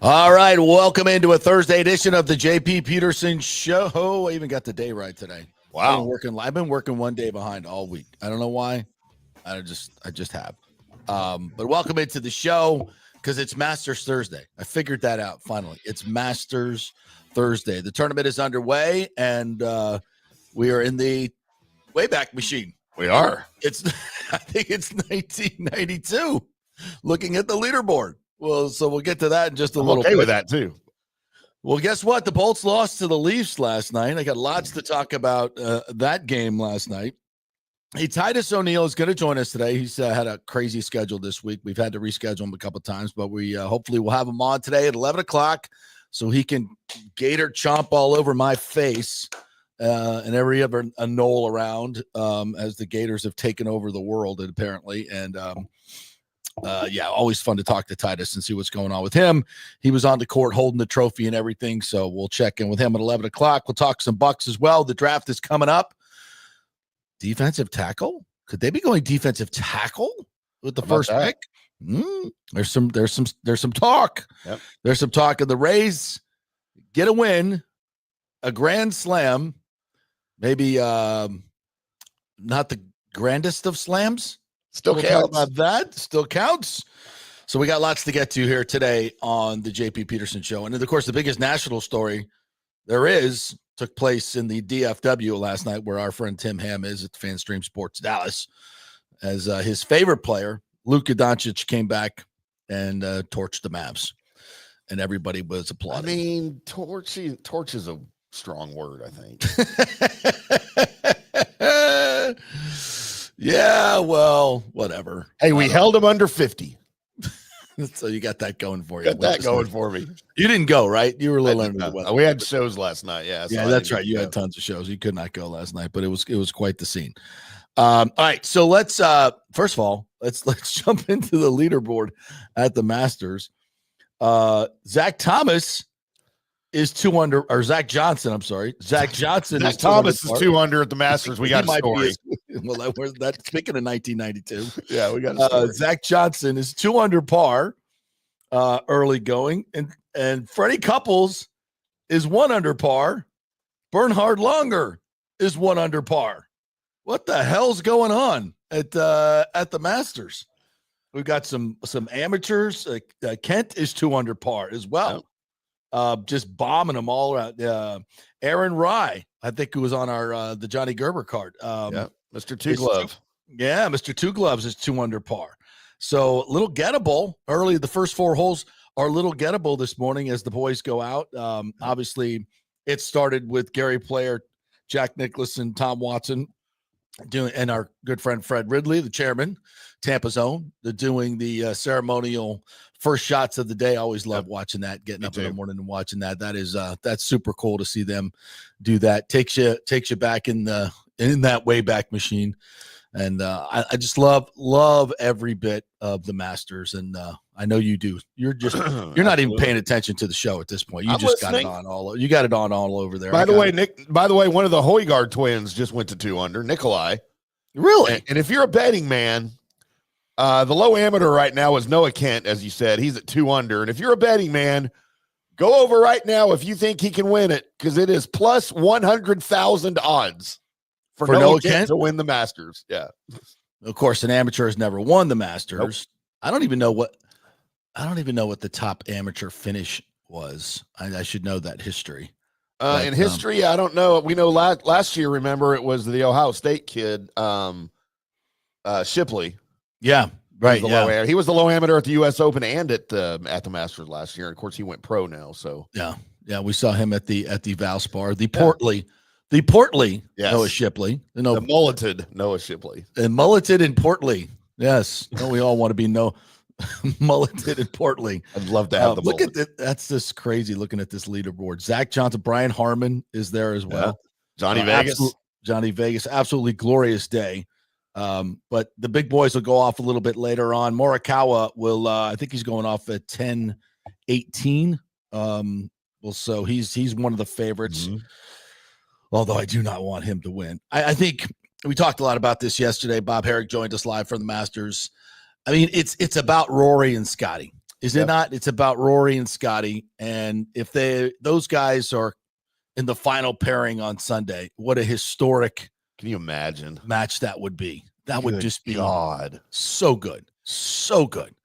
All right, welcome into a Thursday edition of the JP Peterson Show. I even got the day right today. Wow. I've been working one day behind all week. I don't know why. I just have. But welcome into the show because it's Masters Thursday. I figured that out finally. It's Masters Thursday. The tournament is underway, and we are in the Wayback Machine. We are. I think it's 1992. Looking at the leaderboard. Well, so we'll get to that in just a little bit. Okay with that too. Well, guess what? The Bolts lost to the Leafs last night. I got lots to talk about that game last night. Hey, Titus O'Neill is going to join us today. He's had a crazy schedule this week. We've had to reschedule him a couple times, but we hopefully will have him on today at 11 o'clock so he can gator chomp all over my face and every other a knoll around as the Gators have taken over the world, apparently. And always fun to talk to Titus and see what's going on with him. He was on the court holding the trophy and everything, so we'll check in with him at 11 o'clock. We'll talk some Bucs as well. The draft is coming up. Defensive tackle? Could they be going defensive tackle with the first pick? There's some talk. Yep. There's some talk of the Rays get a win, a grand slam, maybe not the grandest of slams. Still We'll counts. talk about that. Still counts. So we got lots to get to here today on the JP Peterson Show. And of course, the biggest national story there is took place in the DFW last night, where our friend Tim Ham is at FanStream Sports Dallas, as his favorite player, Luka Doncic, came back and torched the Mavs. And everybody was applauding. I mean, torch is a strong word, I think. Yeah, well, whatever. Hey, we held him under 50. So you got that going for you. Got that going for me. You didn't go, right? You were a little under the weather. We had shows last night. Yeah, yeah, that's right. You had tons of shows. You could not go last night, but it was quite the scene. All right, so let's first of all let's jump into the leaderboard at the Masters. Zach Thomas is 2 under, or Zach Johnson. I'm sorry, Zach Johnson. Zach Thomas is 2 under at the Masters. We got a story. Well, that speaking of 1992, yeah, we got a story. Zach Johnson is 2 under par, early going, and Freddie Couples is 1 under par. Bernhard Longer is 1 under par. What the hell's going on at the Masters? We've got some amateurs. Kent is 2 under par as well. Yep. Just bombing them all around. Aaron Rye, I think, who was on our the Johnny Gerber card. Mr. Two Glove. Mr. Two Gloves is 2 under par. So little gettable early. The first 4 holes are a little gettable this morning as the boys go out. Obviously, it started with Gary Player, Jack Nicklaus, and Tom Watson and our good friend Fred Ridley, the chairman, Tampa's own, doing the ceremonial first shots of the day. I always love watching that, getting up in the morning and watching that. That is that's super cool to see them do that. Takes you back in that Wayback Machine. And I just love every bit of the Masters, and I know you do. You're not even paying attention to the show at this point. You just got it on all over there. By the way, one of the Hoygaard twins just went to 2 under, Nikolai. Really? And if you're a betting man, the low amateur right now is Noah Kent, as you said. He's at 2 under. And if you're a betting man, go over right now if you think he can win it, because it is plus 100,000 odds for Noah Kent to win the Masters. Yeah. Of course, an amateur has never won the Masters. Nope. I don't even know what the top amateur finish was. I should know that history. In history, I don't know. We know last year, remember, it was the Ohio State kid, Shipley. Yeah, right. He was the low amateur at the U.S. Open and at the Masters last year. Of course, he went pro now. So yeah, we saw him at the Valspar, the portly yes. Noah Shipley, the mulleted Noah Shipley, and mulleted and portly. Yes, we all want to be mulleted and portly. I'd love to have the look mullet. At that. That's just crazy looking at this leaderboard. Zach Johnson, Brian Harmon is there as well. Johnny Vegas. Johnny Vegas, absolutely glorious day. But the big boys will go off a little bit later on. Morikawa will, I think he's going off at 10-18. So he's one of the favorites. Mm-hmm. Although I do not want him to win. I think we talked a lot about this yesterday. Bob Herrick joined us live from the Masters. I mean, it's about Rory and Scotty. Is it not? It's about Rory and Scotty. And if those guys are in the final pairing on Sunday, what a historic Can you imagine match that would be? That would just be so good. So good.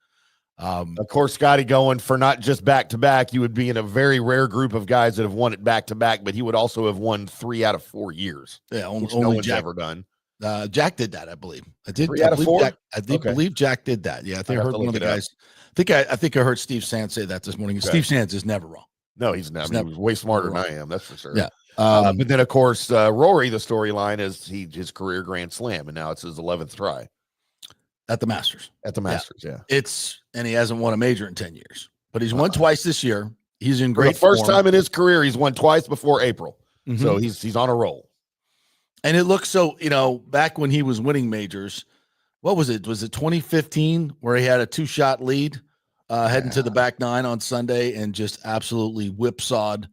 Of course, Scotty going for not just back-to-back. You would be in a very rare group of guys that have won it back-to-back, but he would also have won 3 out of 4 years. Yeah, only no one's ever done. Jack did that, I believe. 3 out of 4? I believe Jack did that. Yeah, I think I heard one of the guys. I think I heard Steve Sands say that this morning. Okay. Steve Sands is never wrong. No, he's never. He's way smarter than I am. That's for sure. Yeah. But then, of course, Rory, the storyline is his career Grand Slam, and now it's his 11th try. At the Masters. Yeah. And he hasn't won a major in 10 years. But he's won twice this year. He's in great first form. time in his career, he's won twice before April. Mm-hmm. So he's on a roll. And it looks so, back when he was winning majors, what was it? Was it 2015 where he had a 2-shot lead heading to the back 9 on Sunday and just absolutely whipsawed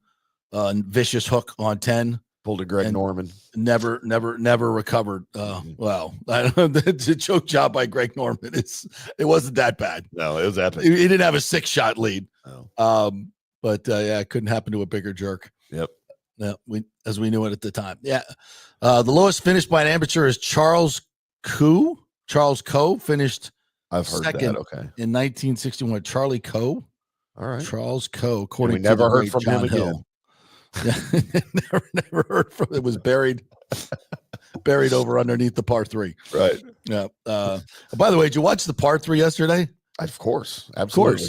vicious hook on 10. Pulled a Greg Norman. Never recovered. Well, it's a choke job by Greg Norman. It wasn't that bad. No, it was epic. He didn't have a 6-shot lead. Oh. But it couldn't happen to a bigger jerk. Yep. Yeah, as we knew it at the time. Yeah. The lowest finish by an amateur is Charles Coe. Charles Coe finished second in 1961. Charlie Coe. All right. Charles Coe. According we never to heard from John him Hill. again. Yeah, never heard from it. Was buried over underneath the par 3. Right. Yeah. By the way, did you watch the par 3 yesterday? Of course. Absolutely.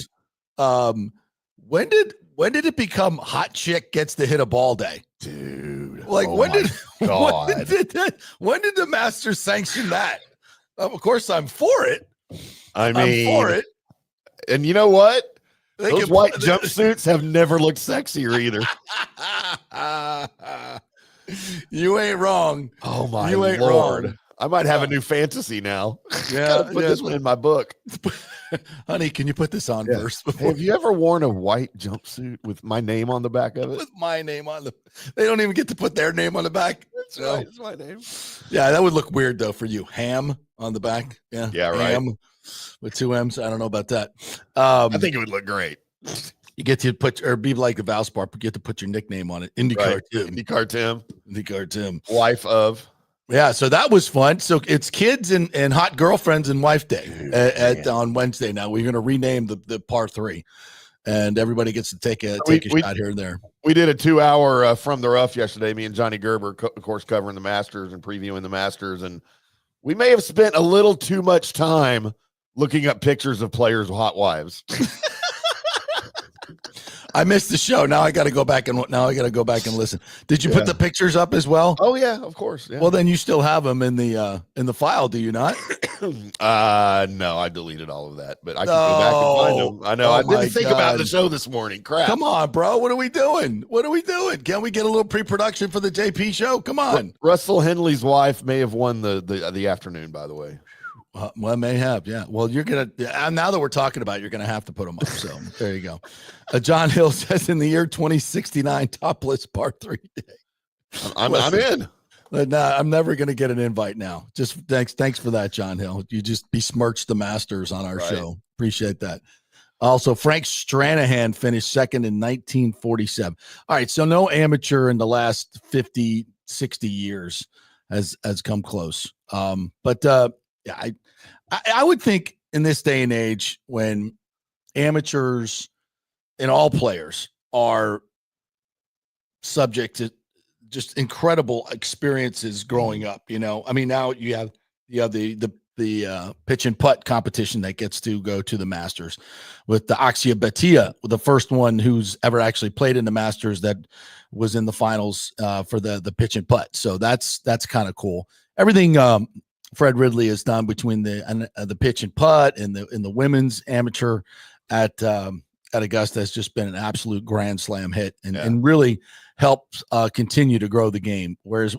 Of course. When did it become hot chick gets to hit a ball day? Dude. Like when did the Masters sanction that? Of course I'm for it. I'm for it. And you know what? Those white jumpsuits have never looked sexier either. You ain't wrong. Oh my you ain't Lord. Wrong. I might have a new fantasy now. Yeah, put this one in my book. Honey, can you put this on first? Hey, have you ever worn a white jumpsuit with my name on the back of it? With my name on they don't even get to put their name on the back. That's right. It's my name. Yeah, that would look weird though for you. Ham on the back. Yeah. Yeah, right. Ham with 2 M's. I don't know about that. I think it would look great. You get to put or be like the Valspar, but you get to put your nickname on it. IndyCar Tim. Wife of. Yeah, so that was fun. So it's kids and hot girlfriends and wife day on Wednesday. Now we're going to rename the par 3, and everybody gets to take a shot here and there. We did a 2-hour from the rough yesterday. Me and Johnny Gerber, of course, covering the Masters and previewing the Masters, and we may have spent a little too much time looking up pictures of players' hot wives. I missed the show. Now I got to go back and listen. Did you put the pictures up as well? Oh yeah, of course. Yeah. Well, then you still have them in the file, do you not? No, I deleted all of that, but I can go back and find them. I know. I didn't think about the show this morning. Crap. Come on, bro. What are we doing? Can we get a little pre-production for the JP show? Come on. Russell Henley's wife may have won the afternoon, by the way. Well, may have, yeah. Well, you're gonna now that we're talking about it, you're gonna have to put them up. So there you go. John Hill says in the year 2069, topless par 3 day. I'm in. Nah, I'm never gonna get an invite now. Just thanks for that, John Hill. You just besmirched the Masters on our show. Appreciate that. Also, Frank Stranahan finished second in 1947. All right, so no amateur in the last 50, 60 years has come close. Yeah, I would think in this day and age when amateurs and all players are subject to just incredible experiences growing up, I mean, now you have the pitch and putt competition that gets to go to the Masters with the Axia Batia, the first one who's ever actually played in the Masters that was in the finals for the pitch and putt. So that's kind of cool. Everything Fred Ridley has done between the pitch and putt and the women's amateur at Augusta has just been an absolute grand slam hit and really helps continue to grow the game. Whereas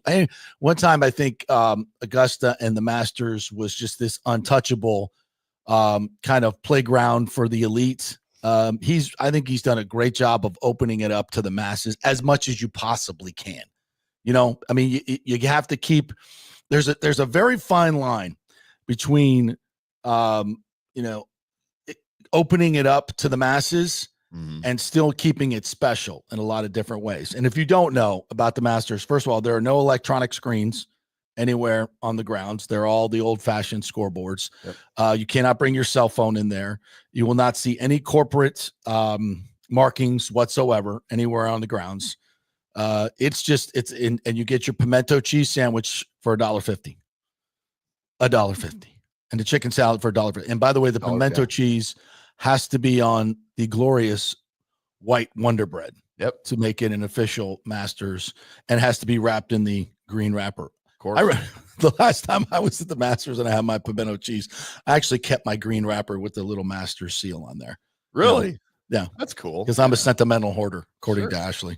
one time I think Augusta and the Masters was just this untouchable kind of playground for the elite. I think he's done a great job of opening it up to the masses as much as you possibly can. I mean, you have to keep. There's a very fine line between, opening it up to the masses and still keeping it special in a lot of different ways. And if you don't know about the Masters, first of all, there are no electronic screens anywhere on the grounds. They're all the old-fashioned scoreboards. Yep. You cannot bring your cell phone in there. You will not see any corporate markings whatsoever anywhere on the grounds. And you get your pimento cheese sandwich for $1.50. $1.50. And the chicken salad for $1.50. And by the way, the pimento cheese has to be on the glorious white Wonder Bread to make it an official Masters, and has to be wrapped in the green wrapper. Of course. The last time I was at the Masters and I had my pimento cheese, I actually kept my green wrapper with the little Masters seal on there. Really? Yeah. That's cool. Because I'm a sentimental hoarder, according to Ashley.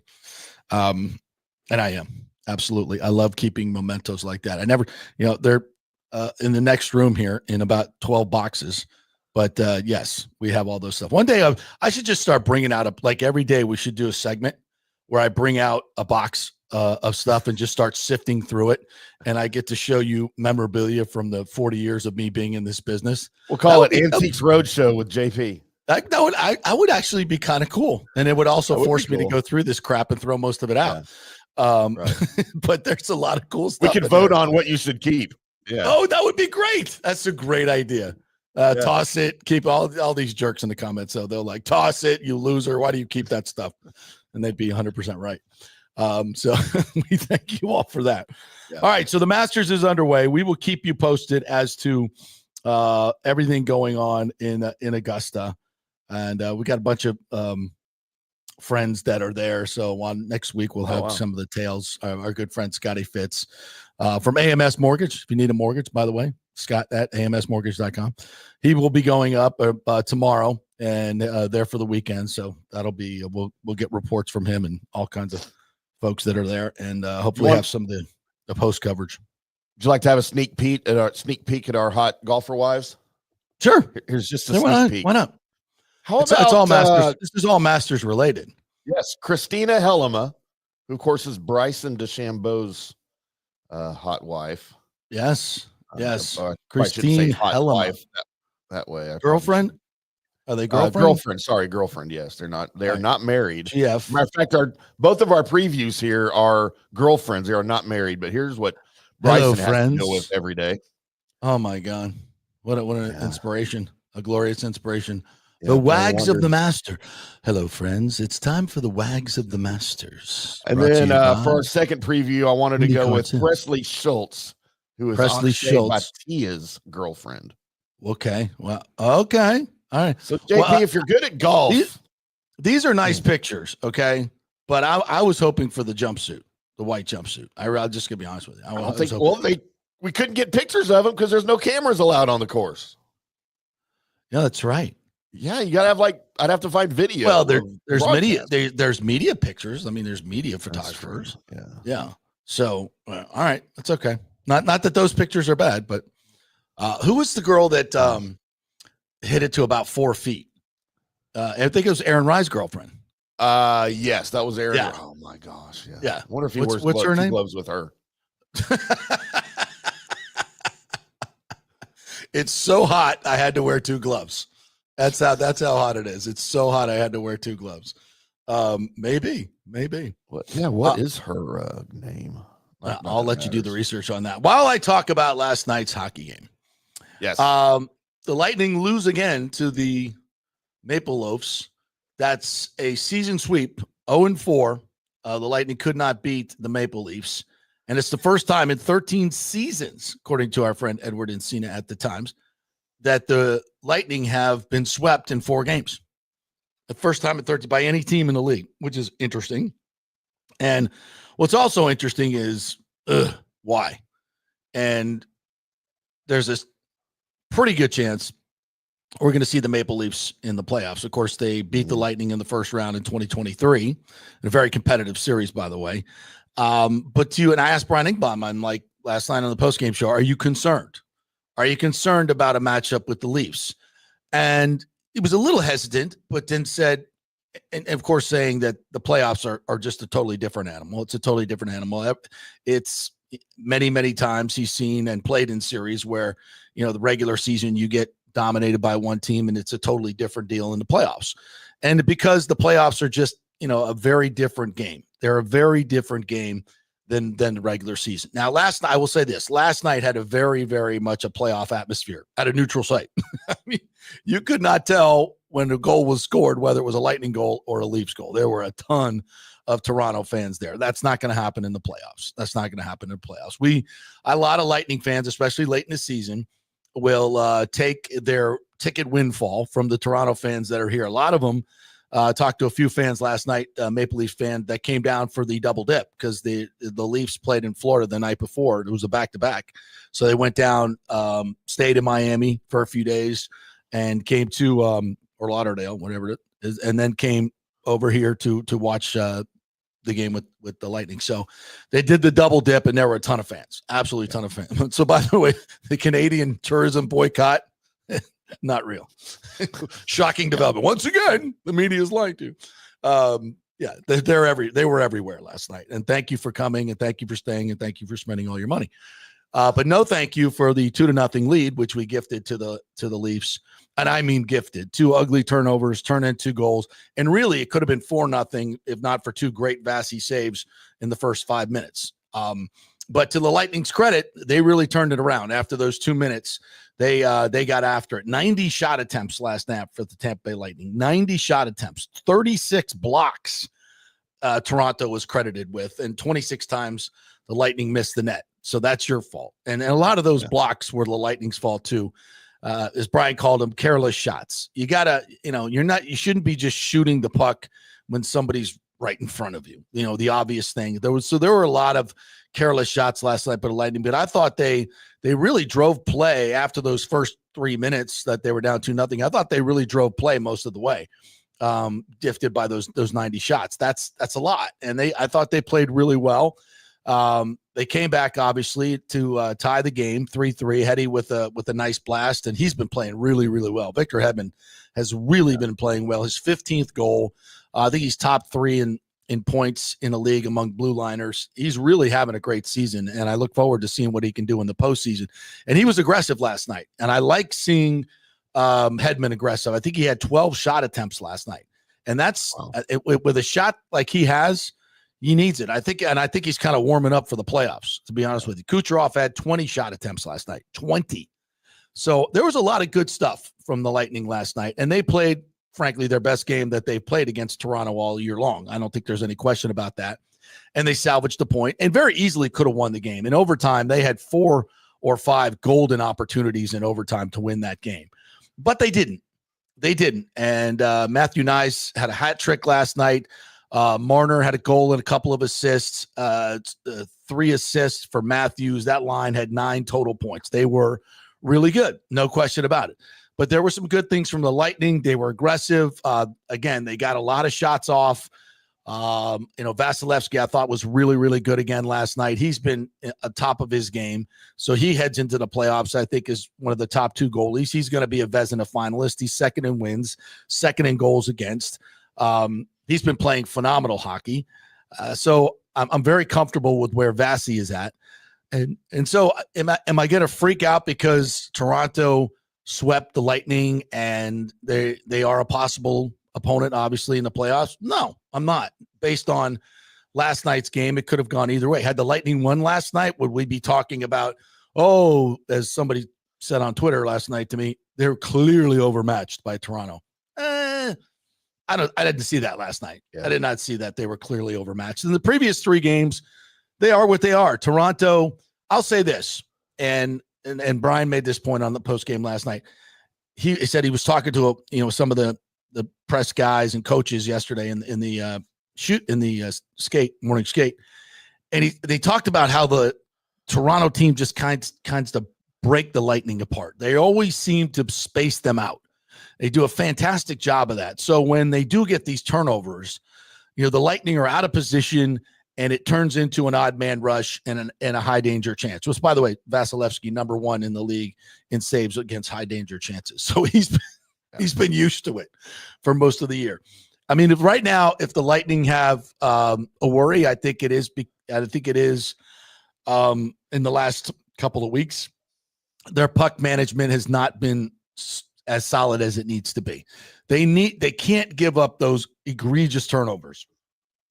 And I am. Absolutely. I love keeping mementos like that. I never, they're in the next room here in about 12 boxes. But yes, we have all those stuff. One day I should just start bringing out like every day we should do a segment where I bring out a box of stuff and just start sifting through it. And I get to show you memorabilia from the 40 years of me being in this business. We'll call it Antiques Roadshow with JP. I would actually be kind of cool. And it would also force me to go through this crap and throw most of it out. But there's a lot of cool stuff. We could vote on what you should keep. Yeah. Oh, that would be great. That's a great idea. Toss it, keep all these jerks in the comments. So they'll like, toss it, you loser. Why do you keep that stuff? And they'd be 100% right. So we thank you all for that. Yeah. All right. So the Masters is underway. We will keep you posted as to everything going on in Augusta. And we got a bunch of friends that are there. So on next week, we'll have some of the tales. Our good friend Scotty Fitz from AMS Mortgage. If you need a mortgage, by the way, Scott at amsmortgage.com. He will be going up tomorrow and there for the weekend. So that'll be, we'll get reports from him and all kinds of folks that are there, and hopefully have some of the post coverage. Would you like to have a sneak peek at our hot golfer wives? Sure. Here's just a sneak peek. Why not? How about it's all Masters? This is all Masters related. Yes. Christina Helema, who of course is Bryson DeChambeau's hot wife. Yes. Yes. Christine Helema. That way. Girlfriend? Are they girlfriend? Girlfriend. Sorry, girlfriend. Yes, they're not married. Yeah. Matter of fact, both of our previews here are girlfriends. They are not married, but here's what Bryson has to deal with every day. Oh my God. What an inspiration. A glorious inspiration. Yeah, the Wags of the Master. Hello, friends. It's time for the Wags of the Masters. And then for our second preview, I wanted to go with Presley Schultz, who is Tia's girlfriend. Okay. Well, okay. All right. So, JP, if you're good at golf. These are nice pictures, okay? But I was hoping for the jumpsuit, the white jumpsuit. I'm just going to be honest with you. We couldn't get pictures of them because there's no cameras allowed on the course. Yeah, that's right. Yeah, you gotta have I'd have to find video. Well, there's media pictures. I mean, there's media photographers. Yeah. So, all right, that's okay. Not that those pictures are bad, but who was the girl that hit it to about 4 feet? I think it was Aaron Rye's girlfriend. Yes, that was Aaron. Yeah. Oh my gosh. Yeah. Yeah. I wonder if he what's her name? Gloves with her. It's so hot. I had to wear 2 gloves. That's how hot it is. It's so hot. I had to wear 2 gloves. Maybe. What is her name? I'll let you do the research on that. While I talk about last night's hockey game. Yes. The Lightning lose again to the Maple Leafs. That's a season sweep, 0-4. The Lightning could not beat the Maple Leafs. And it's the first time in 13 seasons, according to our friend Edward Encina at the Times, that the Lightning have been swept in 4 games. The first time in 13 by any team in the league, which is interesting. And what's also interesting is why. And there's this pretty good chance we're going to see the Maple Leafs in the playoffs. Of course, they beat the Lightning in the first round in 2023, in a very competitive series, by the way. But and I asked Brian Ingbaum on last night on the postgame show, are you concerned? Are you concerned about a matchup with the Leafs? And he was a little hesitant, but then said, and of course, saying that the playoffs are just a totally different animal. It's a totally different animal. It's many, many times he's seen and played in series where, the regular season you get dominated by one team, and it's a totally different deal in the playoffs. And because the playoffs are just, a very different game. They're a very different game than the regular season. Now, last night, I will say this, last night had a very, very much a playoff atmosphere at a neutral site. I mean, you could not tell when a goal was scored, whether it was a Lightning goal or a Leafs goal. There were a ton of Toronto fans there. That's not going to happen in the playoffs. A lot of Lightning fans, especially late in the season, will take their ticket windfall from the Toronto fans that are here. A lot of them talked to a few fans last night, Maple Leafs fan that came down for the double dip because the Leafs played in Florida the night before. It was a back-to-back. So they went down, stayed in Miami for a few days, and came to or Lauderdale, whatever it is, and then came over here to watch the game with the Lightning. So they did the double dip, and there were a ton of fans, absolutely a ton of fans. So by the way, the Canadian tourism boycott, not real. Shocking development. Once again, the media is lying to you. They were everywhere last night. And thank you for coming, and thank you for staying, and thank you for spending all your money. But no thank you for the 2-0 lead, which we gifted to the Leafs. And I mean gifted. 2 ugly turnovers turned into goals. And really, it could have been 4-0 if not for 2 great Vasi saves in the first 5 minutes. But to the Lightning's credit, they really turned it around. After those 2 minutes, they got after it. 90 shot attempts last night for the Tampa Bay Lightning. 90 shot attempts. 36 blocks Toronto was credited with. And 26 times the Lightning missed the net. So that's your fault. And a lot of those blocks were the Lightning's fault too. As Brian called them, careless shots. You gotta, you shouldn't be just shooting the puck when somebody's right in front of you. The obvious thing. There were a lot of careless shots last night by the Lightning, but I thought they really drove play after those first 3 minutes that they were down 2-0. I thought they really drove play most of the way. Gifted by those 90 shots. That's a lot. And I thought they played really well. They came back obviously to tie the game 3-3. Heddy with a nice blast, and he's been playing really, really well. Victor Hedman has really been playing well. His 15th goal. I think he's top 3 in points in the league among blue liners. He's really having a great season, and I look forward to seeing what he can do in the postseason. And he was aggressive last night, and I like seeing Hedman aggressive. I think he had 12 shot attempts last night, and that's with a shot like he has. He needs it. I think he's kind of warming up for the playoffs, to be honest with you. Kucherov had 20 shot attempts last night. 20. So there was a lot of good stuff from the Lightning last night, and they played, frankly, their best game that they've played against Toronto all year long. I don't think there's any question about that. And they salvaged the point and very easily could have won the game. In overtime, they had 4 or 5 golden opportunities in overtime to win that game. But they didn't. And Matthew Nyes had a hat trick last night. Marner had a goal and a couple of assists, 3 assists for Matthews. That line had 9 total points. They were really good. No question about it. But there were some good things from the Lightning. They were aggressive. Again, they got a lot of shots off. Vasilevsky, I thought, was really, really good again last night. He's been atop of his game. So he heads into the playoffs, I think, is one of the top 2 goalies. He's going to be a Vezina finalist. He's second in wins, second in goals against. He's been playing phenomenal hockey. So I'm very comfortable with where Vasi is at. And so am I going to freak out because Toronto swept the Lightning and they are a possible opponent, obviously, in the playoffs? No, I'm not. Based on last night's game, it could have gone either way. Had the Lightning won last night, would we be talking about, as somebody said on Twitter last night to me, they're clearly overmatched by Toronto? I didn't see that last night. Yeah. I did not see that they were clearly overmatched. In the previous 3 games, they are what they are. Toronto, I'll say this, and Brian made this point on the post game last night. He said he was talking to some of the press guys and coaches yesterday in the morning skate, and they talked about how the Toronto team just kinds of break the Lightning apart. They always seem to space them out. They do a fantastic job of that. So when they do get these turnovers, the Lightning are out of position and it turns into an odd man rush and a high danger chance. Which, by the way, Vasilevsky, number 1 in the league in saves against high danger chances. So he's been used to it for most of the year. I mean, if the Lightning have a worry, I think it is in the last couple of weeks. Their puck management has not been as solid as it needs to be. They can't give up those egregious turnovers,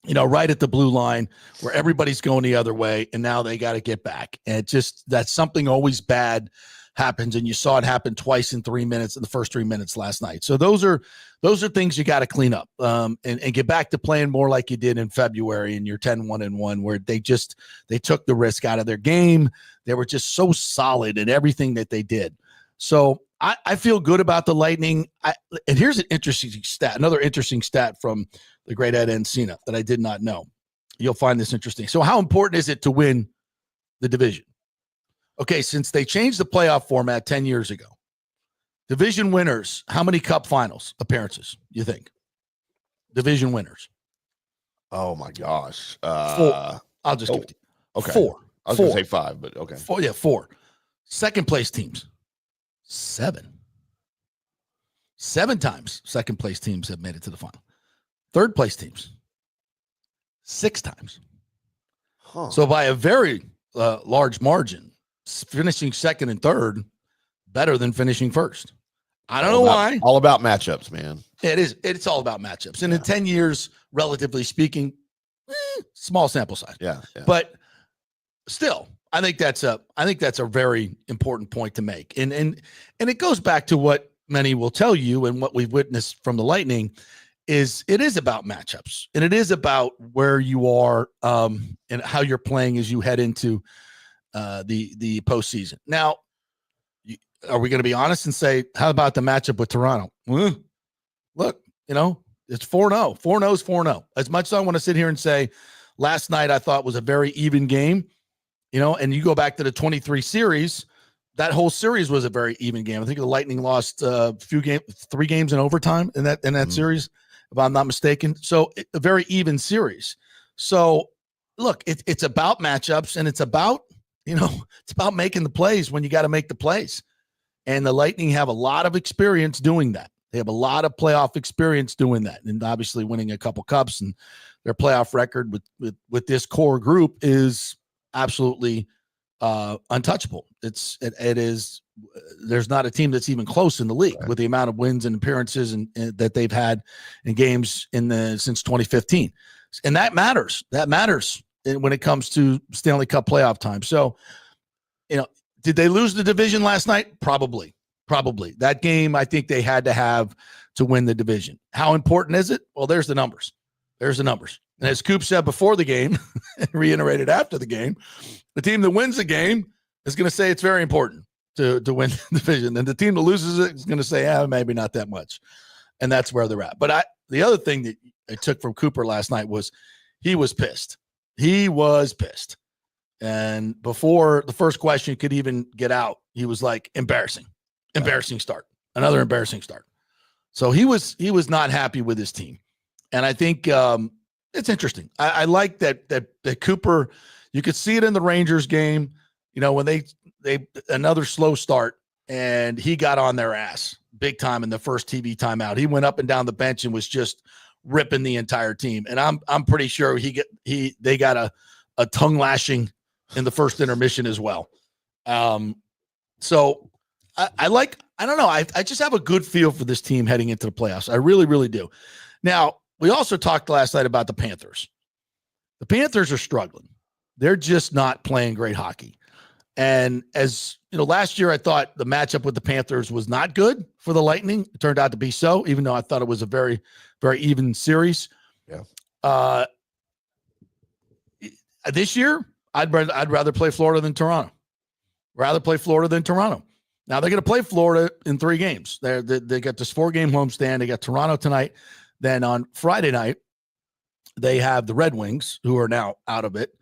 right at the blue line where everybody's going the other way, and now they got to get back. And that's something always bad happens, and you saw it happen twice in 3 minutes in the first 3 minutes last night. So those are things you got to clean up and get back to playing more like you did in February in your 10-1-1, where they took the risk out of their game. They were just so solid in everything that they did. So I feel good about the Lightning. And here's an interesting stat, another interesting stat from the great Ed Encina that I did not know. You'll find this interesting. So how important is it to win the division? Okay, since they changed the playoff format 10 years ago, division winners, how many cup finals appearances, you think? Division winners. Oh, my gosh. 4. I'll just give it to you. Okay. 4. I was going to say 5, but okay. 4, yeah, 4. Second place teams, 7. 7 times second place teams have made it to the final. Third place teams, 6 times. Huh. So by a very large margin, finishing second and third better than finishing first. I don't know why. All about matchups, man. It is. It's all about matchups. And in 10 years, relatively speaking, small sample size. Yeah. But still, I think that's a very important point to make. And it goes back to what many will tell you and what we've witnessed from the Lightning is it is about matchups, and it is about where you are and how you're playing as you head into the postseason. Now, are we going to be honest and say, how about the matchup with Toronto? Look, it's 4-0. 4-0 is 4-0. As much as I want to sit here and say last night I thought was a very even game, and you go back to the 23 series, that whole series was a very even game. I think the Lightning lost 3 games in overtime in that series, if I'm not mistaken. So a very even series. So look, it's about matchups, and it's about making the plays when you got to make the plays. And the Lightning have a lot of experience doing that. They have a lot of playoff experience doing that, and obviously winning a couple cups, and their playoff record with this core group is absolutely untouchable. It is. There's not a team that's even close in the league with the amount of wins and appearances and that they've had in games since 2015, and that matters. That matters when it comes to Stanley Cup playoff time. So, did they lose the division last night? Probably. That game, I think they had to have to win the division. How important is it? Well, there's the numbers. And as Coop said before the game and reiterated after the game, the team that wins the game is going to say it's very important to win the division. And the team that loses it is going to say, maybe not that much. And that's where they're at. But the other thing that I took from Cooper last night was he was pissed. And before the first question could even get out, he was like, embarrassing start, another embarrassing start. So he was not happy with his team. And I think it's interesting. I like that Cooper, you could see it in the Rangers game, when they another slow start and he got on their ass big time in the first TV timeout. He went up and down the bench and was just ripping the entire team. And I'm pretty sure they got a tongue lashing in the first intermission as well. So I don't know. I just have a good feel for this team heading into the playoffs. I really, really do. Now, we also talked last night about the Panthers. The Panthers are struggling. They're just not playing great hockey. And as last year I thought the matchup with the Panthers was not good for the Lightning. It turned out to be so, even though I thought it was a very, very even series. Yeah. This year, I'd rather play Florida than Toronto. Now they're going to play Florida in 3 games. They got this 4-game homestand. They got Toronto tonight. Then on Friday night, they have the Red Wings, who are now out of it.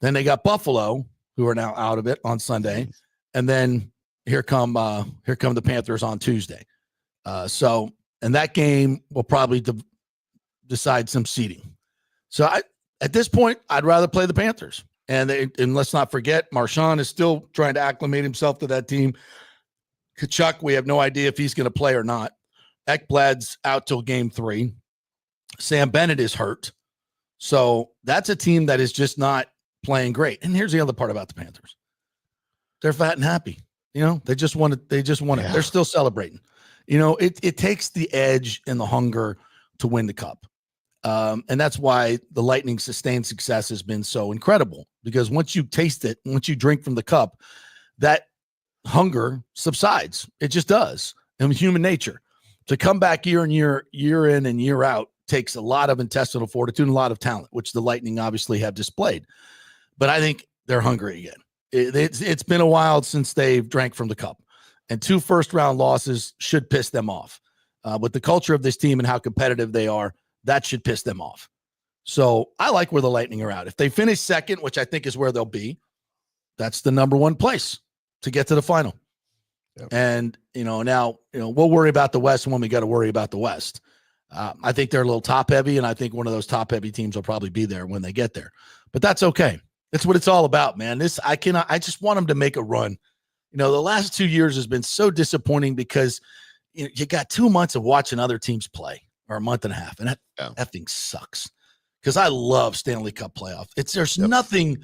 Then they got Buffalo, who are now out of it on Sunday. And then here come the Panthers on Tuesday. And that game will probably decide some seeding. So at this point, I'd rather play the Panthers. And let's not forget, Marchand is still trying to acclimate himself to that team. Kachuk, we have no idea if he's going to play or not. Ekblad's out till game 3. Sam Bennett is hurt. So that's a team that is just not playing great. And here's the other part about the Panthers. They're fat and happy. They just won it. Yeah. They're still celebrating. it takes the edge and the hunger to win the cup. And that's why the Lightning's sustained success has been so incredible, because once you taste it, once you drink from the cup, that hunger subsides. It just does. And human nature to come back year in and year out takes a lot of intestinal fortitude and a lot of talent, which the Lightning obviously have displayed. But I think they're hungry again. It's been a while since they've drank from the cup, and 2 first-round losses should piss them off. With the culture of this team and how competitive they are, that should piss them off. So I like where the Lightning are at. If they finish second, which I think is where they'll be, that's the number 1 place to get to the final. Yep. And, now, we'll worry about the West when we got to worry about the West. I think they're a little top heavy, and I think one of those top heavy teams will probably be there when they get there. But that's okay. That's what it's all about, man. I just want them to make a run. The last 2 years has been so disappointing because you got 2 months of watching other teams play, or a month and a half, and that thing sucks. Because I love Stanley Cup playoff. There's nothing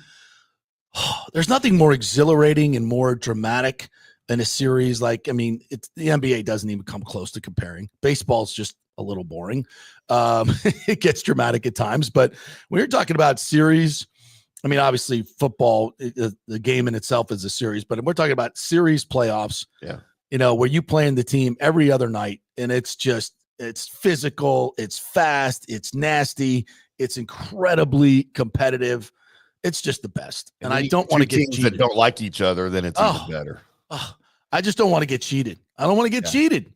more exhilarating and more dramatic than a series. The NBA doesn't even come close to comparing. Baseball's just a little boring. It gets dramatic at times, but when you're talking about series, obviously football, the game in itself is a series, but we're talking about series playoffs, where you play in the team every other night, and it's physical, it's fast, it's nasty, it's incredibly competitive. It's just the best. And I don't want to get cheated. That don't like each other, then it's even better. I just don't want to get cheated. I don't want to get cheated.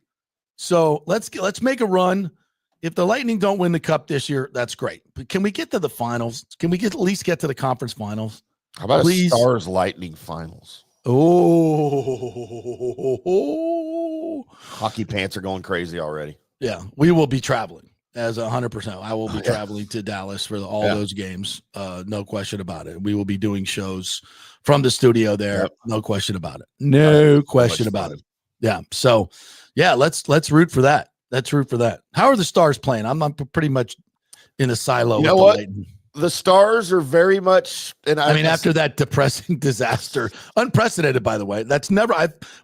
So let's make a run. If the Lightning don't win the cup this year, that's great. But can we get to the finals? Can we at least get to the conference finals? How about a Stars Lightning finals? Oh, hockey pants are going crazy already. Yeah, we will be traveling as 100%. I will be traveling to Dallas for all those games. No question about it. We will be doing shows from the studio there. Yep. No question about it. No question about it. Yeah. So, let's root for that. Let's root for that. How are the Stars playing? I'm pretty much in a silo. You know what? The Stars are very much, and after that depressing disaster, unprecedented, by the way. That's never.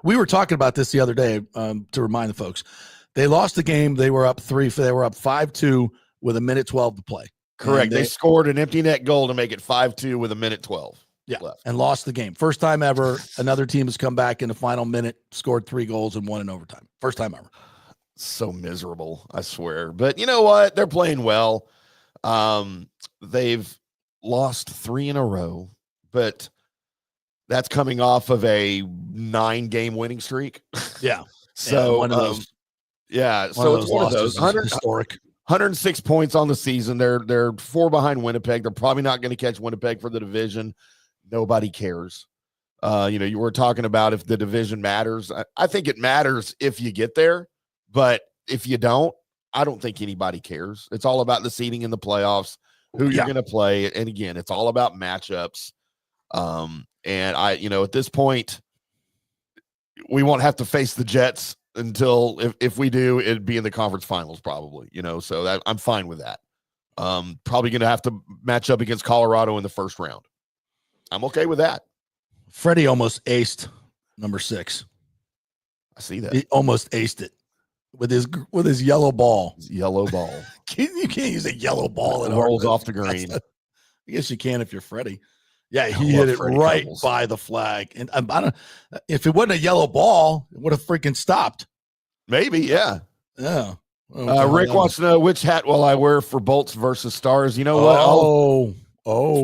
We were talking about this the other day. To remind the folks, they lost the game. They were up 3. They were up 5-2 with 1:12 to play. Correct. They scored an empty net goal to make it 5-2 with 1:12. Left. And lost the game. First time ever another team has come back in the final minute, scored 3 goals and won in overtime. First time ever. So miserable, I swear. But you know what? They're playing well. They've lost 3 in a row, but that's coming off of a 9-game winning streak. Yeah. So one of those. So it's one of those. Historic. 106 points on the season. They're 4 behind Winnipeg. They're probably not going to catch Winnipeg for the division. Nobody cares. You were talking about if the division matters. I think it matters if you get there, but if you don't, I don't think anybody cares. It's all about the seeding in the playoffs, who you're going to play. And again, it's all about matchups. And at this point, we won't have to face the Jets until if we do, it'd be in the conference finals probably, so that I'm fine with that. Probably going to have to match up against Colorado in the first round. I'm okay with that. Freddie almost aced number 6. I see that. He almost aced it with his yellow ball. Yellow ball. You can't use a yellow ball. It rolls off the green. I guess you can if you're Freddie. Yeah, he hit it right by the flag. And I don't. If it wasn't a yellow ball, it would have freaking stopped. Maybe, yeah. Yeah. Rick wants to know which hat will I wear for Bolts versus Stars. You know what?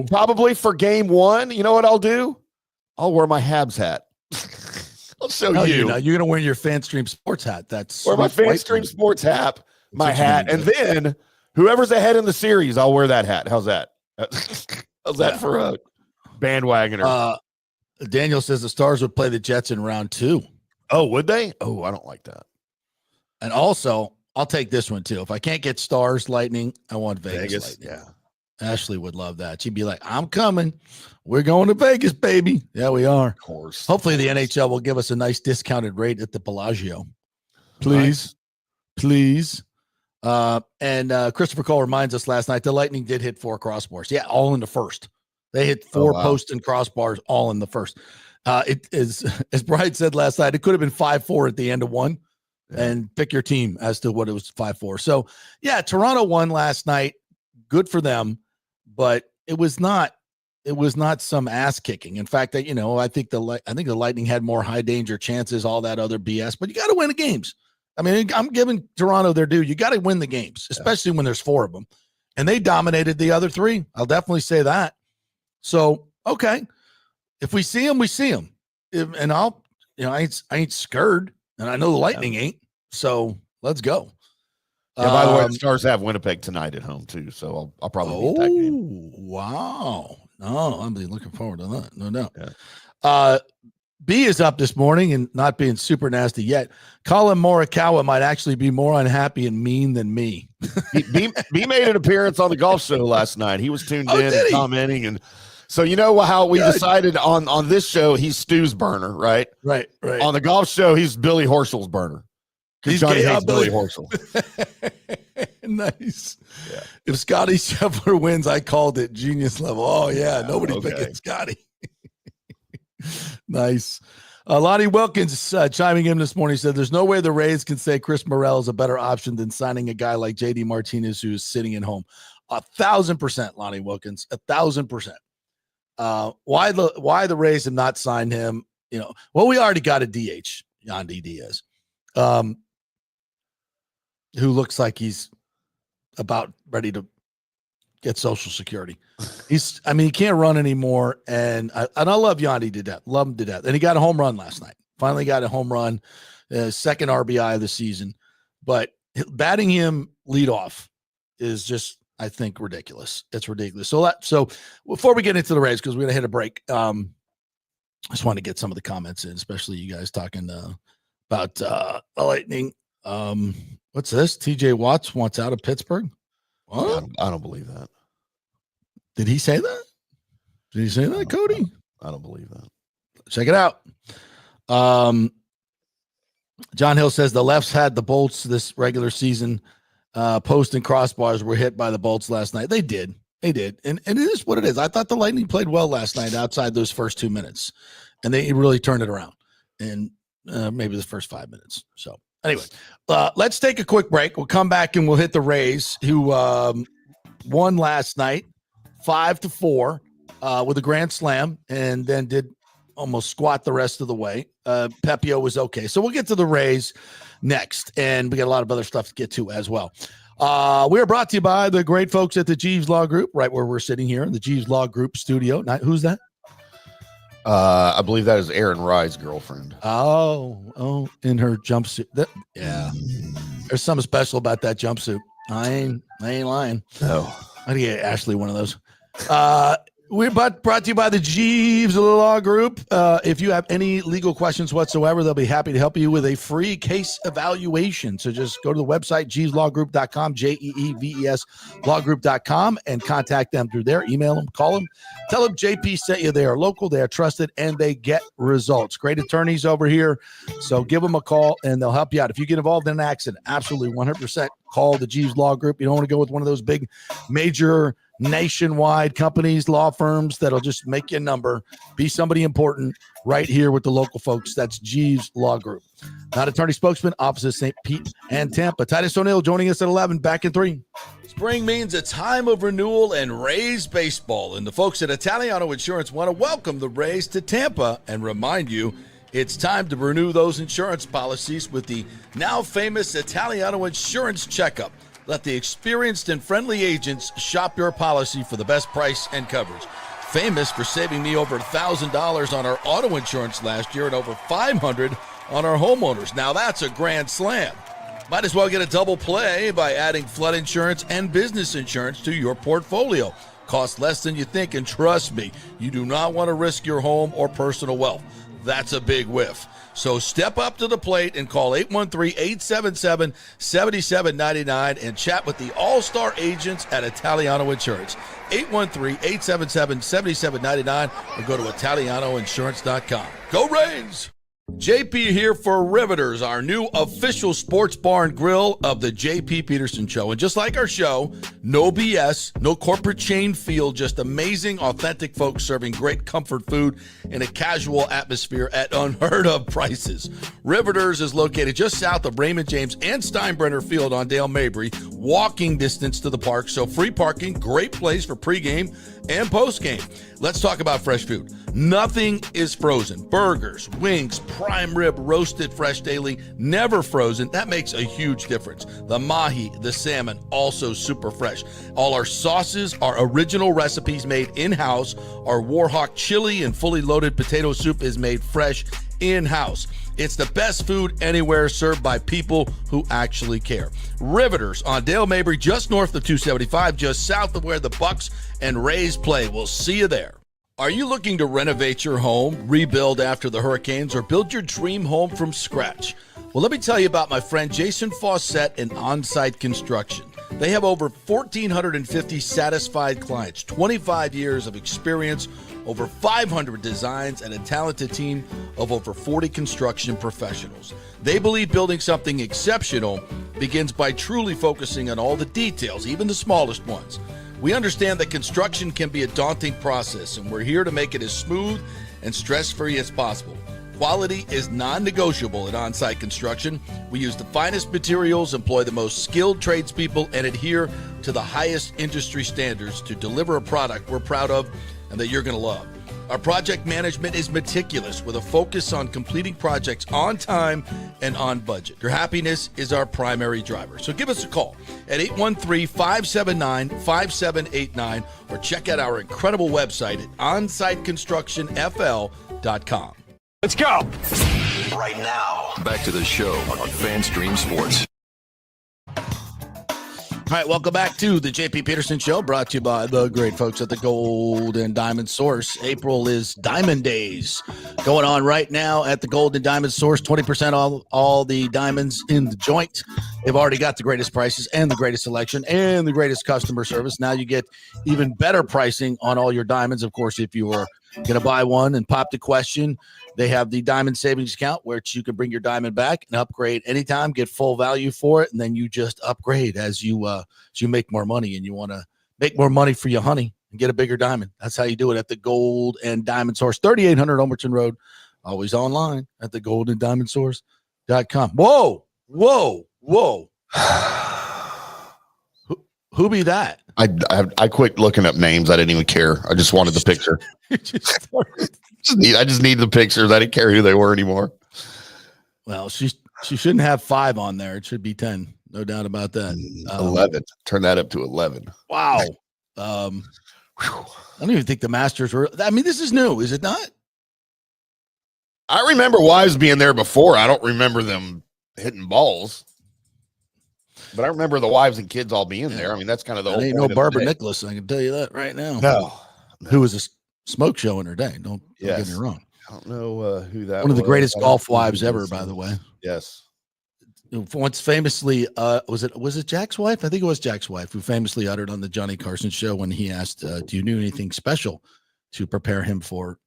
Probably for game 1. You know what I'll do? I'll wear my Habs hat. I'll show you. You're going to wear your FanStream Sports hat. That's wear my FanStream Sports hat, my hat, and then whoever's ahead in the series, I'll wear that hat. How's that? How's that for a bandwagoner? Daniel says the Stars would play the Jets in round 2. Oh, would they? Oh, I don't like that. And also, I'll take this one too. If I can't get Stars Lightning, I want Vegas Lightning. Yeah. Ashley would love that. She'd be like, I'm coming. We're going to Vegas, baby. Yeah, we are. Of course. Hopefully the NHL will give us a nice discounted rate at the Bellagio. Please. Please. And Christopher Cole reminds us last night, the Lightning did hit 4 crossbars. Yeah, all in the first. They hit 4 posts and crossbars all in the first. It is, as Brian said last night, it could have been 5-4 at the end of one. and pick your team as to what it was 5-4. So, yeah, Toronto won last night. Good for them, but it was not some ass kicking. In fact, I think the Lightning had more high danger chances, all that other BS, but you got to win the games. I mean, I'm giving Toronto their due. You got to win the games, especially when there's 4 of them. And they dominated the other 3. I'll definitely say that. So, okay. If we see them, we see them. And I ain't scared. And I know the Lightning ain't. So let's go. Yeah, by the way, the Stars have Winnipeg tonight at home too. So I'll probably beat that game. Wow. No, I'm looking forward to that. No doubt. Yeah. B is up this morning and not being super nasty yet. Colin Morikawa might actually be more unhappy and mean than me. B made an appearance on the golf show last night. He was tuned in and commenting. And so you know how we decided on this show, he's Stu's burner, right? Right. On the golf show, he's Billy Horschel's burner. He's Johnny hates Billy Horschel. Nice. Yeah. If Scotty Scheffler wins, I called it genius level. Oh, yeah. Nobody's picking Scotty. Nice. Lonnie Wilkins chiming in this morning said, there's no way the Rays can say Chris Morel is a better option than signing a guy like JD Martinez who is sitting at home. 1,000%, Lonnie Wilkins. 1,000%. Why the Rays have not signed him? We already got a DH, Yandy Diaz, who looks like he's about ready to get Social Security. He can't run anymore. And I love Yandy to death. Love him to death. And he got a home run last night. Finally got a home run, second RBI of the season. But batting him leadoff is just, I think, ridiculous. It's ridiculous. So before we get into the Rays, because we're going to hit a break, I just want to get some of the comments in, especially you guys talking about the Lightning. What's this? TJ Watts wants out of Pittsburgh. What? I don't believe that. Did he say that? Did he say that, Cody? I don't believe that. Check it out. John Hill says the Lefts had the Bolts this regular season. Post and crossbars were hit by the Bolts last night. They did. And it is what it is. I thought the Lightning played well last night outside those first 2 minutes. And they really turned it around. And maybe the first 5 minutes. So anyway, let's take a quick break. We'll come back and we'll hit the Rays, who won last night 5-4 with a grand slam, and then did almost squat the rest of the way. Pepio was okay. So we'll get to the Rays next, and we got a lot of other stuff to get to as well. We are brought to you by the great folks at the Jeeves Law Group, right where we're sitting here in the Jeeves Law Group studio. Now, who's that? I believe that is Aaron Rye's girlfriend. Oh, in her jumpsuit. Yeah. There's something special about that jumpsuit. I ain't lying. No. I get Ashley one of those. We're brought to you by the Jeeves Law Group. If you have any legal questions whatsoever, they'll be happy to help you with a free case evaluation. So just go to the website, jeeveslawgroup.com, JEEVES lawgroup.com, and contact them through there. Email them, call them, tell them JP sent you. They are local, they are trusted, and they get results. Great attorneys over here. So give them a call, and they'll help you out. If you get involved in an accident, absolutely 100% call the Jeeves Law Group. You don't want to go with one of those big major nationwide companies, law firms that'll just make you a number. Be somebody important right here with the local folks. That's Jeeves Law Group. Not attorney spokesman, offices St. Pete and Tampa. Titus O'Neill joining us at 11, back in 3. Spring means a time of renewal and Rays baseball, and the folks at Italiano Insurance want to welcome the Rays to Tampa and remind you it's time to renew those insurance policies with the now famous Italiano Insurance Checkup. Let the experienced and friendly agents shop your policy for the best price and coverage. Famous for saving me over $1,000 on our auto insurance last year and over $500 on our homeowners. Now that's a grand slam. Might as well get a double play by adding flood insurance and business insurance to your portfolio. Costs less than you think, and trust me, you do not want to risk your home or personal wealth. That's a big whiff. So step up to the plate and call 813-877-7799 and chat with the all-star agents at Italiano Insurance. 813-877-7799 or go to ItalianoInsurance.com. Go Rays! JP here for Riveters, our new official sports bar and grill of the JP Peterson Show. And just like our show, no BS, no corporate chain feel, just amazing, authentic folks serving great comfort food in a casual atmosphere at unheard of prices. Riveters is located just south of Raymond James and Steinbrenner Field on Dale Mabry, walking distance to the park. So free parking, great place for pregame and postgame. Let's talk about fresh food. Nothing is frozen. Burgers, wings, prime rib, roasted fresh daily, never frozen. That makes a huge difference. The mahi, the salmon, also super fresh. All our sauces are original recipes made in-house. Our Warhawk chili and fully loaded potato soup is made fresh in-house. It's the best food anywhere, served by people who actually care. Riveters on Dale Mabry, just north of 275, just south of where the Bucs and Rays play. We'll see you there. Are you looking to renovate your home, rebuild after the hurricanes, or build your dream home from scratch? Well, let me tell you about my friend Jason Fawcett and On-Site Construction. They have over 1,450 satisfied clients, 25 years of experience, over 500 designs, and a talented team of over 40 construction professionals. They believe building something exceptional begins by truly focusing on all the details, even the smallest ones. We understand that construction can be a daunting process, and we're here to make it as smooth and stress-free as possible. Quality is non-negotiable at On-Site Construction. We use the finest materials, employ the most skilled tradespeople, and adhere to the highest industry standards to deliver a product we're proud of and that you're going to love. Our project management is meticulous with a focus on completing projects on time and on budget. Your happiness is our primary driver. So give us a call at 813-579-5789 or check out our incredible website at onsiteconstructionfl.com. Let's go. Right now, back to the show on FanStream Sports. All right, welcome back to the JP Peterson Show, brought to you by the great folks at the Gold and Diamond Source. April is Diamond Days going on right now at the Gold and Diamond Source. 20% off all the diamonds in the joint. They've already got the greatest prices and the greatest selection and the greatest customer service. Now you get even better pricing on all your diamonds. Of course, if you were going to buy one and pop the question, they have the diamond savings account where you can bring your diamond back and upgrade anytime, get full value for it, and then you just upgrade as you make more money, and you want to make more money for your honey and get a bigger diamond. That's how you do it at the Gold and Diamond Source, 3800 Omerton Road, always online at the goldendiamondsource.com. Whoa. Who be that? I quit looking up names. I didn't even care. I just wanted the picture. I just need the pictures. I didn't care who they were anymore. Well, she shouldn't have 5 on there. It should be 10. No doubt about that. 11. Turn that up to 11. Wow. I don't even think the Masters were. I mean, this is new, is it not? I remember Wives being there before. I don't remember them hitting balls. But I remember the wives and kids all being there. I mean, that's kind of the whole ain't no Barbara Nicholas. I can tell you that right now. No. Who was a smoke show in her day. Don't get me wrong. I don't know who that was. One of the greatest golf wives ever, by the way. Yes. Once famously, was it Jack's wife? I think it was Jack's wife who famously uttered on the Johnny Carson show when he asked, do you do anything special to prepare him for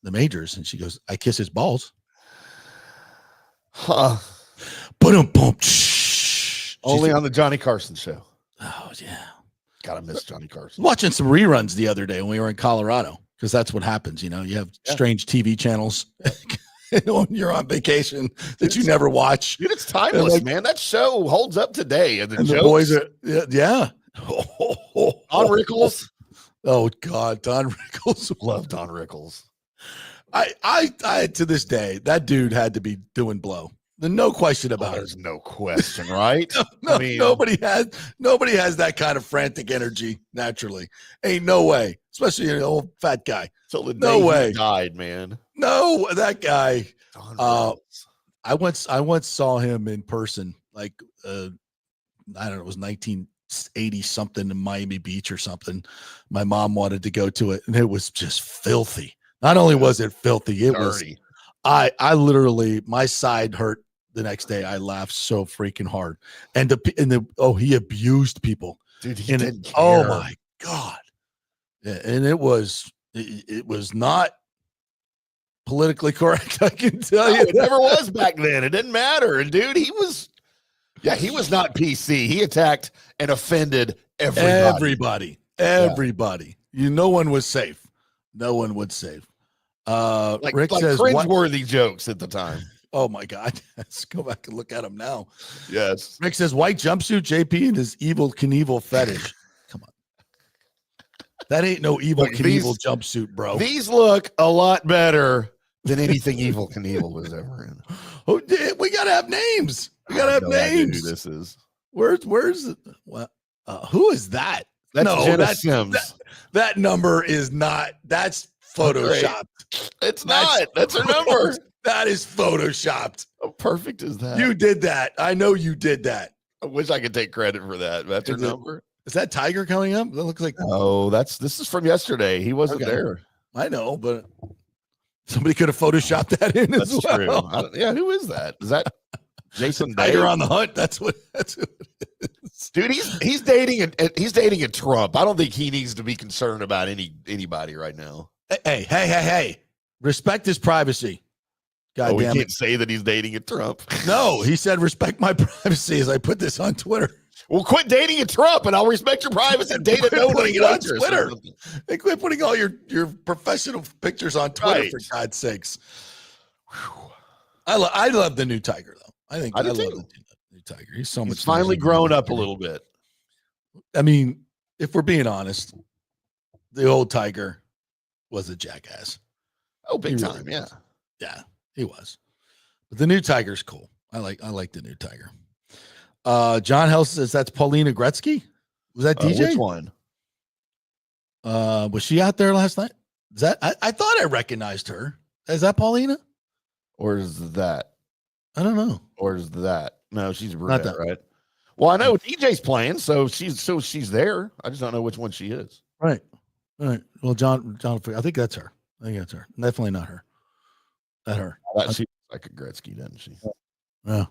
the majors? And she goes, I kiss his balls. Huh. Boom. Only on the Johnny Carson show. Oh, yeah. Gotta miss Johnny Carson. Watching some reruns the other day when we were in Colorado, because that's what happens. You know, you have strange TV channels when you're on vacation that you never watch. Dude, it's timeless, man. That show holds up today. And the boys are, yeah. Don Rickles. Oh, God. Don Rickles. Love Don Rickles. I to this day, that dude had to be doing blow. No question about it. There's no question, right? I mean, nobody has that kind of frantic energy naturally. Ain't no way, especially an old fat guy. So the no day way he died, man. No, that guy. I once saw him in person, like I don't know, it was 1980 something in Miami Beach or something. My mom wanted to go to it, and it was just filthy. Not only was it filthy, it dirty. Was. I literally, my side hurt. The next day, I laughed so freaking hard, and he abused people. Dude, he didn't care. Oh my God! Yeah, and it was not politically correct. I can tell you, it never was back then. It didn't matter. And dude, he was not PC. He attacked and offended everybody. Everybody. No one was safe. No one would save. Rick says cringeworthy jokes at the time. Oh my God. Let's go back and look at him now. Yes. Rick says white jumpsuit, JP, and his Evil Knievel fetish. Come on. That ain't no Evil Knievel jumpsuit, bro. These look a lot better than anything Evil Knievel was ever in. Oh, we gotta have names. We gotta have names. Who this is. Where's it? What? Who is that? That's Jenna Sims. That number is not. That's photoshopped. It's not. That's her number. That is photoshopped. How perfect is that? You did that. I know you did that. I wish I could take credit for that. That's her number. Is that Tiger coming up? That looks like. Oh, this is from yesterday. He wasn't there. I know, but somebody could have photoshopped that in as well. True. Yeah, who is that? Is that Jason Tiger on the Hunt? That's what it is. Dude, he's dating a Trump. I don't think he needs to be concerned about anybody right now. Hey. Respect his privacy. God we damn can't say that he's dating a Trump. No, he said respect my privacy as I put this on Twitter. Well, quit dating a Trump and I'll respect your privacy. Date a putting it on Twitter. They quit putting all your professional pictures on Twitter, for God's sakes. Whew. I love the new Tiger, though. I love the new Tiger. He's so much. He's finally grown up a little bit. I mean, if we're being honest, the old Tiger was a jackass. Oh, big time, yeah. Yeah, he was. But the new Tiger's cool. I like the new Tiger. John Hell says that's Paulina Gretzky. Was that DJ? Which one? Was she out there last night? Is that I thought I recognized her. Is that Paulina? Or is that? I don't know. Or is that? No, she's brunette, not that, right? Well, I know DJ's playing, so she's there. I just don't know which one she is. Right. All right. Well, John, I think that's her. Definitely not her. Not her. She looks like a Gretzky, doesn't she? Yeah. All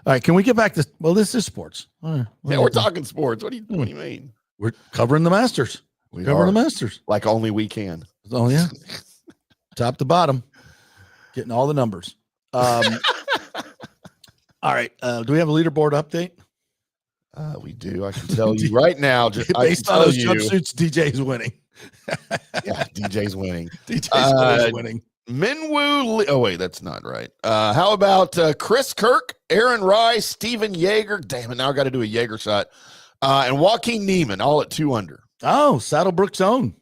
right. Can we get back to? Well, this is sports. All right. Yeah, we're talking sports. What do you mean? We're covering the Masters. Covering the Masters like only we can. Oh yeah. Top to bottom, getting all the numbers. All right. Do we have a leaderboard update? We do. I can tell you right now. Based on those jumpsuits, DJ's winning. Yeah, DJ's winning. DJ's winning. Minwoo. Oh wait, that's not right. How about Chris Kirk, Aaron Rice, Steven Yeager? Damn it! Now I got to do a Yeager shot. And Joaquin Neiman, all at 2 under. Oh, Saddlebrook's own.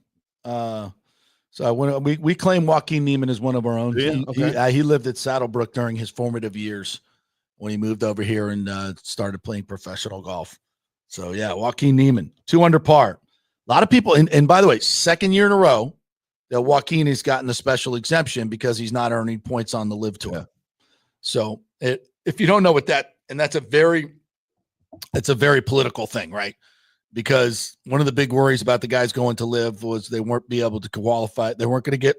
So we claim Joaquin Neiman as one of our own. Yeah, he lived at Saddlebrook during his formative years when he moved over here and started playing professional golf. So yeah, Joaquin Neiman, 2 under par. A lot of people, and by the way, second year in a row that Joaquin has gotten the special exemption because he's not earning points on the Live Tour. Yeah. So if you don't know what that's a very political thing, right? Because one of the big worries about the guys going to Live was they weren't be able to qualify. They weren't going to get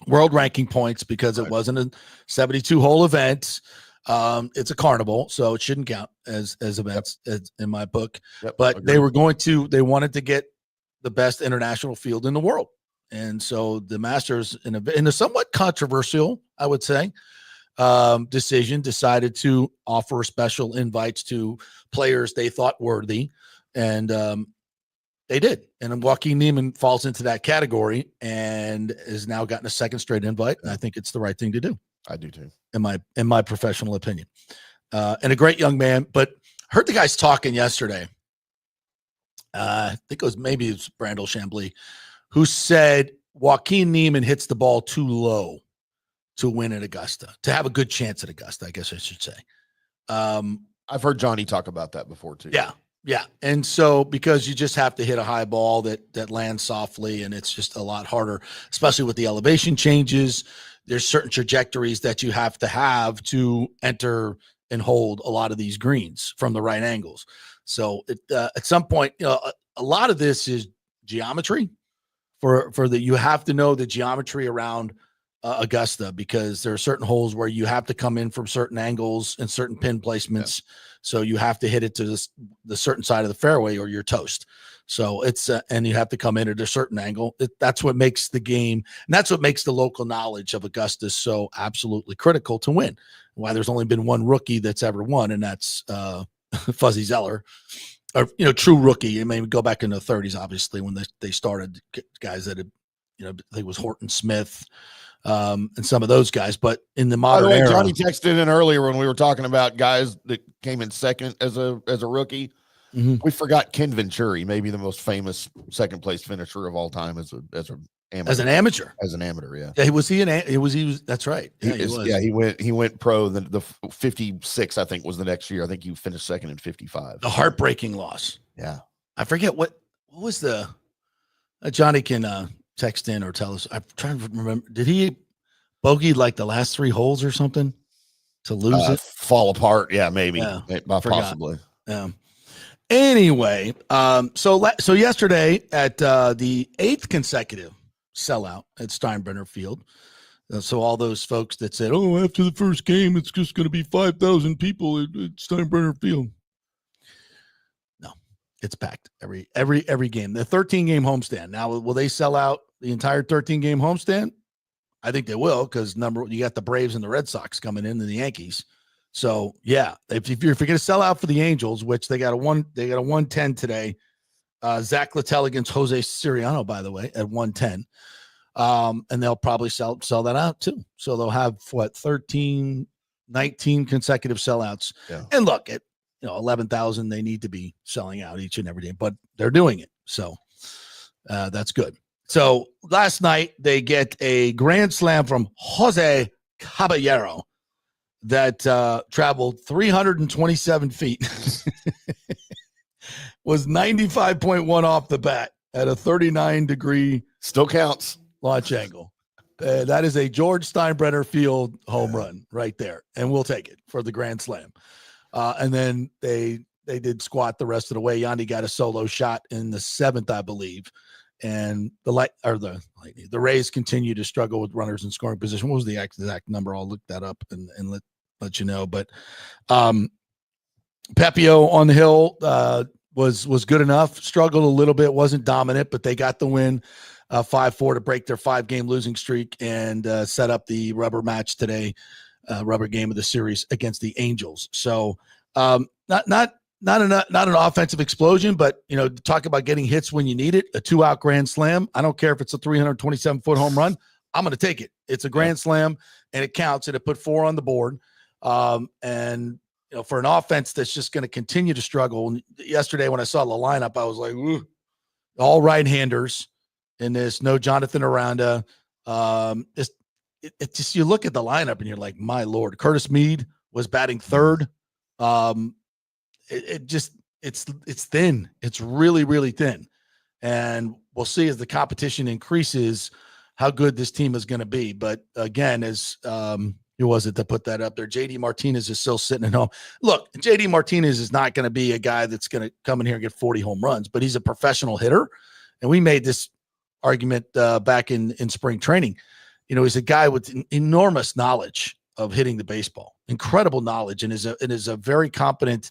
world ranking points because it wasn't a 72 hole event. It's a carnival, so it shouldn't count as events in my book. Yep, but agreed. They wanted to get the best international field in the world. And so the Masters, in a somewhat controversial, I would say, decision, decided to offer special invites to players they thought worthy. And they did. And Joaquin Neiman falls into that category and has now gotten a second straight invite. And I think it's the right thing to do. I do too. In my professional opinion. And a great young man, but heard the guys talking yesterday. I think it was Brandel Chambly who said Joaquin Neiman hits the ball too low to win at Augusta, to have a good chance at Augusta, I guess I should say. I've heard Johnny talk about that before too. Yeah. And so have you just have to hit a high ball that lands softly, and it's just a lot harder, especially with the elevation changes. There's certain trajectories that you have to enter and hold a lot of these greens from the right angles. So at some point, a lot of this is geometry you have to know the geometry around Augusta, because there are certain holes where you have to come in from certain angles and certain pin placements. Yeah. So you have to hit it to the certain side of the fairway or you're toast. So it's and you have to come in at a certain angle. That's what makes the game, and that's what makes the local knowledge of Augusta so absolutely critical to win. Why there's only been one rookie that's ever won, and that's Fuzzy Zeller, or true rookie. I mean, go back in the 30s, obviously, when they started, guys that had, I think it was Horton Smith, and some of those guys. But in the modern era, Johnny texted in earlier when we were talking about guys that came in second as a rookie. Mm-hmm. We forgot Ken Venturi, maybe the most famous second place finisher of all time as an amateur. Yeah. He was. That's right. Yeah, he was. Yeah, he went pro. The 56, I think, was the next year. I think he finished second in 55. The heartbreaking loss. Yeah, I forget what was the. Johnny can text in or tell us. I'm trying to remember. Did he bogey like the last 3 holes or something to lose it? Fall apart. Yeah, maybe. Yeah, possibly. Yeah. Anyway, so yesterday at the 8th consecutive sellout at Steinbrenner Field. So all those folks that said, "Oh, after the first game, it's just going to be 5,000 people at Steinbrenner Field." No, it's packed every game. The 13-game homestand. Now, will they sell out the entire 13-game homestand? I think they will, because you got the Braves and the Red Sox coming in and the Yankees. So yeah, if you're going to sell out for the Angels, which they got a 110 today. Zach Littell against Jose Siriano, by the way, at 110. And they'll probably sell that out too. So they'll have 19 consecutive sellouts. Yeah. And look, at 11,000, they need to be selling out each and every day, but they're doing it. So that's good. So last night they get a grand slam from Jose Caballero that traveled 327 feet. Was 95.1 off the bat at a 39-degree still counts launch angle. That is a George Steinbrenner Field home run right there, and we'll take it for the grand slam. And then they did squat the rest of the way. Yandy got a solo shot in the 7th, I believe, and the Rays continue to struggle with runners in scoring position. What was the exact number? I'll look that up and let you know. But Pepio on the hill was good enough. Struggled a little bit, wasn't dominant, but they got the win 5-4 to break their 5-game losing streak and set up the rubber match today, rubber game of the series against the Angels. So not an offensive explosion, but talk about getting hits when you need it. A 2-out grand slam. I don't care if it's a 327-foot home run. I'm going to take it. It's a grand slam, and it counts. And it put 4 on the board. And for an offense that's just going to continue to struggle. Yesterday when I saw the lineup, I was like, ooh, all right-handers in this. No Jonathan Aranda. It just, you look at the lineup and you're like, my Lord. Curtis Mead was batting 3rd. It's thin. It's really, really thin. And we'll see as the competition increases how good this team is going to be. But again, as who was it that put that up there? JD Martinez is still sitting at home. Look, JD Martinez is not going to be a guy that's going to come in here and get 40 home runs, but he's a professional hitter. And we made this argument back in spring training. He's a guy with enormous knowledge of hitting the baseball, incredible knowledge, and is a very competent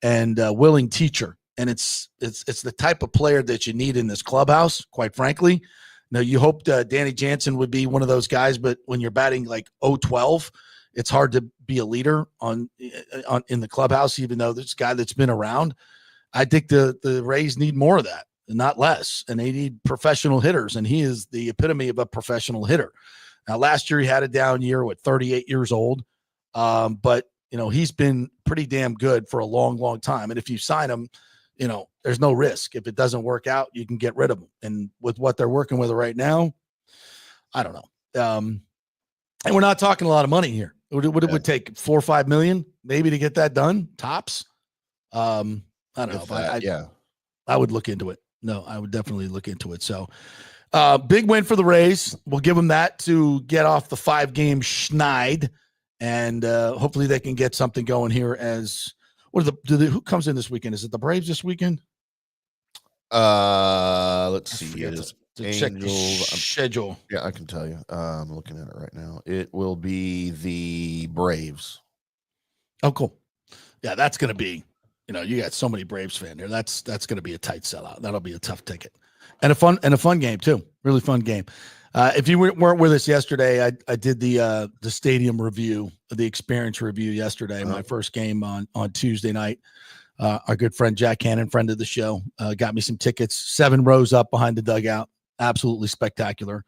and willing teacher. And it's the type of player that you need in this clubhouse, quite frankly. Now, you hoped Danny Jansen would be one of those guys, but when you're batting like 0-12, it's hard to be a leader in the clubhouse, even though this guy that's been around. I think the Rays need more of that, not less, and they need professional hitters, and he is the epitome of a professional hitter. Now, last year he had a down year with 38 years old, but he's been pretty damn good for a long, long time. And if you sign him, there's no risk. If it doesn't work out, you can get rid of them. And with what they're working with right now, I don't know. And we're not talking a lot of money here. It would take $4 or $5 million maybe to get that done, tops. I don't know. I would look into it. No, I would definitely look into it. So big win for the Rays. We'll give them that to get off the 5-game schneid. And hopefully they can get something going here as who comes in this weekend? Is it the Braves this weekend? Let's see. Check the schedule. Yeah, I can tell you. I'm looking at it right now. It will be the Braves. Oh, cool. Yeah, that's going to be you got so many Braves fan there. That's going to be a tight sellout. That'll be a tough ticket, and a fun game too. Really fun game. If you weren't with us yesterday, I did the stadium review, the experience review yesterday. My first game on Tuesday night. Our good friend Jack Cannon, friend of the show, got me some tickets. 7 rows up behind the dugout. Absolutely spectacular.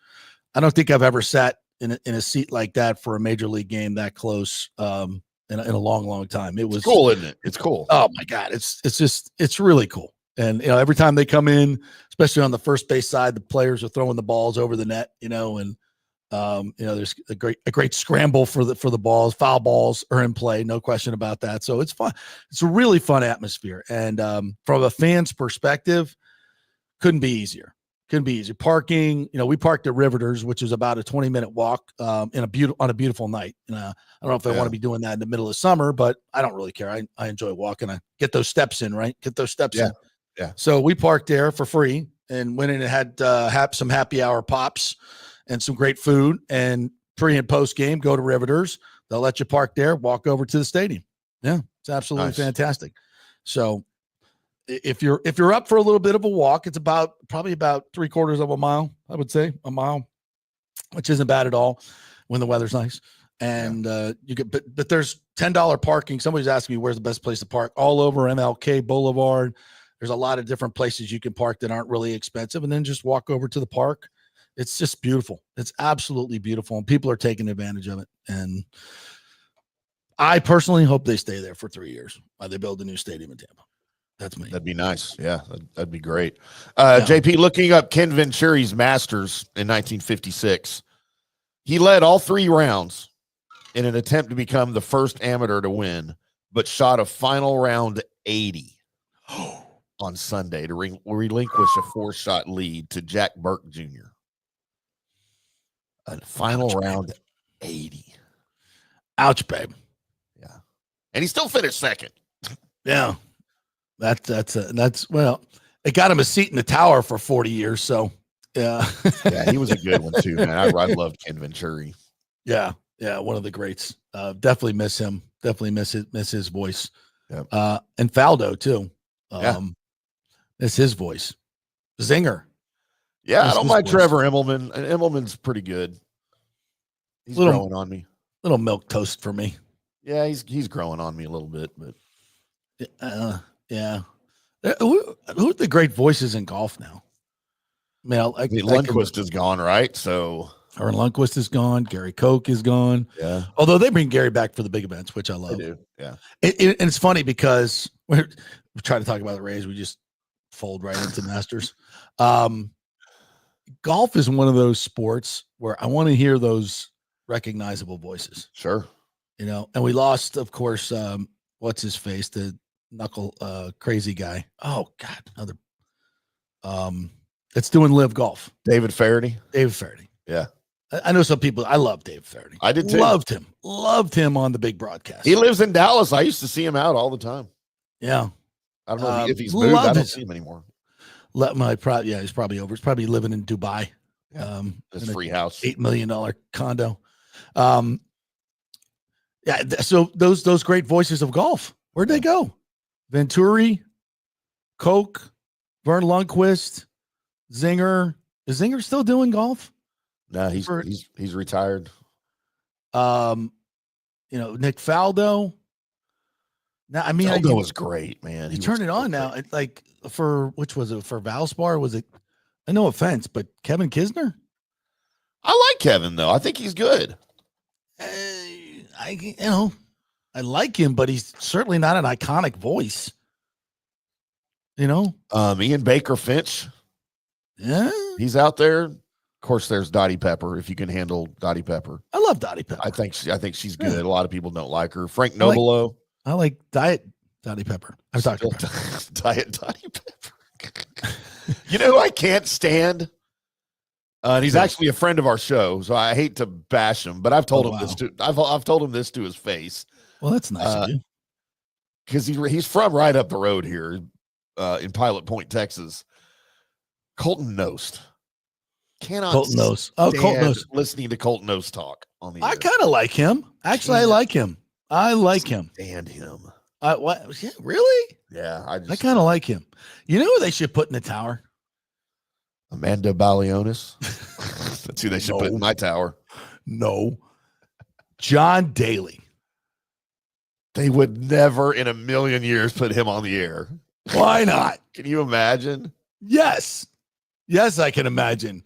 I don't think I've ever sat in a seat like that for a major league game that close in a long time. It was cool, isn't it? It's cool. Oh my God, it's really cool. And every time they come in, especially on the first base side, the players are throwing the balls over the net. And there's a great scramble for the balls. Foul balls are in play, no question about that. So it's fun. It's a really fun atmosphere. And from a fan's perspective, couldn't be easier. Parking, we parked at Riveters, which is about a 20-minute walk on a beautiful night. I don't know if I want to be doing that in the middle of summer, but I don't really care. I enjoy walking. I get those steps in, right? Get those steps in. Yeah. So we parked there for free and went in and had some happy hour pops and some great food. And pre and post game, go to Riveters. They'll let you park there, walk over to the stadium. Yeah, it's absolutely fantastic. So if you're up for a little bit of a walk, it's probably about 3/4 of a mile, I would say, a mile, which isn't bad at all when the weather's nice. And you get, but there's $10 parking. Somebody's asking me where's the best place to park. All over MLK Boulevard. There's a lot of different places you can park that aren't really expensive, and then just walk over to the park. It's just beautiful. It's absolutely beautiful, and people are taking advantage of it. And I personally hope they stay there for 3 years while they build a new stadium in Tampa. That's me. That'd be nice. Yeah, that'd be great. JP, looking up Ken Venturi's Masters in 1956, he led all 3 rounds in an attempt to become the first amateur to win, but shot a final round 80 on Sunday to relinquish a 4-shot lead to Jack Burke Jr. A final round 80. Ouch, babe. Yeah. And he still finished second. Yeah. That's well, it got him a seat in the tower for 40 years. So yeah. Yeah, he was a good one too, man. I loved Ken Venturi. Yeah. One of the greats. Definitely miss him. Definitely miss his voice. Yep. And Faldo too. It's his voice. Zinger. Yeah, I don't mind Trevor Immelman. Immelman's pretty good. He's growing on me. Little milk toast for me. Yeah, he's growing on me a little bit, but yeah. Who are the great voices in golf now? I mean, Lundqvist is gone, right? So Aaron Lundqvist is gone. Gary Koch is gone. Yeah. Although they bring Gary back for the big events, which I love. They do. Yeah. And it's funny because we're trying to talk about the Rays. We just fold right into Masters. Golf is one of those sports where I want to hear those recognizable voices. Sure. And we lost, of course, what's his face? The knuckle crazy guy. Oh God, another it's doing live golf. David Faraday. Yeah. I know some people. I love David Faraday. I did too. Loved him on the big broadcast. He lives in Dallas. I used to see him out all the time. Yeah. I don't know if he's moved. I don't see him anymore. He's probably over. He's probably living in Dubai. Yeah. His free house. $8 million condo. So those great voices of golf, where'd they go? Venturi, Koch, Vern Lundquist, Zinger. Is Zinger still doing golf? No, he's retired. Nick Faldo. Now, I mean, Faldo was great, man. You turn it on now. Like which was it for Valspar? Was it? No offense, but Kevin Kisner. I like Kevin though. I think he's good. I like him, but he's certainly not an iconic voice. Ian Baker Finch. Yeah, he's out there. Of course, there's Dottie Pepper. If you can handle Dottie Pepper, I love Dottie Pepper. I think she's good. A lot of people don't like her. Frank Nobilo. I like Diet Dottie Pepper. I'm talking Diet Dottie Pepper. You know who I can't stand? And he's actually a friend of our show, so I hate to bash him, but I've told him this to I've told him this to his face. Well, that's nice of you. Because he's from right up the road here in Pilot Point, Texas. Colton Nost. Colton Nost. Oh, Colton Nost. Listening to Colton Nost talk on the I kind of like him. Actually, I like him. I like him. Stand him. What? Yeah, really? Yeah, I kind of like him. You know who they should put in the tower? Amanda Balionis. That's who they should put in my tower. No. John Daly. They would never in a million years put him on the air. Why not? Can you imagine? Yes. Yes, I can imagine.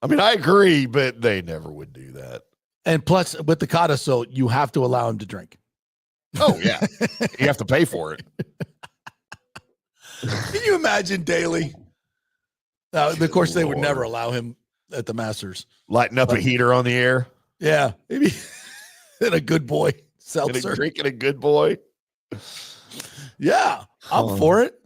I mean, I agree, but they never would do that. And plus, with the codicil, you have to allow him to drink. Oh, yeah. You have to pay for it. Can you imagine Daly? Of course, they would never allow him at the Masters. Lighting up a heater on the air. Yeah. Maybe and a good boy seltzer. Drinking a good boy. Yeah. I'm for it.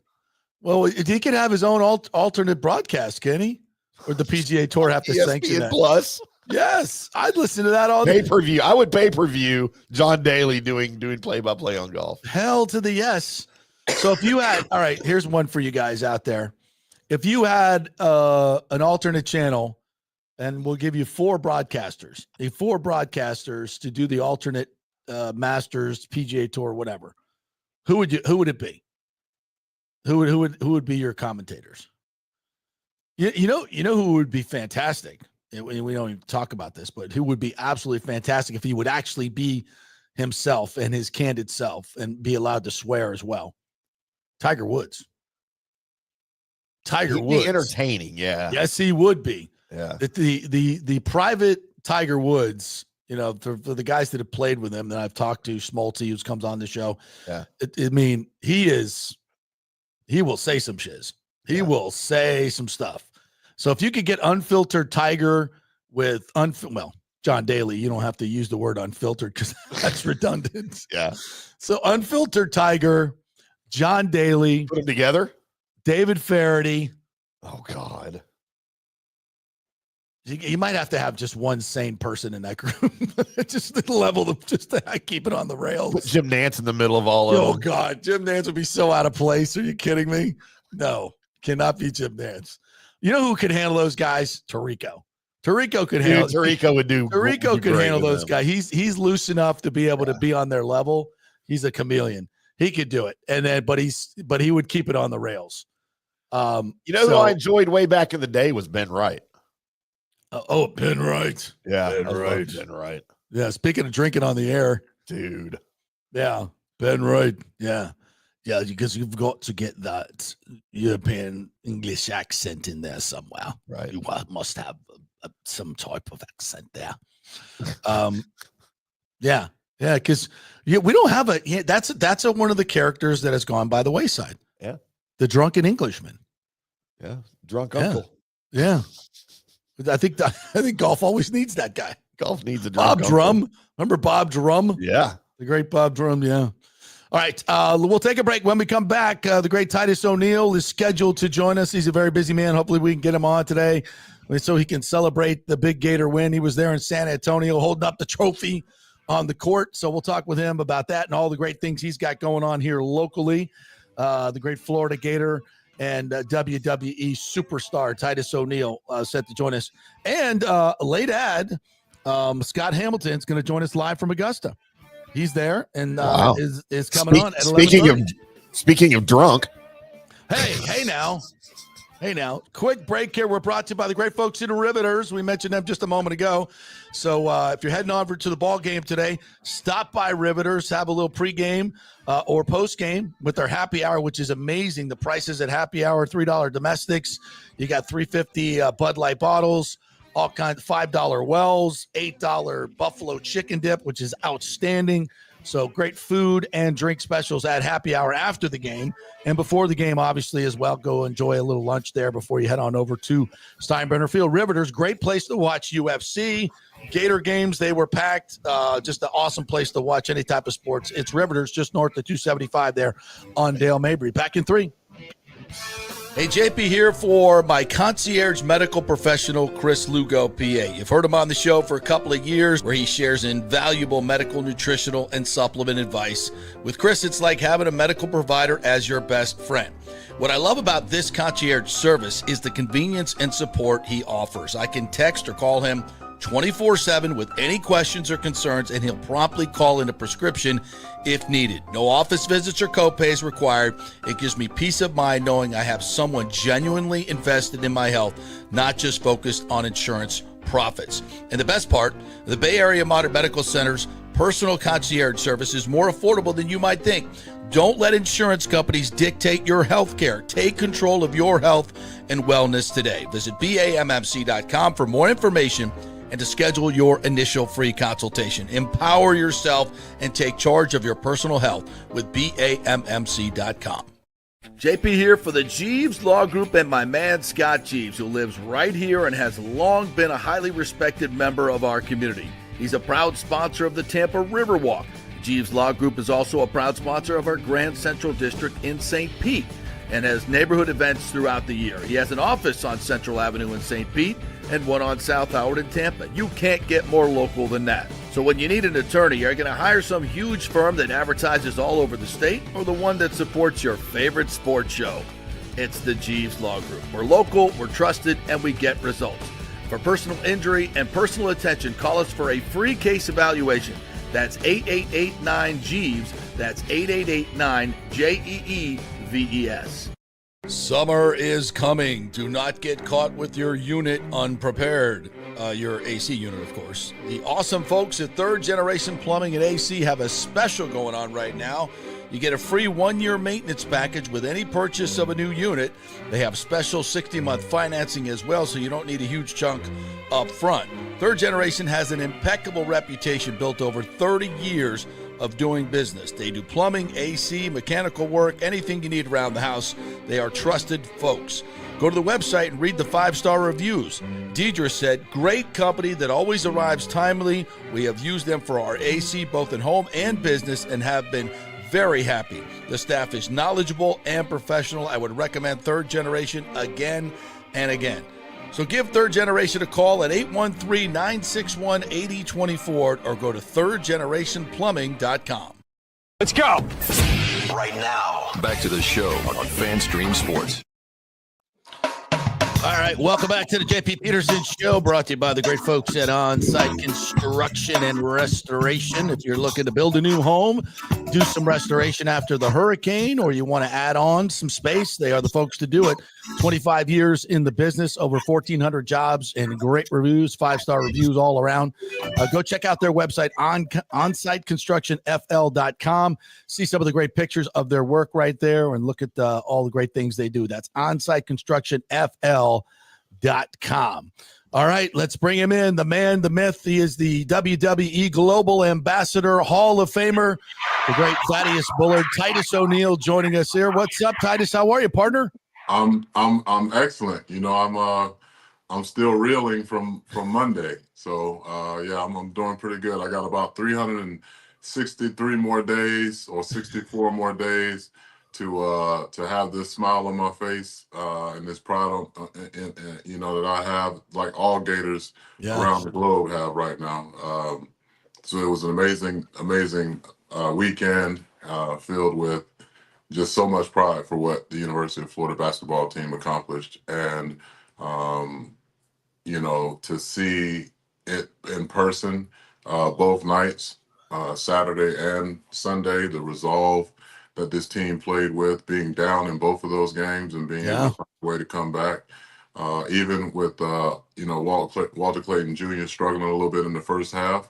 Well, he can have his own alternate broadcast, can he? Or the PGA Tour have to sanction that? Plus. Yes. I'd listen to that all day. Pay-per-view. I would pay-per-view John Daly doing play-by-play on golf. Hell to the yes. So if you had, all right, here's one for you guys out there. If you had an alternate channel, and we'll give you four broadcasters to do the alternate Masters, PGA Tour, whatever, who would it be? Who would be your commentators? You know who would be fantastic? We don't even talk about this, but who would be absolutely fantastic if he would actually be himself and his candid self and be allowed to swear as well? Tiger Woods. He'd be entertaining, yeah. Yes, he would be. Yeah. The private Tiger Woods, for the guys that have played with him that I've talked to, Schmaltzy, who comes on the show. Yeah. He will say some shiz. He will say some stuff. So if you could get unfiltered Tiger with John Daly, you don't have to use the word unfiltered because that's redundant. Yeah. So unfiltered Tiger, John Daly. Put them together. David Faraday. Oh, God. You might have to have just one sane person in that group. Just the level of just to keep it on the rails. Put Jim Nantz in the middle of all of them. Oh, God. Jim Nantz would be so out of place. Are you kidding me? No, cannot be Jim Nantz. You know who could handle those guys? Tirico. Tirico could handle. Tirico would do. Tirico could handle those guys. He's loose enough to be able to be on their level. He's a chameleon. He could do it. And then, but he would keep it on the rails. Who I enjoyed way back in the day was Ben Wright. Ben Wright. Yeah, Ben Wright. Yeah, speaking of drinking on the air, dude. Yeah, Ben Wright. Yeah, because you've got to get that European English accent in there somewhere. Right. You must have some type of accent there. Yeah, because we don't have that's one of the characters that has gone by the wayside. Yeah, the drunken Englishman. Yeah, drunk uncle. Yeah. I think golf always needs that guy. Golf needs a Bob Drum. Remember Bob Drum? Yeah. The great Bob Drum, yeah. All right, we'll take a break. When we come back, the great Titus O'Neill is scheduled to join us. He's a very busy man. Hopefully we can get him on today so he can celebrate the big Gator win. He was there in San Antonio holding up the trophy on the court. So we'll talk with him about that and all the great things he's got going on here locally. The great Florida Gator and WWE superstar Titus O'Neill set to join us. And late ad, Scott Hamilton's going to join us live from Augusta. He's there and is coming on at 11:30. Speaking of drunk. Hey now. Quick break here. We're brought to you by the great folks in the Riveters. We mentioned them just a moment ago. So if you're heading over to the ball game today, stop by Riveters, have a little pregame or postgame with their happy hour, which is amazing. The prices at happy hour, $3 domestics. You got $3.50 Bud Light bottles, all kinds of $5 Wells, $8 Buffalo chicken dip, which is outstanding. So great food and drink specials at happy hour after the game and before the game, obviously, as well. Go enjoy a little lunch there before you head on over to Steinbrenner Field. Riveters, great place to watch UFC. Gator games, they were packed. Just an awesome place to watch any type of sports. It's Riveters, just north of 275 there on Dale Mabry. Back in 3. Hey, JP here for my concierge medical professional, Chris Lugo, PA. You've heard him on the show for a couple of years where he shares invaluable medical, nutritional, and supplement advice. With Chris, it's like having a medical provider as your best friend. What I love about this concierge service is the convenience and support he offers. I can text or call him 24/7 with any questions or concerns, and he'll promptly call in a prescription if needed. No office visits or copays required. It gives me peace of mind knowing I have someone genuinely invested in my health, not just focused on insurance profits. And the best part, the Bay Area Modern Medical Center's personal concierge service is more affordable than you might think. Don't let insurance companies dictate your health care. Take control of your health and wellness today. Visit BAMMC.com for more information and to schedule your initial free consultation. Empower yourself and take charge of your personal health with BAMMC.com. JP here for the Jeeves Law Group and my man Scott Jeeves, who lives right here and has long been a highly respected member of our community. He's a proud sponsor of the Tampa Riverwalk. Jeeves Law Group is also a proud sponsor of our Grand Central District in St. Pete and has neighborhood events throughout the year. He has an office on Central Avenue in St. Pete and one on South Howard in Tampa. You can't get more local than that. So when you need an attorney, you're going to hire some huge firm that advertises all over the state or the one that supports your favorite sports show. It's the Jeeves Law Group. We're local, we're trusted, and we get results. For personal injury and personal attention, call us for a free case evaluation. That's 8889-JEEVES. That's 8889-JEEVES. Summer is coming. Do not get caught with your unit unprepared. Your AC unit, of course. The awesome folks at Third Generation Plumbing and AC have a special going on right now. You get a free 1-year maintenance package with any purchase of a new unit. They have special 60-month financing as well, so you don't need a huge chunk up front. Third Generation has an impeccable reputation built over 30 years of doing business. They do plumbing, AC, mechanical work, anything you need around the house. They are trusted folks. Go to the website and read the 5-star reviews. Deidre said, great company that always arrives timely. We have used them for our AC both in home and business and have been very happy. The staff is knowledgeable and professional. I would recommend Third Generation again and again. So give Third Generation a call at 813-961-8024 or go to thirdgenerationplumbing.com. Let's go. Right now, back to the show on FanStream Sports. All right, welcome back to the JP Peterson Show, brought to you by the great folks at On-Site Construction and Restoration. If you're looking to build a new home, do some restoration after the hurricane, or you want to add on some space, they are the folks to do it. 25 years in the business, over 1,400 jobs, and great reviews, 5-star reviews all around. Go check out their website, onsiteconstructionfl.com. See some of the great pictures of their work right there, and look at all the great things they do. That's onsiteconstructionfl.com. All right, let's bring him in. The man, the myth. He is the WWE Global Ambassador, Hall of Famer, the great Thaddeus Bullard. Titus O'Neil joining us here. What's up, Titus? How are you, partner? I'm excellent. You know, I'm still reeling from Monday. So yeah, I'm doing pretty good. I got about 363 more days or 64 more days to have this smile on my face and this pride you know, that I have, like all Gators around the globe have right now. So it was an amazing weekend filled with just so much pride for what the University of Florida basketball team accomplished. And, you know, to see it in person both nights, Saturday and Sunday, the resolve that this team played with, being down in both of those games and being able to find a way to come back. Even with, you know, Walter Clayton Jr. struggling a little bit in the first half.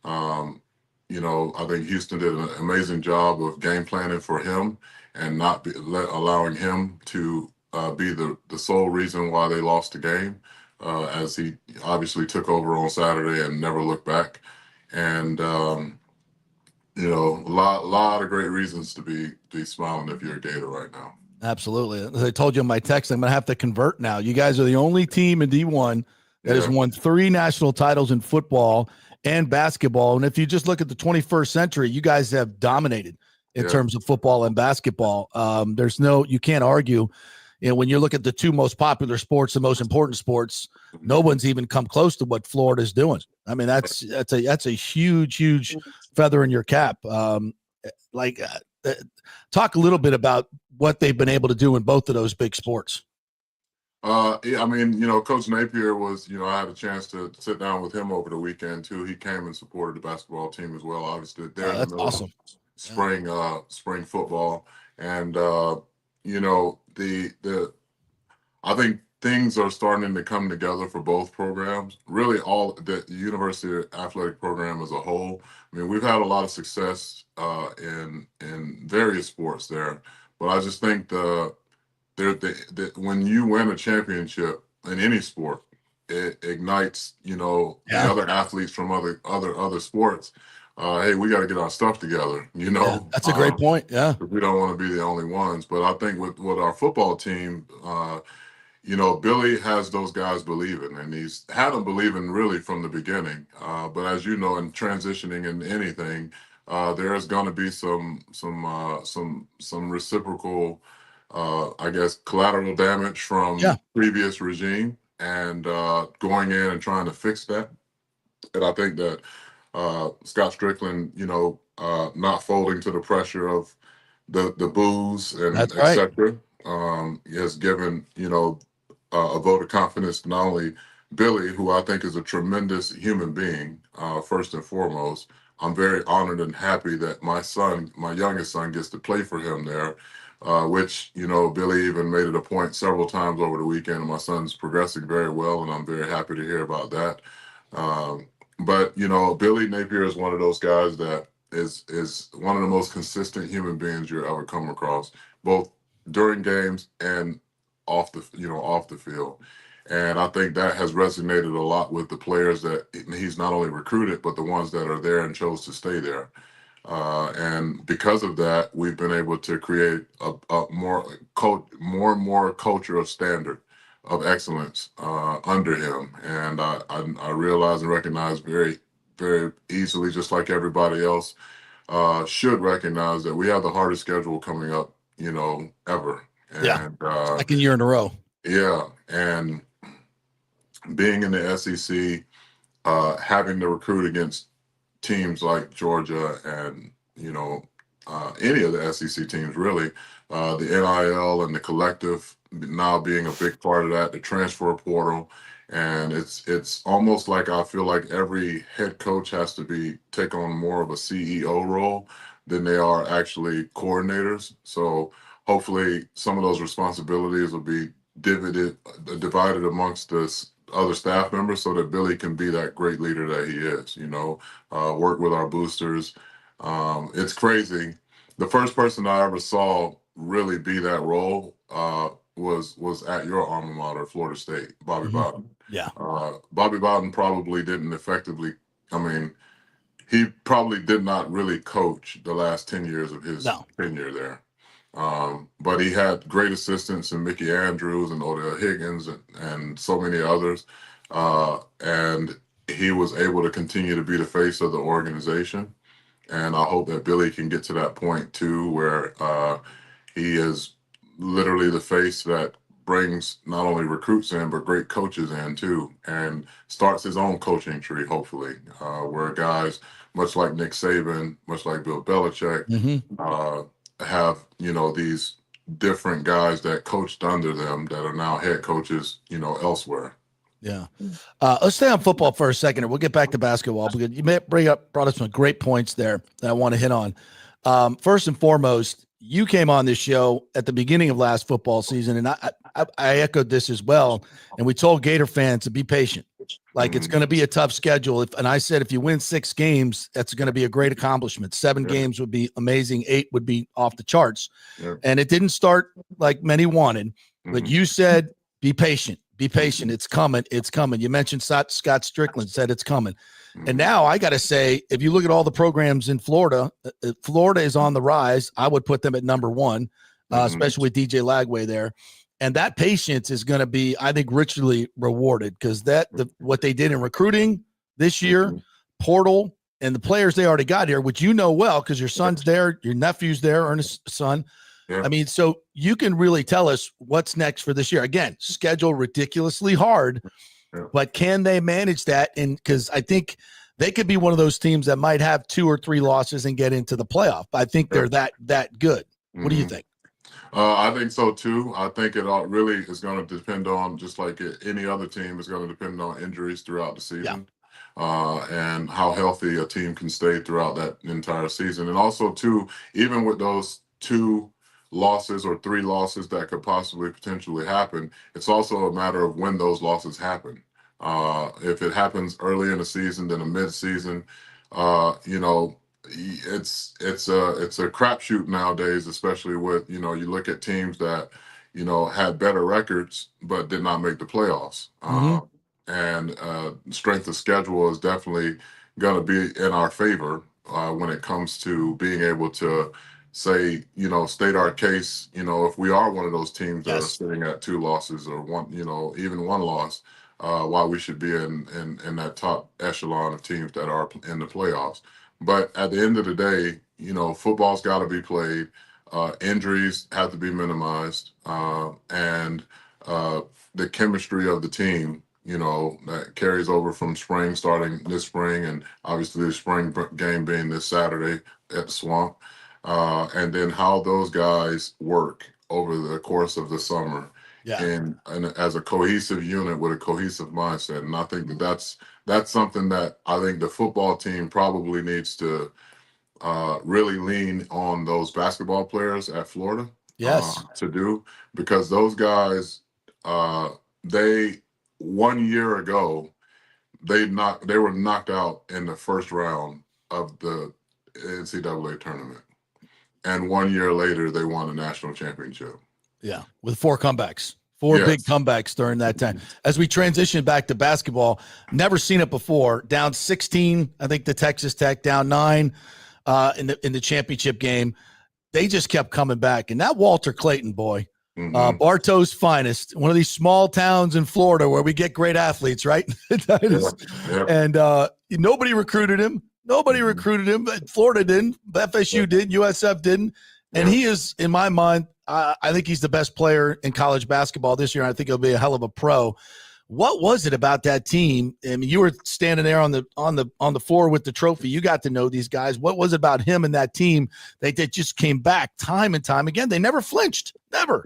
You know, I think Houston did an amazing job of game planning for him and not allowing him to be the sole reason why they lost the game, as he obviously took over on Saturday and never looked back. And, you know, a lot of great reasons to be smiling if you're a Gator right now. Absolutely. As I told you in my text, I'm going to have to convert now. You guys are the only team in D1 that has won 3 national titles in football and basketball. And if you just look at the 21st century, you guys have dominated in terms of football and basketball. You can't argue. You know, when you look at the 2 most popular sports, the most important sports, no one's even come close to what Florida's doing. I mean, that's a huge feather in your cap. Talk a little bit about what they've been able to do in both of those big sports. Yeah, I mean, Coach Napier was, I had a chance to sit down with him over the weekend too. He came and supported the basketball team as well. Obviously, they're in the That's middle of awesome. spring football, and the I think things are starting to come together for both programs. Really, all the university athletic program as a whole. I mean, we've had a lot of success in various sports there, but I just think when you win a championship in any sport, it ignites the other athletes from other sports. Hey, we got to get our stuff together. That's a great point. Yeah. We don't want to be the only ones. But I think with our football team, Billy has those guys believing, and he's had them believing really from the beginning. But as you know, in transitioning in anything, there's going to be some reciprocal, I guess, collateral damage from previous regime, and going in and trying to fix that. And I think that Scott Strickland, not folding to the pressure of the boos and That's right. etc. Has given a vote of confidence to not only Billy, who I think is a tremendous human being, first and foremost. I'm very honored and happy that my youngest son, gets to play for him there, which, Billy even made it a point several times over the weekend, and my son's progressing very well, and I'm very happy to hear about that. But, Billy Napier is one of those guys that is one of the most consistent human beings you'll ever come across, both during games and off the field. And I think that has resonated a lot with the players that he's not only recruited, but the ones that are there and chose to stay there. And because of that, we've been able to create a more and more culture of standard, of excellence under him. And I realize and recognize very, very easily, just like everybody else should recognize, that we have the hardest schedule coming up, ever. And second year in a row. Yeah. And being in the SEC, having to recruit against teams like Georgia and, any of the SEC teams, really, the NIL and the collective now being a big part of that, the transfer portal. And it's almost like I feel like every head coach has to take on more of a CEO role than they are actually coordinators. So hopefully some of those responsibilities will be divided amongst the other staff members, so that Billy can be that great leader that he is, work with our boosters. It's crazy. The first person I ever saw really be that role was at your alma mater, Florida State, Bobby Bowden. Yeah. Bobby Bowden probably didn't effectively, he probably did not really coach the last 10 years of his tenure there. But he had great assistants in Mickey Andrews and Odell Higgins and so many others. And he was able to continue to be the face of the organization. And I hope that Billy can get to that point too, where he is literally the face that brings not only recruits in, but great coaches in too, and starts his own coaching tree, hopefully, where guys, much like Nick Saban, much like Bill Belichick, have, these different guys that coached under them that are now head coaches, elsewhere. Yeah. Let's stay on football for a second, and we'll get back to basketball, because you brought up some great points there that I want to hit on. First and foremost, you came on this show at the beginning of last football season, and I echoed this as well. And we told Gator fans to be patient. Like, it's going to be a tough schedule. And I said, if you win 6 games, that's going to be a great accomplishment. 7 games would be amazing. 8 would be off the charts. And it didn't start like many wanted, but you said, be patient. Be patient. It's coming. It's coming. You mentioned Scott Strickland said it's coming. And now I got to say, if you look at all the programs in Florida, Florida is on the rise. I would put them at number 1, especially with DJ Lagway there. And that patience is going to be, I think, richly rewarded, because what they did in recruiting this year, portal, and the players they already got here, which you know well, because your son's there, your nephew's there, Ernest's son. I mean, so you can really tell us what's next for this year. Again, schedule ridiculously hard, but can they manage that? And because I think they could be one of those teams that might have 2 or 3 losses and get into the playoff. I think they're that good. What do you think? I think so too. I think it all really is going to depend on, just like any other team, is going to depend on injuries throughout the season, and how healthy a team can stay throughout that entire season. And also too, even with those 2 losses or 3 losses that could possibly potentially happen, it's also a matter of when those losses happen. If it happens early in the season, then a mid-season, you know, it's a crapshoot nowadays, especially with, you look at teams that had better records but did not make the playoffs. And strength of schedule is definitely going to be in our favor when it comes to being able to say, state our case. If we are one of those teams that are sitting at 2 losses or one, even 1 loss, why we should be in that top echelon of teams that are in the playoffs. But at the end of the day, football's got to be played. Injuries have to be minimized, and the chemistry of the team, that carries over from spring, starting this spring, and obviously the spring game being this Saturday at the Swamp, and then how those guys work over the course of the summer. And as a cohesive unit with a cohesive mindset. And I think that's something that I think the football team probably needs to really lean on those basketball players at Florida to do, because those guys, they 1 year ago, they were knocked out in the first round of the NCAA tournament. And 1 year later, they won a national championship. Yeah, with 4 comebacks. 4 big comebacks during that time. As we transition back to basketball, never seen it before. Down 16, I think, to Texas Tech, down 9 in the championship game. They just kept coming back. And that Walter Clayton boy, Bartow's finest, one of these small towns in Florida where we get great athletes, right? Titus. And nobody recruited him. Florida didn't. FSU did. USF didn't. And he is, in my mind, I think he's the best player in college basketball this year. I think he'll be a hell of a pro. What was it about that team? I mean, you were standing there on the floor with the trophy. You got to know these guys. What was it about him and that team that just came back time and time again? They never flinched. Never.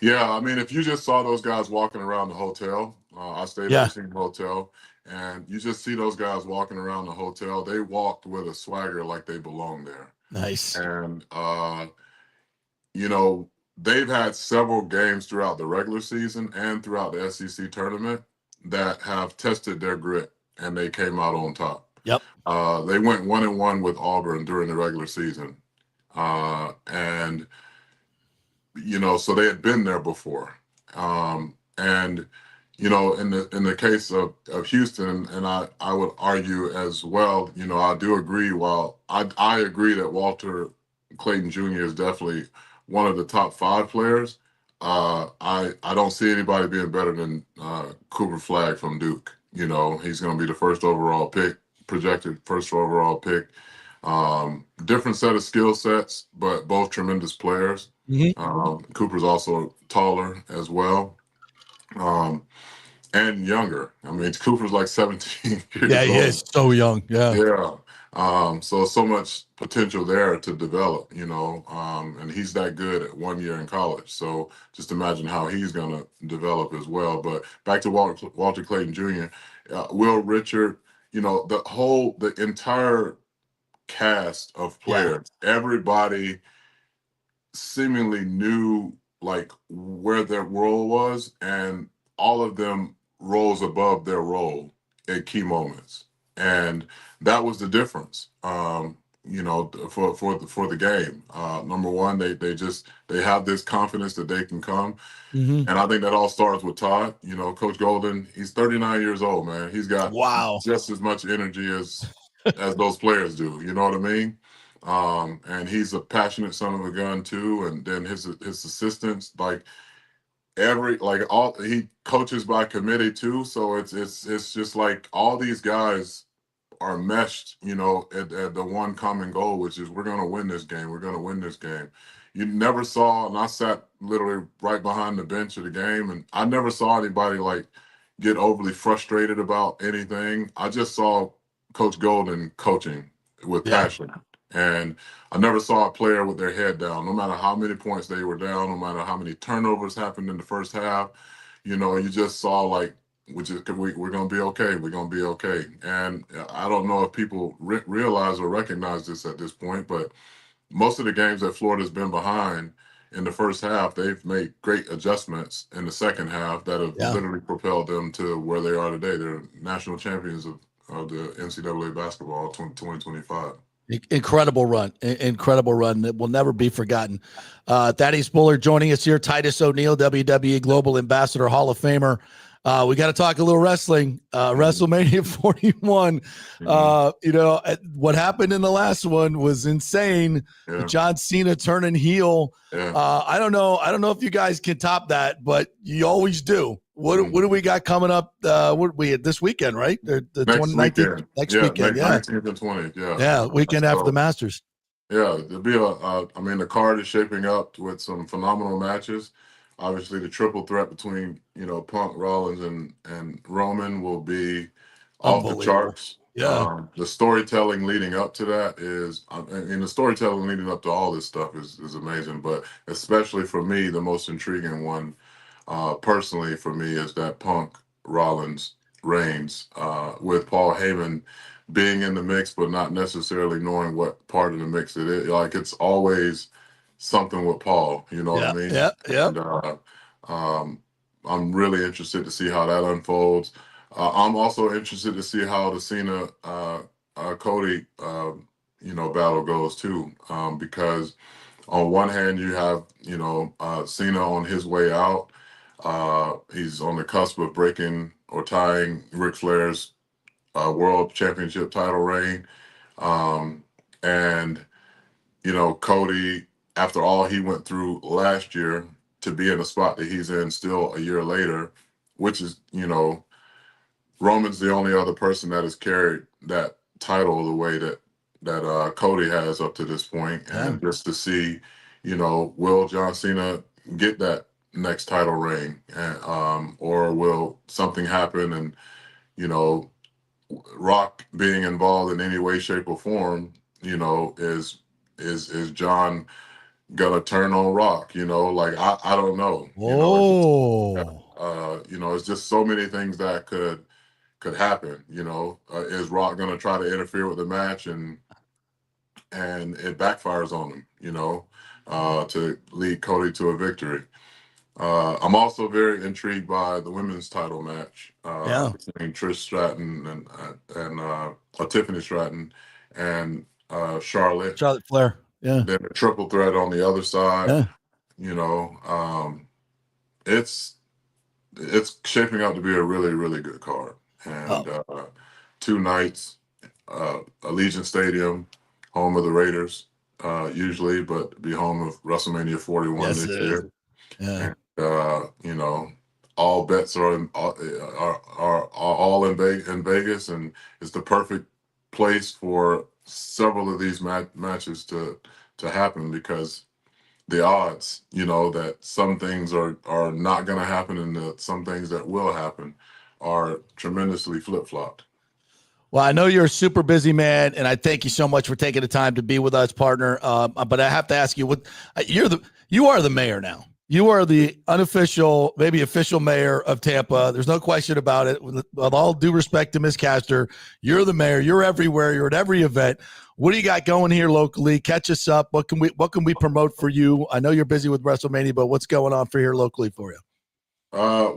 Yeah. I mean, if you just saw those guys walking around the hotel, I stayed at the same hotel, and you just see those guys walking around the hotel. They walked with a swagger like they belong there. Nice. And they've had several games throughout the regular season and throughout the SEC tournament that have tested their grit, and they came out on top. Yep. They went 1-1 with Auburn during the regular season. And so they had been there before. And in the case of Houston, and I would argue as well, I do agree. While I agree that Walter Clayton Jr. is definitely one of the top 5 players, I don't see anybody being better than Cooper Flagg from Duke. He's going to be the projected first overall pick. Different set of skill sets, but both tremendous players. Cooper's also taller as well. And younger. I mean, Cooper's like 17 years old. Yeah, he is so young. Yeah. So much potential there to develop, and he's that good at 1 year in college. So just imagine how he's going to develop as well. But back to Walter Clayton Jr., Will Richard, the entire cast of players, everybody seemingly knew like where their role was, and all of them rose above their role at key moments. And that was the difference, for the game. Number one, they have this confidence that they can come. And I think that all starts with Todd. Coach Golden, he's 39 years old, man. He's got just as much energy as those players do. You know what I mean? And he's a passionate son of a gun too. And then his assistants, he coaches by committee too. So it's just like all these guys are meshed, at the one common goal, which is we're going to win this game. We're going to win this game. You never saw, and I sat literally right behind the bench of the game, and I never saw anybody get overly frustrated about anything. I just saw Coach Golden coaching with passion. And I never saw a player with their head down, no matter how many points they were down, no matter how many turnovers happened in the first half. You just saw like, we're going to be okay. We're going to be okay. And I don't know if people realize or recognize this at this point, but most of the games that Florida's been behind in the first half, they've made great adjustments in the second half that have literally propelled them to where they are today. They're national champions of the NCAA basketball 2025. Incredible run. Incredible run that will never be forgotten. Thaddeus Bullard joining us here. Titus O'Neil, WWE Global Ambassador, Hall of Famer. We got to talk a little wrestling. WrestleMania 41. What happened in the last one was insane. Yeah. John Cena turning heel. Yeah. I don't know if you guys can top that, but you always do. What do we got coming up? What we this weekend, right? The Next 19th, next weekend, 19th and 20th, yeah, weekend after the Masters. Yeah, there'll be the card is shaping up with some phenomenal matches. Obviously, the triple threat between Punk, Rollins, and Roman will be off the charts. Yeah. The storytelling leading up to that is, the storytelling leading up to all this stuff is amazing. But especially for me, the most intriguing one, personally for me, is that Punk, Rollins, Reigns, with Paul Heyman being in the mix, but not necessarily knowing what part of the mix it is. Like, it's always something with Paul, you know what I mean? Yeah. And I'm really interested to see how that unfolds. I'm also interested to see how the Cena Cody battle goes too, because on one hand you have Cena on his way out. He's on the cusp of breaking or tying Ric Flair's world championship title reign, and Cody, after all he went through last year, to be in the spot that he's in still a year later, which is, Roman's the only other person that has carried that title the way that Cody has up to this point. And just to see, will John Cena get that next title reign, or will something happen and, Rock being involved in any way, shape, or form, is John gonna turn on Rock? Like I don't know. It's just so many things that could happen. Is Rock gonna try to interfere with the match and it backfires on him? To lead Cody to a victory. I'm also very intrigued by the women's title match between Trish Stratton and Tiffany Stratton and Charlotte Flair. Yeah. Then a triple threat on the other side. Yeah. It's shaping out to be a really, really good card. And 2 nights, Allegiant Stadium, home of the Raiders, usually, but be home of WrestleMania 41 this year. Yeah. And, all bets are all in Vegas, and it's the perfect place for several of these matches to happen, because the odds, that some things are not going to happen and that some things that will happen are tremendously flip-flopped. Well, I know you're a super busy man, and I thank you so much for taking the time to be with us, partner. But I have to ask you, you are the mayor now. You are the unofficial, maybe official mayor of Tampa. There's no question about it. With all due respect to Ms. Castor, you're the mayor. You're everywhere. You're at every event. What do you got going here locally? Catch us up. What can we promote for you? I know you're busy with WrestleMania, but what's going on for here locally for you?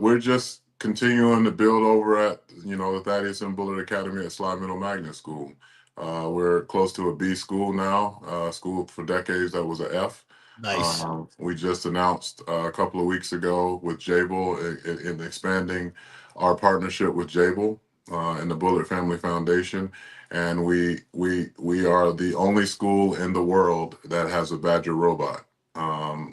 We're just continuing to build over at the Thaddeus and Bullard Academy at Slide Middle Magnet School. We're close to a B school now. School for decades that was an F. Nice. We just announced a couple of weeks ago with Jabil in expanding our partnership with Jabil and the Bullard Family Foundation, and we are the only school in the world that has a Badger robot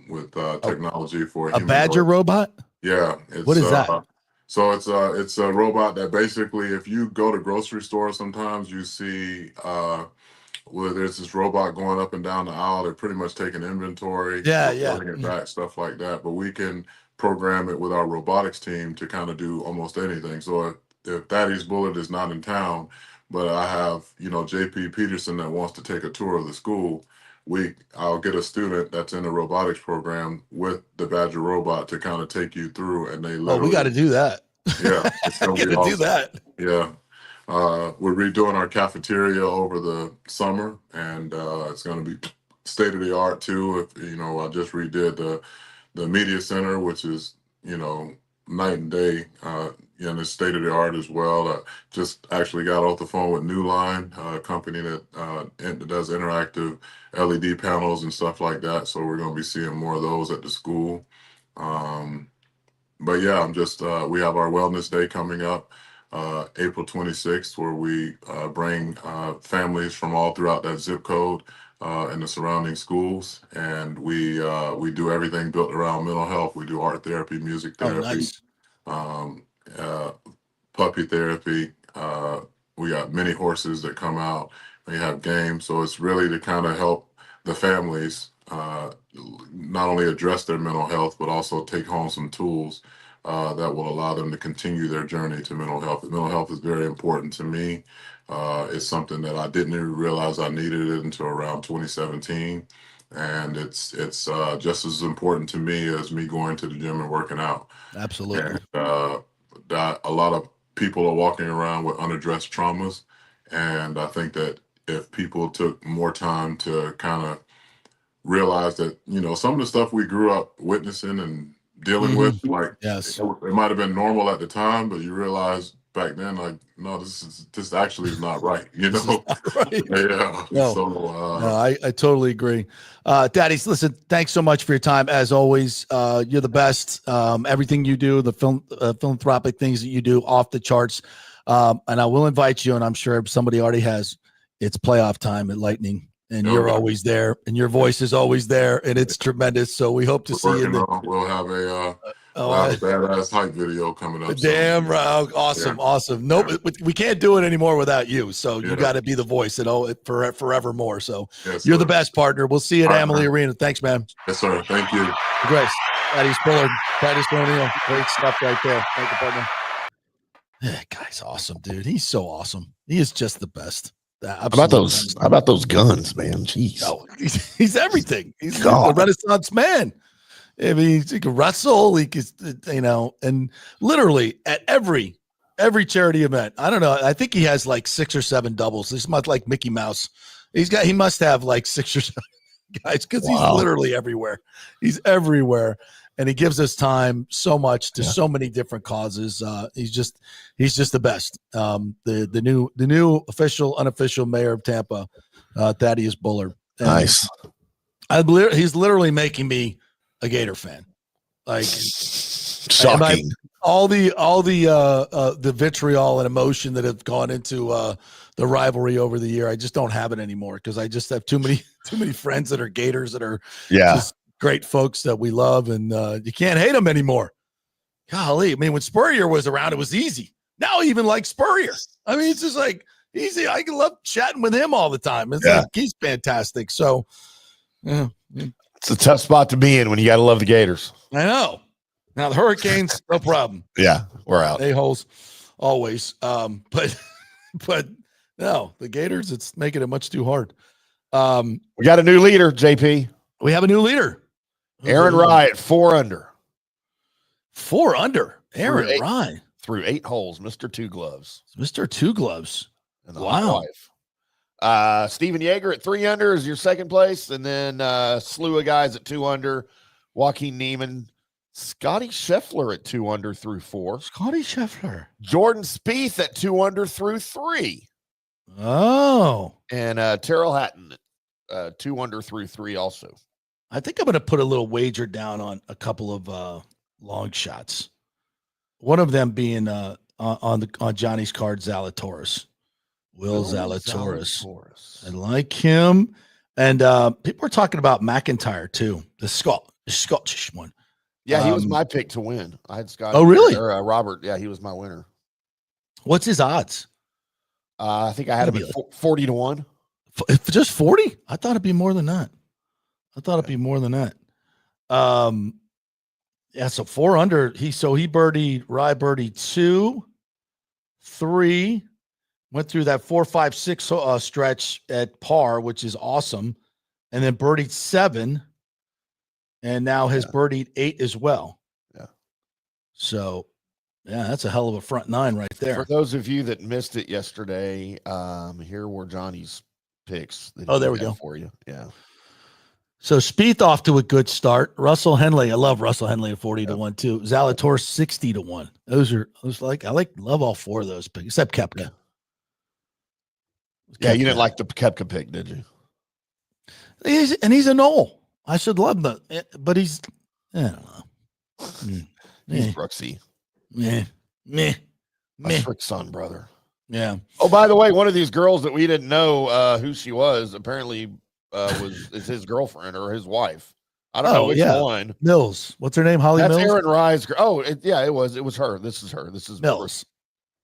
with technology for a Badger robot. Yeah. What is that? So it's a robot that basically, if you go to grocery stores, sometimes you see where there's this robot going up and down the aisle. They're pretty much taking inventory, putting it back, stuff like that. But we can program it with our robotics team to kind of do almost anything. So if Thaddeus Bullard is not in town, but I have, JP Peterson that wants to take a tour of the school. I'll get a student that's in the robotics program with the Badger robot to kind of take you through, and they Oh, we got to do that. Yeah, it's I gonna got be to do awesome. that. Yeah. We're redoing our cafeteria over the summer, and it's going to be state of the art too. I just redid the media center, which is night and day, and it's state of the art as well. Just actually got off the phone with New Line, a company that does interactive LED panels and stuff like that. So we're going to be seeing more of those at the school. But yeah, we have our wellness day coming up, April 26th, where we bring families from all throughout that zip code and the surrounding schools, and we do everything built around mental health. We do art therapy, music Oh, therapy, nice. um, puppy therapy. We got many horses that come out. We have games, so it's really to kind of help the families not only address their mental health, but also take home some tools that will allow them to continue their journey to mental health. Mental health is very important to me. It's something that I didn't even realize I needed it until around 2017. And it's just as important to me as me going to the gym and working out. Absolutely. And that a lot of people are walking around with unaddressed traumas. And I think that if people took more time to kind of realize that, some of the stuff we grew up witnessing and dealing with, like Yes. it might have been normal at the time, but you realize back then, like, no, this actually is not right, This is not right. Yeah. No. So No, I totally agree. Daddies, listen, thanks so much for your time. As always, you're the best. Everything you do, the philanthropic things that you do, off the charts. And I will invite you, and I'm sure somebody already has. It's playoff time at Lightning, and you're always there, and your voice is always there, and it's tremendous. So we hope to see you. We'll have a badass hype video coming up. Damn right. Awesome. Yeah. Awesome. No, we can't do it anymore without you. So you Yeah. got to be the voice for forevermore. So Yes, you're sir. the best partner. We'll see you at Amalie Arena. Thanks, man. Yes, sir. Thank you. Grace, Titus Bullard, Titus O'Neill. Great stuff right there. Thank you, partner. That guy's awesome, dude. He's so awesome. He is just the best. How about those guns, man? Jeez. Oh, he's everything. He's a Renaissance man. I mean, he can wrestle. He can, and literally at every charity event. I don't know. I think he has like 6 or 7 doubles. He's much like Mickey Mouse. He must have like 6 or 7 guys because he's literally everywhere. He's everywhere, and he gives us time so much to so many different causes. He's just the best. The new official, unofficial mayor of Tampa, Thaddeus Bullard. And nice. He's literally making me a Gator fan. Like shocking. All the vitriol and emotion that have gone into the rivalry over the year, I just don't have it anymore because I just have too many friends that are Gators that are just great folks that we love, and you can't hate them anymore. Golly, I mean, when Spurrier was around, it was easy. Now I even like Spurrier. I mean, it's just like easy. I can love chatting with him all the time. It's like he's fantastic. So, yeah. It's a tough spot to be in when you got to love the Gators. I know. Now the Hurricanes, no problem. Yeah, we're out. A-holes always. But no, the Gators, it's making it much too hard. We got a new leader, JP. We have a new leader. Aaron Rye at 4 under. 4 under. Aaron Rye. Through 8 holes, Mr. Two Gloves. Mr. Two Gloves. Wow. Steven Yeager at 3 under is your second place, and then a slew of guys at 2 under. Joaquin Neiman, Scotty Scheffler at 2 under through 4. Scotty Scheffler. Jordan Spieth at 2 under through 3. Oh. And Terrell Hatton at 2 under through 3 also. I think I'm going to put a little wager down on a couple of long shots. One of them being on Johnny's card, Zalatoris. Will Zalatoris. I like him. And people are talking about McIntyre too. The Scottish one. Yeah, he was my pick to win. I had Scott. Oh, really? Or, Robert. Yeah, he was my winner. What's his odds? I think I had him at 40 to 1. Just 40? I thought it'd be more than that. Yeah, so 4 under. He birdied, Rye birdied 2, 3, Went through that 4, 5, 6 stretch at par, which is awesome, and then birdied 7, and now has birdied 8 as well. Yeah. So, yeah, that's a hell of a front 9 right there. For those of you that missed it yesterday, here were Johnny's picks. There we go for you. Yeah. So Spieth off to a good start. Russell Henley, I love Russell Henley at 40 to 1 too. Zalator 60 to 1. I love all 4 of those picks except Koepka. Yeah, you didn't like the Koepka pick, did you? He's a Knoll. I should love that, but he's I don't know. He's Brooksy. Meh. Frick's son, brother. Yeah. Oh, by the way, one of these girls that we didn't know who she was apparently is his girlfriend or his wife. I don't know which one. Mills. What's her name? Holly That's Mills. Aaron Rye's girl. Oh, it was her. This is her. This is Mills.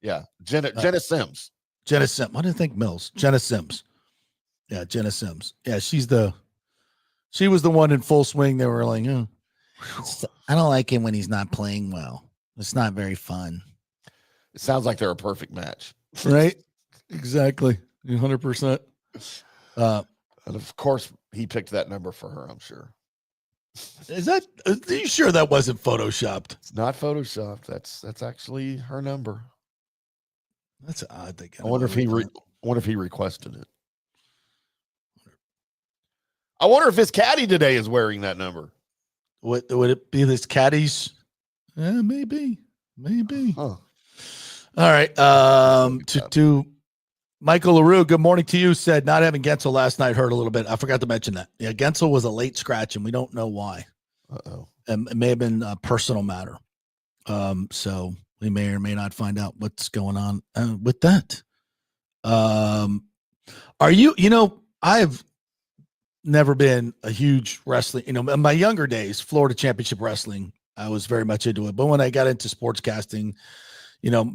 Yeah, Jenna Sims. Jenna Sims. I didn't think Mills. Jenna Sims. Yeah, Jenna Sims. Yeah, she was the one in full swing. They were like, I don't like him when he's not playing well. It's not very fun. It sounds like they're a perfect match. Right? Exactly. 100%. And of course, he picked that number for her, I'm sure. Are you sure that wasn't photoshopped? It's not photoshopped. That's actually her number. That's odd. I wonder if he requested it. I wonder if his caddy today is wearing that number. Would it be this caddy's? Maybe. Huh. All right. To Michael LaRue, good morning to you. Said not having Gensel last night hurt a little bit. I forgot to mention that. Yeah, Gensel was a late scratch, and we don't know why. It may have been a personal matter. So we may or may not find out what's going on with that. Are you? I've never been a huge wrestling. In my younger days, Florida Championship Wrestling, I was very much into it. But when I got into sportscasting,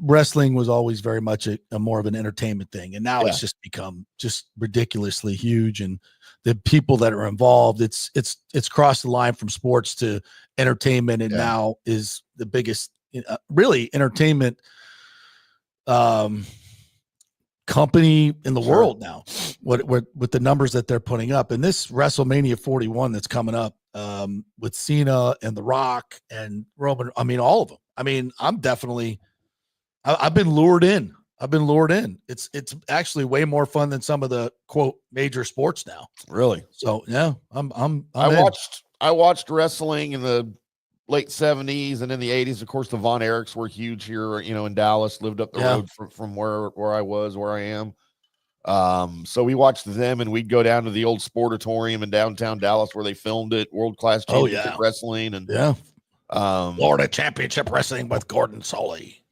wrestling was always very much a more of an entertainment thing. And now it's just become just ridiculously huge. And the people that are involved, it's crossed the line from sports to entertainment. And now is the biggest, really entertainment company in the world now, with the numbers that they're putting up. And this WrestleMania 41 that's coming up with Cena and The Rock and Roman, all of them. I've been lured in. It's actually way more fun than some of the quote major sports now. Really? So yeah, I watched wrestling in the late 70s and in the 80s. Of course, the Von Erichs were huge here, in Dallas, lived up the road from where I am. So we watched them, and we'd go down to the old Sportatorium in downtown Dallas where they filmed it, World-Class Championship Wrestling. And Florida Championship Wrestling with Gordon Soley.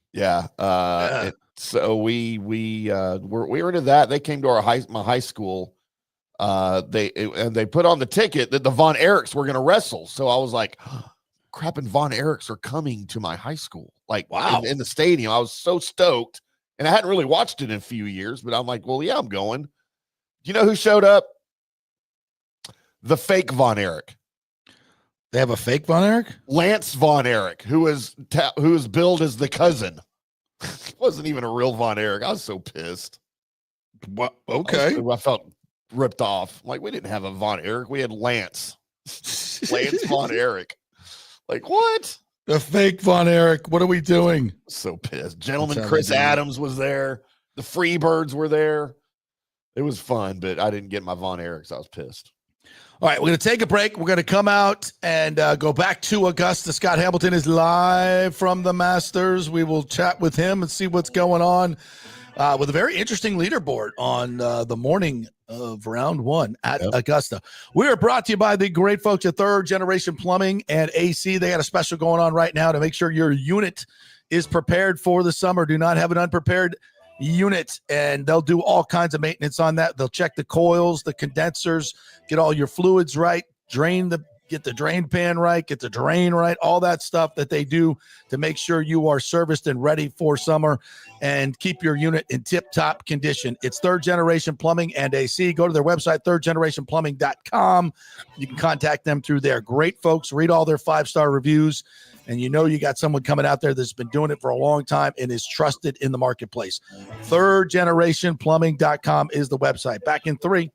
So we were into that. They came to my high school. They put on the ticket that the Von Erichs were going to wrestle. So I was like, crap, and Von Erichs are coming to my high school. Like, wow, in the stadium. I was so stoked, and I hadn't really watched it in a few years, but I'm like, well, yeah, I'm going. Do you know who showed up? The fake Von Erich. They have a fake Von Erich? Lance Von Erich, who is billed as the cousin. Wasn't even a real Von Erich. I was so pissed. What? Okay. I felt ripped off. Like, we didn't have a Von Erich. We had Lance. Lance Von Erich. Like, what? The fake Von Erich. What are we doing? So pissed. Gentleman Chris Adams was there. The Freebirds were there. It was fun, but I didn't get my Von Erichs. I was pissed. All right, we're going to take a break. We're going to come out and go back to Augusta. Scott Hamilton is live from the Masters. We will chat with him and see what's going on with a very interesting leaderboard on the morning of round 1 at Augusta. We are brought to you by the great folks at Third Generation Plumbing and AC. They got a special going on right now to make sure your unit is prepared for the summer. Do not have an unprepared unit, and they'll do all kinds of maintenance on that. They'll check the coils, the condensers, get all your fluids right, get the drain pan right, get the drain right, all that stuff that they do to make sure you are serviced and ready for summer and keep your unit in tip-top condition. It's Third Generation Plumbing and AC. Go to their website, thirdgenerationplumbing.com. You can contact them through there. Great folks. Read all their 5-star reviews and you know you got someone coming out there that's been doing it for a long time and is trusted in the marketplace. thirdgenerationplumbing.com is the website. Back in 3.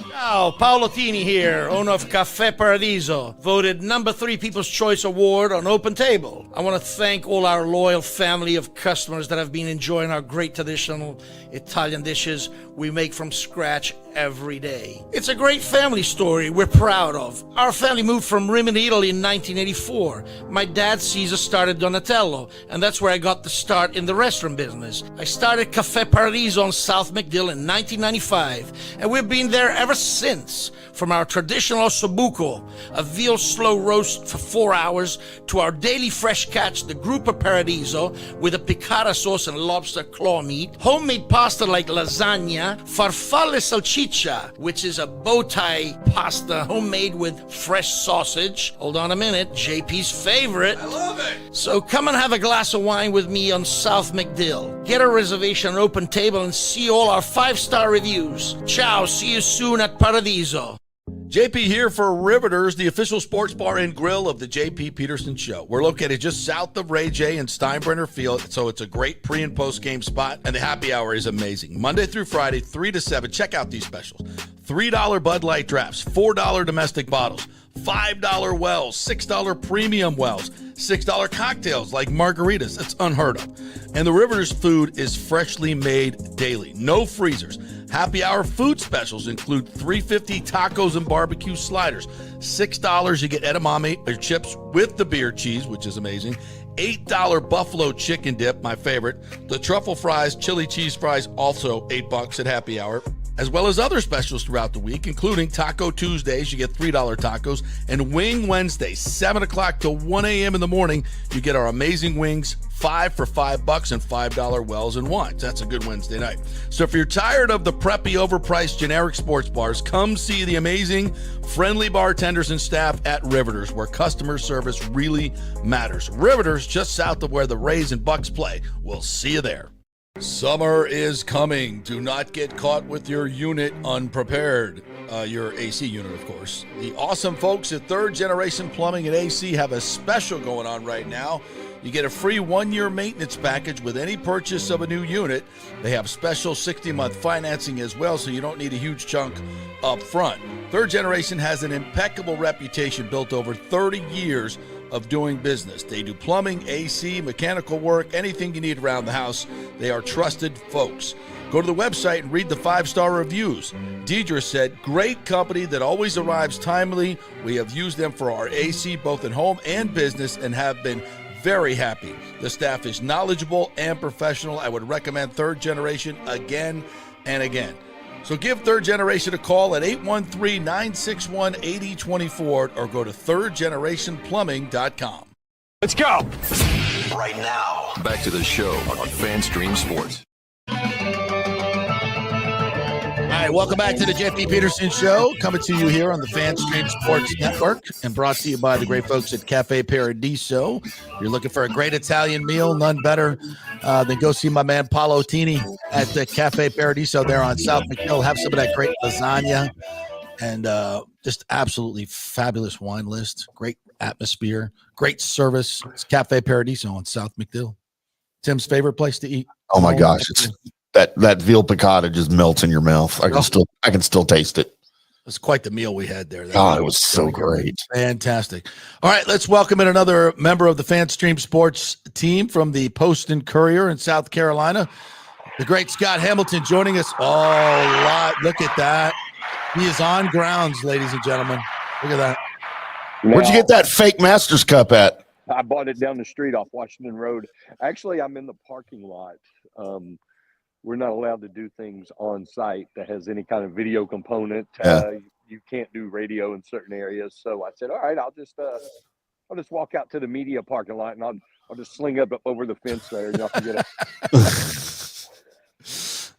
Ciao, Paolo Tini here, owner of Caffè Paradiso, voted number 3 People's Choice Award on Open Table. I want to thank all our loyal family of customers that have been enjoying our great traditional Italian dishes we make from scratch every day. It's a great family story we're proud of. Our family moved from Rimini, Italy in 1984. My dad, Caesar, started Donatello, and that's where I got the start in the restaurant business. I started Caffè Paradiso on South McDill in 1995, and we've been there ever since. From our traditional ossobuco, a veal slow roast for 4 hours, to our daily fresh catch, the Gruppo Paradiso, with a piccata sauce and lobster claw meat, homemade pasta like lasagna, farfalle salchicha, which is a bow tie pasta homemade with fresh sausage. Hold on a minute, JP's favorite. I love it. So come and have a glass of wine with me on South McDill. Get a reservation on Open Table and see all our 5-star reviews. Ciao, see you soon at Paradiso. JP here for Riveters, the official sports bar and grill of the JP Peterson Show. We're located just south of Ray J and Steinbrenner Field, so it's a great pre- and post-game spot, and the happy hour is amazing. Monday through Friday, 3 to 7. Check out these specials. $3 Bud Light drafts, $4 domestic bottles, $5 wells, $6 premium wells, $6 cocktails like margaritas. That's unheard of. And the Riveters food is freshly made daily. No freezers. Happy hour food specials include $3.50 tacos and barbecue sliders. $6 you get edamame or chips with the beer cheese, which is amazing. $8 buffalo chicken dip, my favorite. The truffle fries, chili cheese fries, also $8 at happy hour. As well as other specials throughout the week, including Taco Tuesdays, you get $3 tacos, and Wing Wednesdays, 7 o'clock to 1 a.m. in the morning, you get our amazing wings, 5 for $5 and $5 wells and wines. That's a good Wednesday night. So if you're tired of the preppy, overpriced, generic sports bars, come see the amazing, friendly bartenders and staff at Riveters, where customer service really matters. Riveters, just south of where the Rays and Bucs play. We'll see you there. Summer is coming. Do not get caught with your unit unprepared. Your AC unit, of course. The awesome folks at Third Generation Plumbing and AC have a special going on right now. You get a free 1-year maintenance package with any purchase of a new unit. They have special 60-month financing as well, so you don't need a huge chunk up front. Third Generation has an impeccable reputation built over 30 years of doing business. They do plumbing, AC, mechanical work, anything you need around the house. They are trusted folks. Go to the website and read the 5-star reviews. Deidre said, great company that always arrives timely. We have used them for our AC both at home and business and have been very happy. The staff is knowledgeable and professional. I would recommend Third Generation again and again. So give Third Generation a call at 813-961-8024 or go to thirdgenerationplumbing.com. Let's go. Right now, back to the show on FanStream Sports. All right, welcome back to the JP Peterson Show, coming to you here on the FanStream Sports Network and brought to you by the great folks at Cafe Paradiso. If you're looking for a great Italian meal, none better than go see my man Paolo Tini at the Cafe Paradiso there on South McDill. Have some of that great lasagna and just absolutely fabulous wine list, great atmosphere, great service. It's Cafe Paradiso on South McDill. Tim's favorite place to eat. Oh my gosh, it's that veal piccata just melts in your mouth. I can still taste it. It's quite the meal we had there. It was so great. Fantastic. All right, let's welcome in another member of the FanStream Sports team from the Post and Courier in South Carolina. The great Scott Hamilton joining us. Look at that. He is on grounds, ladies and gentlemen. Look at that. Where'd you get that fake Masters Cup at? I bought it down the street off Washington Road. Actually, I'm in the parking lot. We're not allowed to do things on site that has any kind of video component. You can't do radio in certain areas. So I said, all right, I'll just walk out to the media parking lot and I'll just sling up over the fence there and y'all can get it.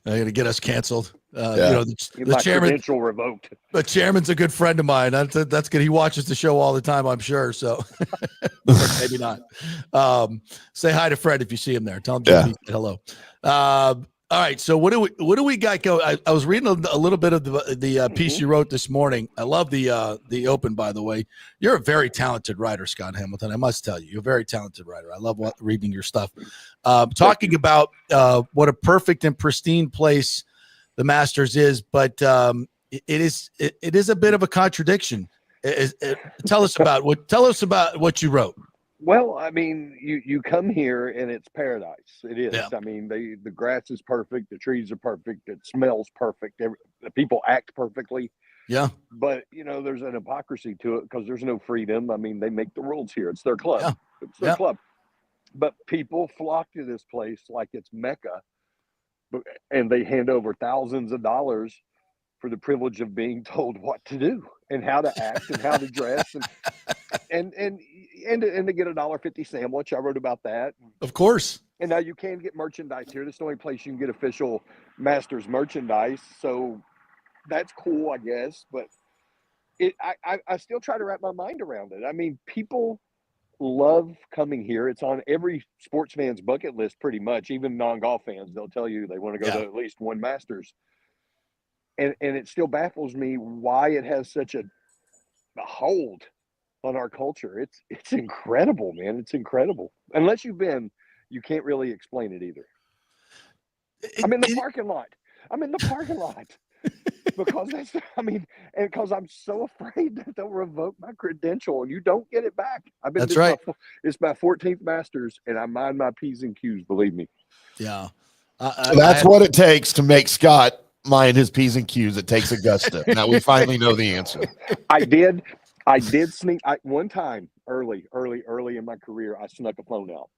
They're going to get us canceled. The chairman revoked. The chairman's a good friend of mine. That's good. He watches the show all the time, I'm sure. So maybe not. Say hi to Fred if you see him there. Tell him Jimmy said hello. All right. So what do we got go? I was reading a little bit of the piece you wrote this morning. I love the open, by the way. You're a very talented writer, Scott Hamilton. I must tell you, you're a very talented writer. I love reading your stuff. Talking about what a perfect and pristine place the Masters is, but it is a bit of a contradiction. Tell us about what you wrote. Well, I mean, you come here and it's paradise. It is. Yeah. I mean, the grass is perfect. The trees are perfect. It smells perfect. The people act perfectly. Yeah. But, there's an hypocrisy to it because there's no freedom. I mean, they make the rules here. It's their club. Yeah. It's their club. But people flock to this place like it's Mecca, and they hand over thousands of dollars for the privilege of being told what to do and how to act and how to dress and to get $1.50 sandwich. I wrote about that. Of course. And now you can get merchandise here. This is the only place you can get official Masters merchandise. So that's cool, I guess. But I still try to wrap my mind around it. I mean, people love coming here. It's on every sports fan's bucket list pretty much. Even non-golf fans, they'll tell you they want to go to at least one Masters. And it still baffles me why it has such a hold on our culture. It's incredible, man. It's incredible. Unless you've been, you can't really explain it either. I'm in the parking lot. Because I'm so afraid that they'll revoke my credential and you don't get it back. That's right. It's my 14th Masters and I mind my P's and Q's, believe me. Yeah. That's what it takes to make Scott mind his P's and Q's. It takes Augusta. Now we finally know the answer. I did sneak. One time early in my career, I snuck a phone out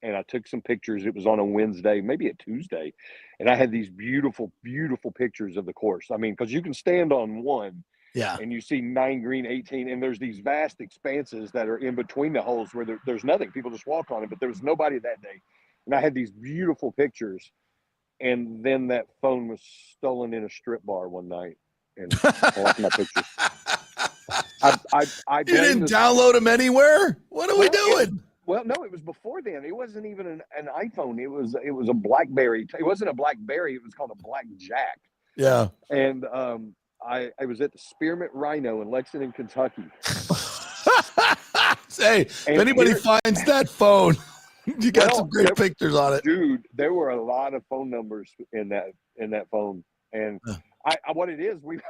and I took some pictures. It was on a Wednesday, maybe a Tuesday. And I had these beautiful, beautiful pictures of the course. I mean, because you can stand on one and you see 9 green, 18, and there's these vast expanses that are in between the holes where there's nothing. People just walk on it, but there was nobody that day. And I had these beautiful pictures. And then that phone was stolen in a strip bar one night, and I lost my pictures. I you didn't download them anywhere? What are we doing? Well, no, it was before then. It wasn't even an iPhone. It was a BlackBerry. It wasn't a BlackBerry. It was called a Blackjack. Yeah. And I was at the Spearmint Rhino in Lexington, Kentucky. Say, if anybody finds that phone. You got some great pictures on it, dude. There were a lot of phone numbers in that phone, and what it is, we're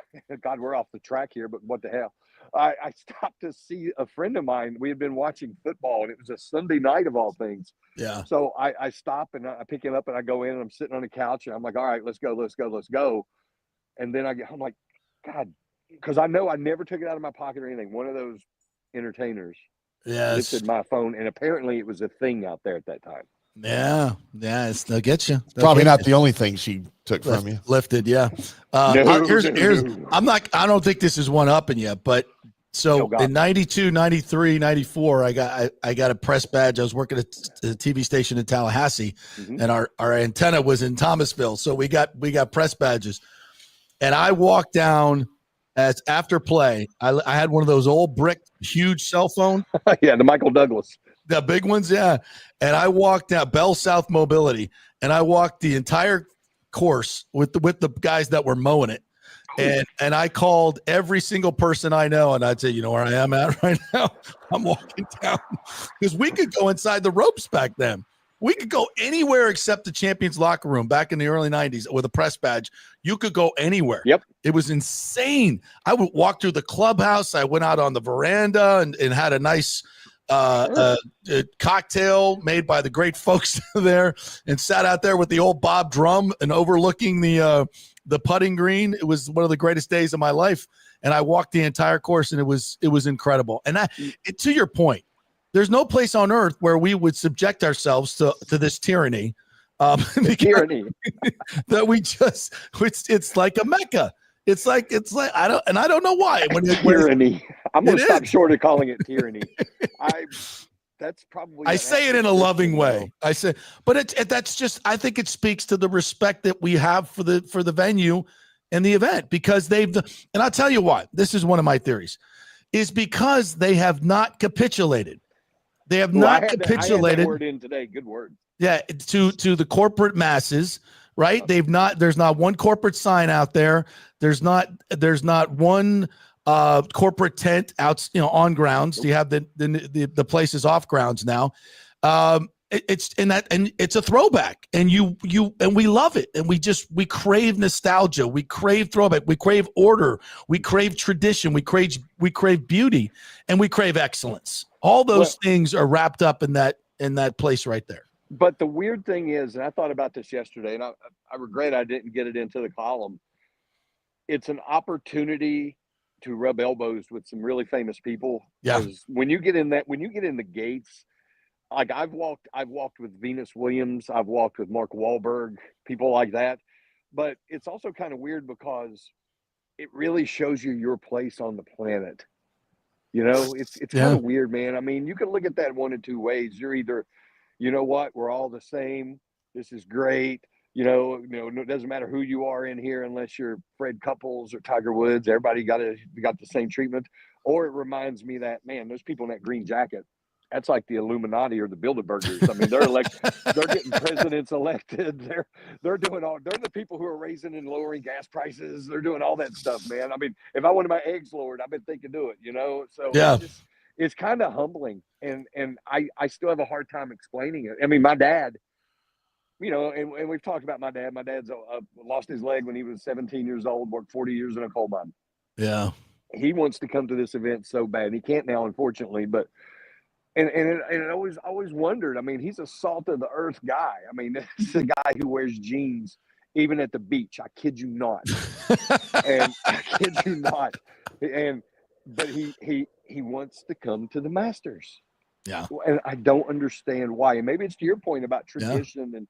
off the track here, but what the hell? I stopped to see a friend of mine. We had been watching football, and it was a Sunday night of all things. Yeah. So I stop and I pick him up, and I go in, and I'm sitting on the couch, and I'm like, all right, let's go. And then I'm like, God, because I know I never took it out of my pocket or anything. One of those entertainers. Yes. Lifted my phone, and apparently it was a thing out there at that time. Yeah, they'll get you. Probably not the only thing she took from you. Lifted, yeah. Here's I don't think this is one upping you, but so in 92, 93, 94, I got a press badge. I was working at a TV station in Tallahassee, and our antenna was in Thomasville. So we got press badges, and I walked down. As after play, I had one of those old brick, huge cell phone. Yeah, the Michael Douglas. The big ones, yeah. And I walked out Bell South Mobility, and I walked the entire course with the guys that were mowing it. And I called every single person I know, and I'd say, you know where I am at right now? I'm walking down. Because we could go inside the ropes back then. We could go anywhere except the Champions locker room back in the early 90s with a press badge. You could go anywhere. Yep. It was insane. I would walk through the clubhouse. I went out on the veranda and had a nice cocktail made by the great folks there and sat out there with the old Bob drum and overlooking the putting green. It was one of the greatest days of my life. And I walked the entire course, and it was incredible. And to your point, there's no place on earth where we would subject ourselves to this tyranny. Tyranny that it's like a Mecca. It's like I don't know why. Tyranny. I'm going to stop short of calling it tyranny. That's probably. I say it in a loving way. I say, but that's just. I think it speaks to the respect that we have for the venue and the event, because and I'll tell you why. This is one of my theories, is because they have not capitulated. They have not capitulated. I had that word in today. Good word. Yeah, to the corporate masses, right? There's not one corporate sign out there. There's not one corporate tent out, on grounds. You have the places off grounds now. It's a throwback, and we love it, and we crave nostalgia, we crave throwback, we crave order, we crave tradition, we crave beauty, and we crave excellence. All those things are wrapped up in that place right there. But the weird thing is, and I thought about this yesterday, and I regret I didn't get it into the column. It's an opportunity to rub elbows with some really famous people. Yeah. When you get in the gates, like I've walked with Venus Williams, I've walked with Mark Wahlberg, people like that. But it's also kind of weird because it really shows you your place on the planet. It's kind of weird, man. I mean, you can look at that one of two ways. You're either, you know what, we're all the same. This is great. It doesn't matter who you are in here unless you're Fred Couples or Tiger Woods. Everybody got the same treatment. Or it reminds me that, man, those people in that green jacket, that's like the Illuminati or the Bilderbergers. I mean, they're getting presidents elected. They're the people who are raising and lowering gas prices. They're doing all that stuff, man. I mean, if I wanted my eggs lowered, I bet they could do it, So yeah. It's kind of humbling. And I still have a hard time explaining it. I mean, my dad, and we've talked about my dad. My dad's lost his leg when he was 17 years old, worked 40 years in a coal mine. Yeah. He wants to come to this event so bad. He can't now, unfortunately, but it always wondered. I mean, he's a salt of the earth guy. I mean, this is a guy who wears jeans even at the beach. I kid you not. And I kid you not. But he wants to come to the Masters. Yeah. And I don't understand why. And maybe it's to your point about tradition. And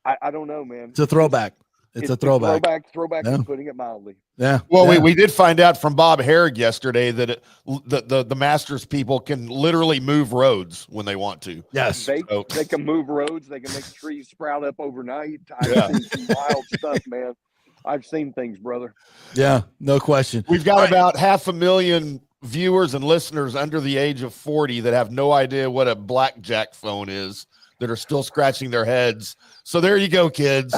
I don't know, man. It's a throwback. It's a throwback. Throwback yeah. is putting it mildly. Yeah. Well, we did find out from Bob Herrig yesterday that the Masters people can literally move roads when they want to. Yes. They can move roads. They can make trees sprout up overnight. I've seen some wild stuff, man. I've seen things, brother. Yeah, no question. We've got about 500,000 viewers and listeners under the age of 40 that have no idea what a blackjack phone is, that are still scratching their heads. So there you go, kids.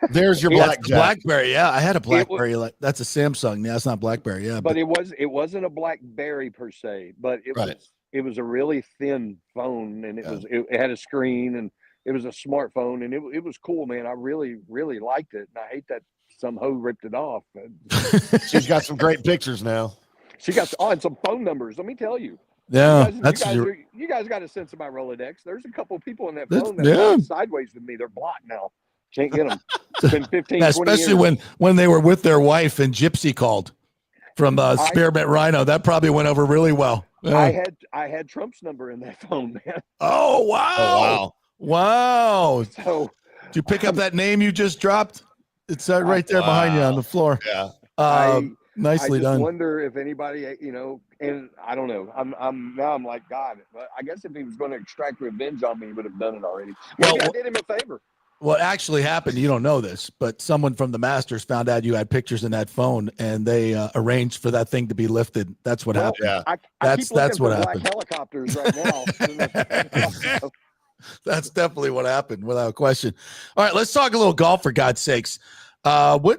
There's your BlackBerry. Yeah, I had a BlackBerry. That's a Samsung. Yeah, it's not BlackBerry. Yeah, but it wasn't a BlackBerry per se, but it was a really thin phone, and it had a screen, and it was a smartphone, and it was cool, man. I really, really liked it, and I hate that some hoe ripped it off. She's got some great pictures now. She got and some phone numbers. Let me tell you. Yeah, you guys got a sense of my Rolodex. There's a couple of people in that phone that are sideways with me. They're blocked now. Can't get them. It's been 15, 20 especially years. when they were with their wife and Gypsy called from Spearmint Rhino. That probably went over really well. Yeah. I had Trump's number in that phone, man. Oh wow! Wow! So did you pick up that name you just dropped? It's right there behind you on the floor. Yeah. Nicely done. I just wonder if anybody, and I don't know. I'm like, God, I guess if he was going to extract revenge on me, he would have done it already. Maybe I did him a favor. What actually happened, you don't know this, but someone from the Masters found out you had pictures in that phone, and they arranged for that thing to be lifted. That's what happened. Yeah. That's what Black happened. helicopters right now. That's definitely what happened, without question. All right, let's talk a little golf, for God's sakes. We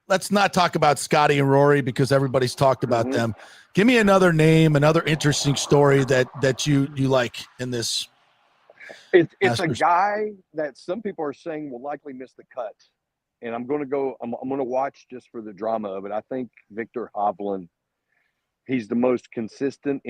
let's not talk about Scotty and Rory, because everybody's talked about them. Give me another name, another interesting story that you like in this. It's a guy that some people are saying will likely miss the cut, and I'm going to watch just for the drama of it. I think Victor Hovland, he's the most consistent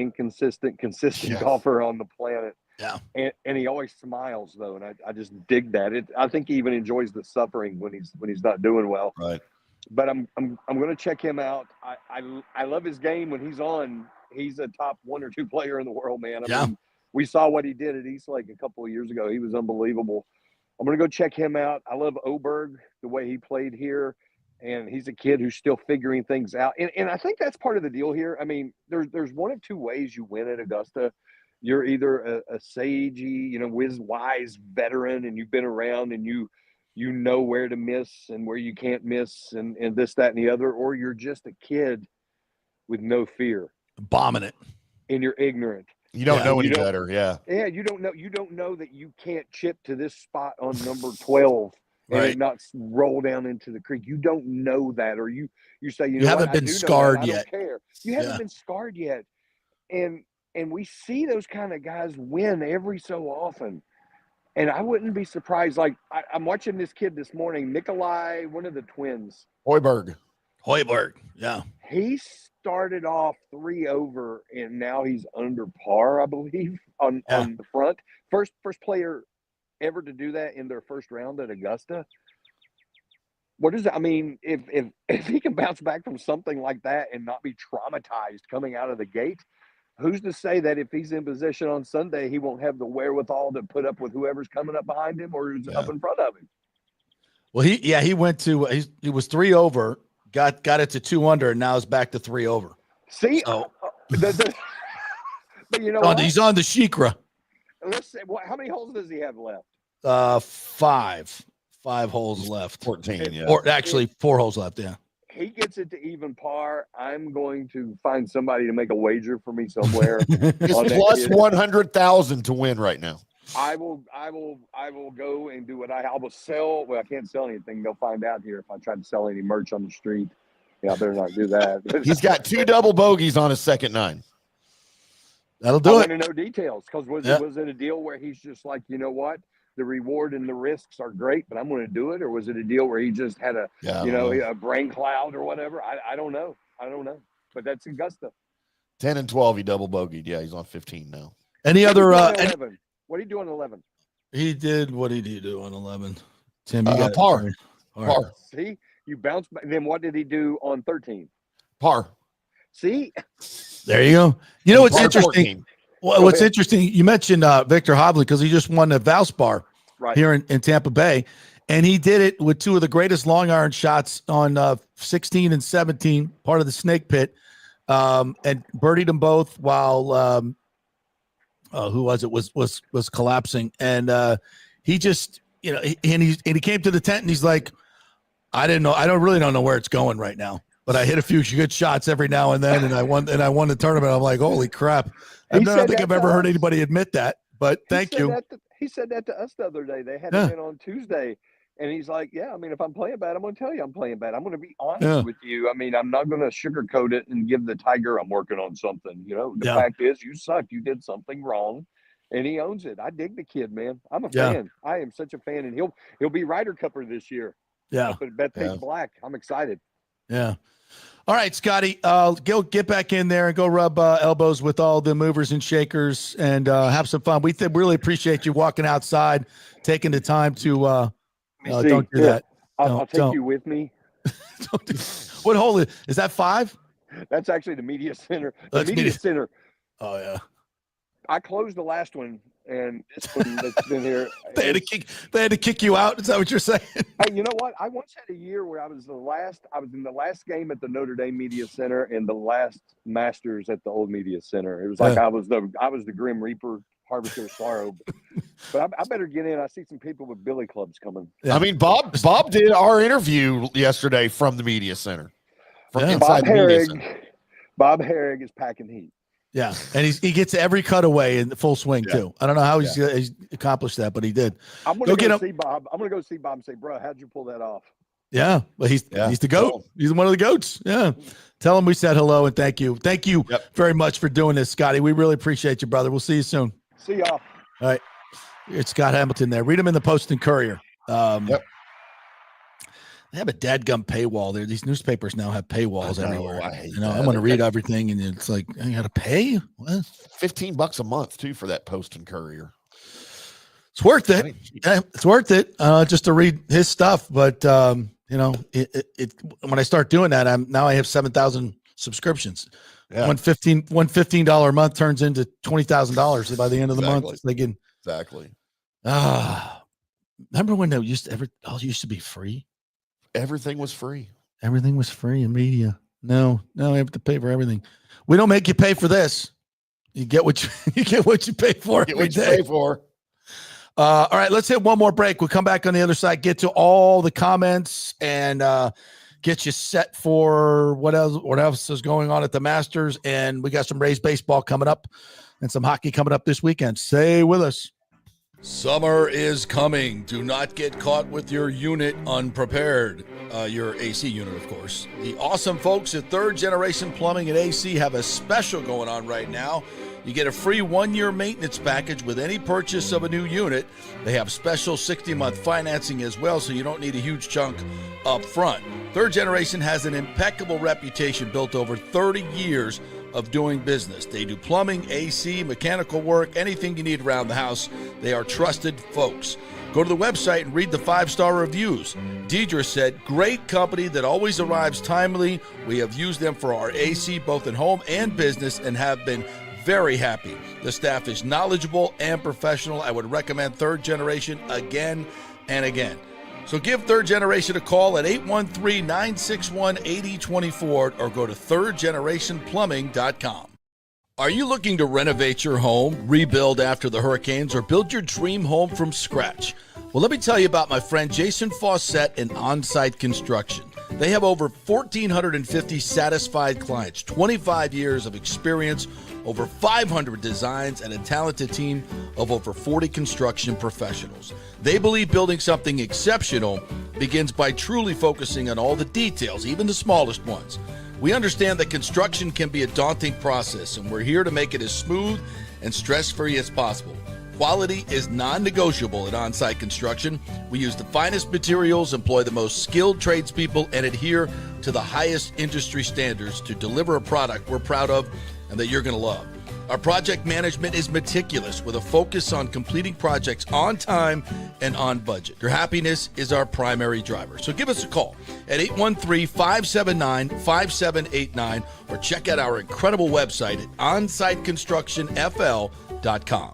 golfer on the planet. Yeah, and he always smiles though, and I just dig that. I think he even enjoys the suffering when he's not doing well. Right. But I'm going to check him out. I love his game when he's on. He's a top 1 or 2 player in the world, man. I mean, we saw what he did at East Lake a couple of years ago. He was unbelievable. I'm going to go check him out. I love Oberg, the way he played here, and he's a kid who's still figuring things out. And I think that's part of the deal here. I mean, there's one of two ways you win at Augusta. You're either a sagey, wise veteran, and you've been around, and you know where to miss and where you can't miss, and this, that, and the other, or you're just a kid with no fear. Bombing it. And you're ignorant. You don't know You any don't- better. Yeah. Yeah, you don't know that you can't chip to this spot on number 12 and Right. it not roll down into the creek. You don't know that, or you say, you know haven't what, been I do know scarred that. I yet. don't care. You haven't Yeah. been scarred yet, and we see those kind of guys win every so often. And I wouldn't be surprised. Like I'm watching this kid this morning, Nikolai, one of the twins. Hoiberg. Yeah. He started off 3 over, and now he's under par, I believe, on the front. First player ever to do that in their first round at Augusta. What is it? I mean, if he can bounce back from something like that and not be traumatized coming out of the gate, who's to say that if he's in position on Sunday, he won't have the wherewithal to put up with whoever's coming up behind him or who's up in front of him? Well, he went to he was 3 over, got it to 2 under, and now is back to 3 over. See, So, but you know what? he's on the Shikra. Let's say, how many holes does he have left? 5 holes left. 14. Yeah. Or actually 4 holes left. Yeah. He gets it to even par. I'm going to find somebody to make a wager for me somewhere. It's on that plus kid. 100,000 to win right now. I will go and do what I will sell. Well, I can't sell anything. They'll find out here if I try to sell any merch on the street. Yeah, I better not do that. He's got 2 double bogeys on his second 9. That'll I do want it. to know details, because was it a deal where he's just like, you know what, the reward and the risks are great, but I'm going to do it, or was it a deal where he just had a a brain cloud or whatever? I don't know. But that's Augusta. 10 and 12, he double bogeyed. Yeah, he's on 15 now. Any other? What do you do on 11? He did. What did he do on 11? Tim, you got par. Par. See, you bounce back. Then what did he do on 13? Par. See, there you go. You know what's Par interesting? 14. What's interesting? You mentioned Victor Hovland, because he just won the Valspar here in Tampa Bay, and he did it with 2 of the greatest long iron shots on 16 and 17, part of the Snake Pit, and birdied them both while who was it was collapsing, and he just he came to the tent and he's like, I don't really know where it's going right now, but I hit a few good shots every now and then, and I won the tournament. I'm like, holy crap. I don't think I've ever heard anybody admit that, but thank you. He said that to us the other day. They had him in on Tuesday, and he's like, yeah, I mean, if I'm playing bad, I'm going to tell you I'm playing bad. I'm going to be honest with you. I mean, I'm not going to sugarcoat it and give the Tiger I'm working on something. The fact is, you sucked. You did something wrong, and he owns it. I dig the kid, man. I'm a fan. I am such a fan, and he'll be Ryder Cupper this year. Yeah. But Bethpage Black. I'm excited. Yeah. All right, Scotty, go get back in there and go rub elbows with all the movers and shakers and have some fun. We really appreciate you walking outside, taking the time to don't do that. I'll take you with me. What hole is that? 5? That's actually the media center. That's media center. Oh, yeah. I closed the last one, and this one that's been here. They had to kick you out. Is that what you're saying? Hey, you know what? I once had a year where I was in the last game at the Notre Dame Media Center and the last Masters at the old Media Center. It was like I was the Grim Reaper, Harvester of Sorrow. But I better get in. I see some people with billy clubs coming. Yeah. I mean, Bob did our interview yesterday from the Media Center. From inside the Media Center. Bob Herrig is packing heat. Yeah, and he gets every cutaway in the full swing too. I don't know how he's accomplished that, but he did. I'm gonna go see Bob. I'm gonna go see Bob and say, "Bro, how'd you pull that off?" Yeah, but he's the goat. He's one of the goats. Yeah, tell him we said hello and thank you. Thank you very much for doing this, Scotty. We really appreciate you, brother. We'll see you soon. See y'all. All right, it's Scott Hamilton there. Read him in the Post and Courier. They have a dadgum paywall there. These newspapers now have paywalls everywhere. I want to read everything, and it's like, you got to pay? What? $15 a month too for that Post and Courier. It's worth it. Yeah, it's worth it just to read his stuff. But when I start doing that, I have 7,000 subscriptions. Yeah. $15 a month turns into $20,000 by the end of the month. Exactly. Remember when all used to be free? Everything was free. Everything was free in media. No, I have to pay for everything. We don't make you pay for this. You get what you pay for every day. All right, let's hit one more break. We'll come back on the other side, get to all the comments, and get you set for what else is going on at the Masters. And we got some Rays baseball coming up. and some hockey coming up this weekend. Stay with us. Summer is coming. Do not get caught with your unit unprepared. Your AC unit, of course. The awesome folks at Third Generation Plumbing and AC have a special going on right now. You get a free 1-year maintenance package with any purchase of a new unit. They have special 60-month financing as well, so you don't need a huge chunk up front. Third Generation has an impeccable reputation built over 30 years of doing business. They do plumbing, AC, mechanical work, anything you need around the house. They are trusted folks. Go to the website and read the 5-star reviews. Deidre said, great company that always arrives timely. We have used them for our AC both in home and business and have been very happy. The staff is knowledgeable and professional. I would recommend Third Generation again and again. So give Third Generation a call at 813-961-8024 or go to thirdgenerationplumbing.com. Are you looking to renovate your home, rebuild after the hurricanes, or build your dream home from scratch? Well, let me tell you about my friend Jason Fawcett and On-Site Construction. They have over 1,450 satisfied clients, 25 years of experience, over 500 designs, and a talented team of over 40 construction professionals. They believe building something exceptional begins by truly focusing on all the details, even the smallest ones. We understand that construction can be a daunting process, and we're here to make it as smooth and stress-free as possible. Quality is non-negotiable at On-Site Construction. We use the finest materials, employ the most skilled tradespeople, and adhere to the highest industry standards to deliver a product we're proud of and that you're going to love. Our project management is meticulous with a focus on completing projects on time and on budget. Your happiness is our primary driver. So give us a call at 813-579-5789 or check out our incredible website at onsiteconstructionfl.com.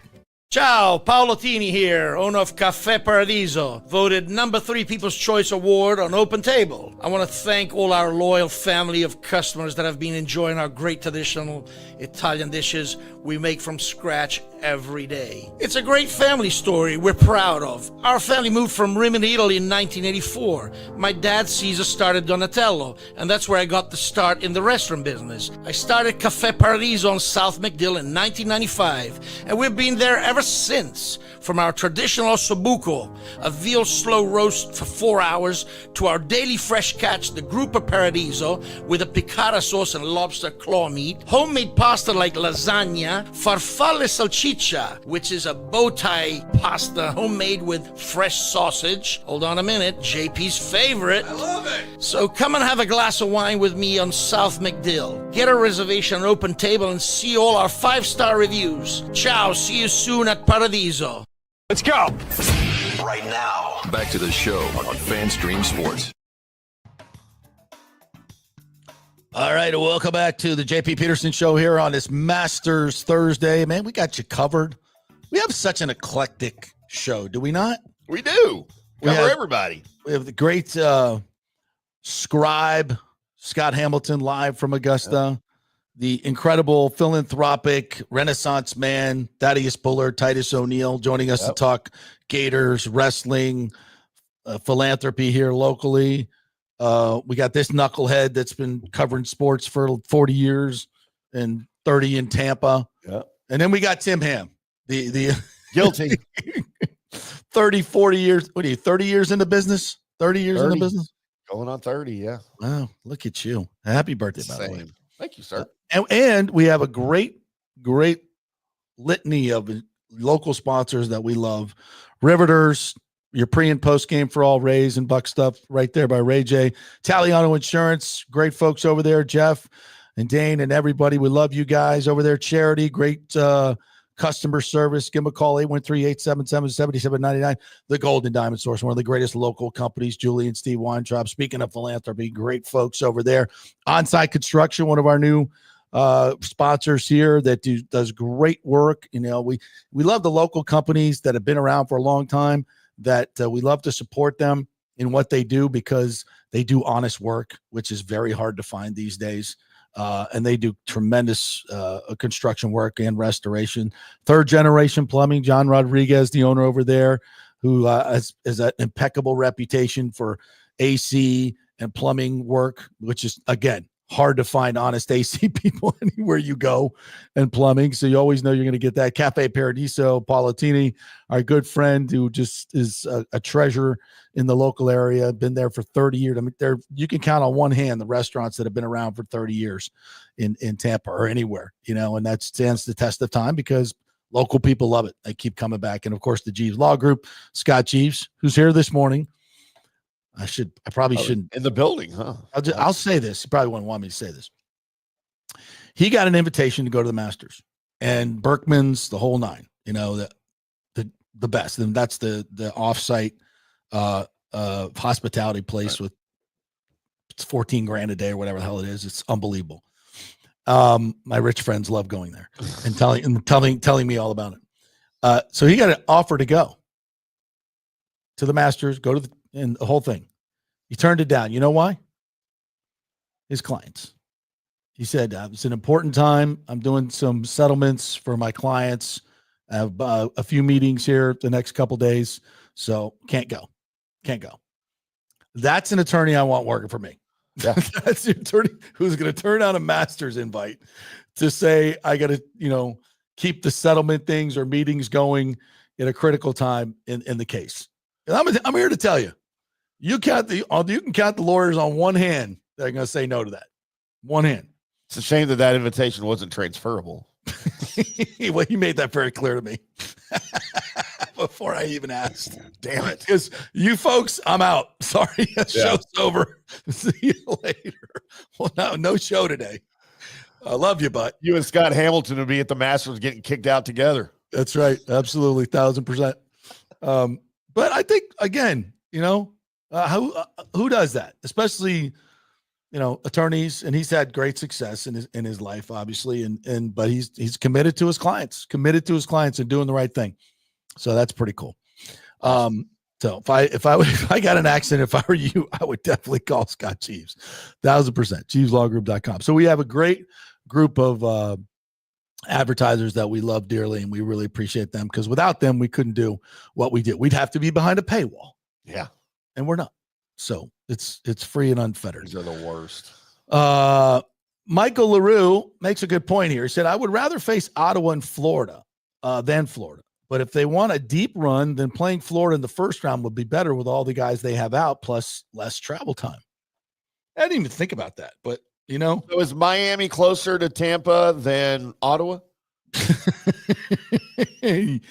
Ciao, Paolo Tini here, owner of Caffè Paradiso, voted number 3 People's Choice Award on Open Table. I want to thank all our loyal family of customers that have been enjoying our great traditional Italian dishes we make from scratch every day. It's a great family story we're proud of. Our family moved from Rimini, Italy in 1984. My dad, Caesar, started Donatello, and that's where I got the start in the restaurant business. I started Caffè Paradiso on South McDill in 1995, and we've been there ever since. From our traditional ossobuco, a veal slow roast for 4 hours, to our daily fresh catch, the Gruppo Paradiso, with a piccata sauce and lobster claw meat, homemade pasta like lasagna, farfalle salchicha, which is a bow tie pasta homemade with fresh sausage. Hold on a minute, JP's favorite. I love it. So come and have a glass of wine with me on South McDill. Get a reservation on Open Table and see all our 5-star reviews. Ciao, see you soon at Paradiso. Let's go. Right now, back to the show on FanStream Sports. All right, welcome back to the JP Peterson Show here on this Masters Thursday. Man, we got you covered. We have such an eclectic show, do we not? We do. Cover everybody. We have the great scribe, Scott Hamilton, live from Augusta. The incredible philanthropic Renaissance man, Thaddeus Bullard, Titus O'Neill, joining us to talk Gators, wrestling, philanthropy here locally. We got this knucklehead that's been covering sports for 40 years and 30 in Tampa. Yep. And then we got Tim Ham, the Guilty. 30, 40 years. What are you, 30 years in the business? 30 years in the business? Going on 30, yeah. Wow, look at you. Happy birthday, by the way. Thank you, sir. And we have a great litany of local sponsors that we love. Riveters, your pre and post game for all Rays and Buck stuff right there by Ray J. Taliano Insurance, great folks over there, Jeff and Dane and everybody. We love you guys over there. Charity, great customer service. Give them a call, 813-877-7799. The Golden Diamond Source, one of the greatest local companies, Julie and Steve Weintraub. Speaking of philanthropy, great folks over there. On-Site Construction, one of our new sponsors here that does great work. You know, we love the local companies that have been around for a long time, that we love to support them in what they do because they do honest work, which is very hard to find these days. And they do tremendous construction work and restoration. Third Generation Plumbing, John Rodriguez, the owner over there, who has an impeccable reputation for AC and plumbing work, which is, again, hard to find honest AC people anywhere you go, and plumbing. So you always know you're going to get that. Cafe Paradiso, Paulatini, our good friend who just is a treasure in the local area, been there for 30 years. I mean, you can count on one hand the restaurants that have been around for 30 years in Tampa or anywhere, and that stands the test of time because local people love it. They keep coming back. And of course, the Jeeves Law Group, Scott Jeeves, who's here this morning. I probably shouldn't. In the building, huh? I'll say this. He probably wouldn't want me to say this. He got an invitation to go to the Masters and Berkman's, the whole nine, the best. And that's the offsite hospitality place with it's $14,000 a day or whatever the hell it is. It's unbelievable. My rich friends love going there and telling me all about it. So he got an offer to go to the Masters, go to and the whole thing. He turned it down. You know why? His clients. He said, it's an important time. I'm doing some settlements for my clients. I have a few meetings here the next couple days. So can't go. That's an attorney I want working for me. Yeah. That's the attorney who's going to turn down a Masters invite to say, I got to, keep the settlement things or meetings going in a critical time in the case. And I'm here to tell you, you can count the lawyers on one hand that are going to say no to that. One hand. It's a shame that invitation wasn't transferable. Well, he made that very clear to me before I even asked. Damn it. Because you folks, I'm out. Sorry. Show's over. See you later. Well, no show today. I love you, but you and Scott Hamilton would be at the Masters getting kicked out together. That's right. Absolutely. 1,000%. But I think, again, who does that? Especially, attorneys, and he's had great success in his life, obviously, but he's committed to his clients and doing the right thing. So that's pretty cool. So if I got an accident, if I were you, I would definitely call Scott Jeeves, 1,000%. JeevesLawGroup.com. So we have a great group of advertisers that we love dearly, and we really appreciate them because without them, we couldn't do what we did. We'd have to be behind a paywall. Yeah. And we're not. So it's free and unfettered. These are the worst. Michael LaRue makes a good point here. He said, I would rather face Ottawa and Florida than Florida. But if they want a deep run, then playing Florida in the first round would be better with all the guys they have out, plus less travel time. I didn't even think about that, but So is Miami closer to Tampa than Ottawa? And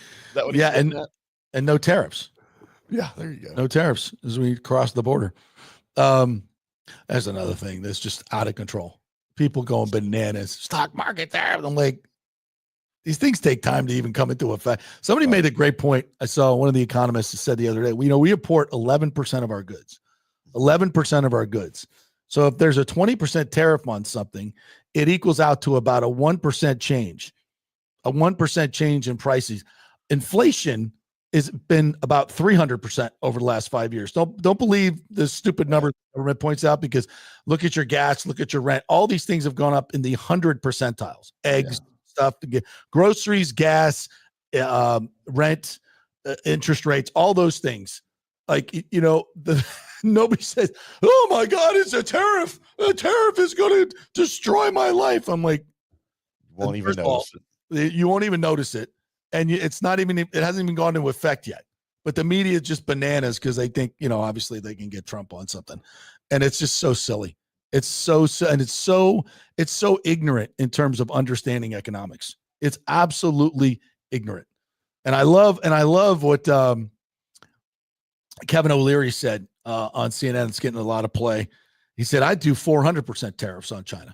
no tariffs. Yeah, there you go. No tariffs as we cross the border. That's another thing that's just out of control. People going bananas. Stock market there. I'm like, these things take time to even come into effect. Somebody made a great point. I saw one of the economists said the other day, we import 11% of our goods. 11% of our goods. So if there's a 20% tariff on something, it equals out to about a 1% change. A 1% change in prices. Inflation has been about 300% over the last 5 years. Don't believe the stupid numbers the government points out, because look at your gas, look at your rent. All these things have gone up in the 100 percentiles. Eggs, stuff to get groceries, gas, rent, interest rates, all those things. Like, nobody says, oh my God, it's a tariff. A tariff is going to destroy my life. I'm like, you won't even notice it. You won't even notice it. And it hasn't even gone into effect yet. But the media is just bananas because they think, obviously they can get Trump on something. And it's just so silly. It's so ignorant in terms of understanding economics. It's absolutely ignorant. And I love what Kevin O'Leary said on CNN. It's getting a lot of play. He said, I'd do 400% tariffs on China